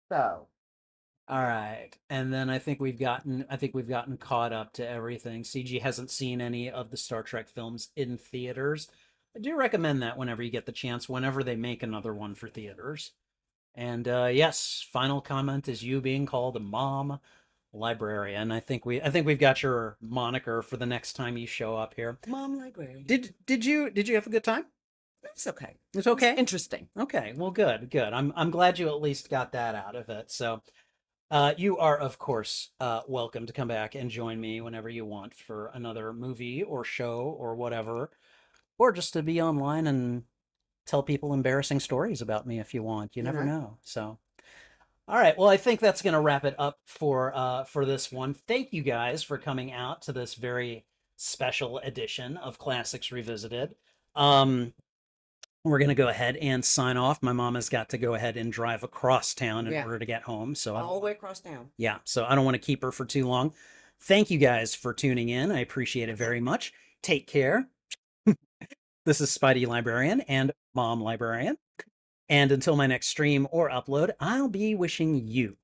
So, all right. And then I think we've gotten caught up to everything. CG hasn't seen any of the Star Trek films in theaters. I do recommend that whenever you get the chance, whenever they make another one for theaters. And yes, final comment is you being called a mom librarian. I think we've got your moniker for the next time you show up here. Mom librarian. Did you have a good time? It's okay. It's okay. Interesting. Okay. Well, good. I'm glad you at least got that out of it. So, you are of course welcome to come back and join me whenever you want for another movie or show or whatever, or just to be online and tell people embarrassing stories about me if you want. You never know. So. All right. Well, I think that's going to wrap it up for this one. Thank you guys for coming out to this very special edition of Classics Revisited. We're going to go ahead and sign off. My mom has got to go ahead and drive across town in order to get home. So all the way across town. Yeah. So I don't want to keep her for too long. Thank you guys for tuning in. I appreciate it very much. Take care. This is Spidey Librarian and Mom Librarian. And until my next stream or upload, I'll be wishing you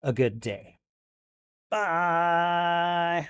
a good day. Bye.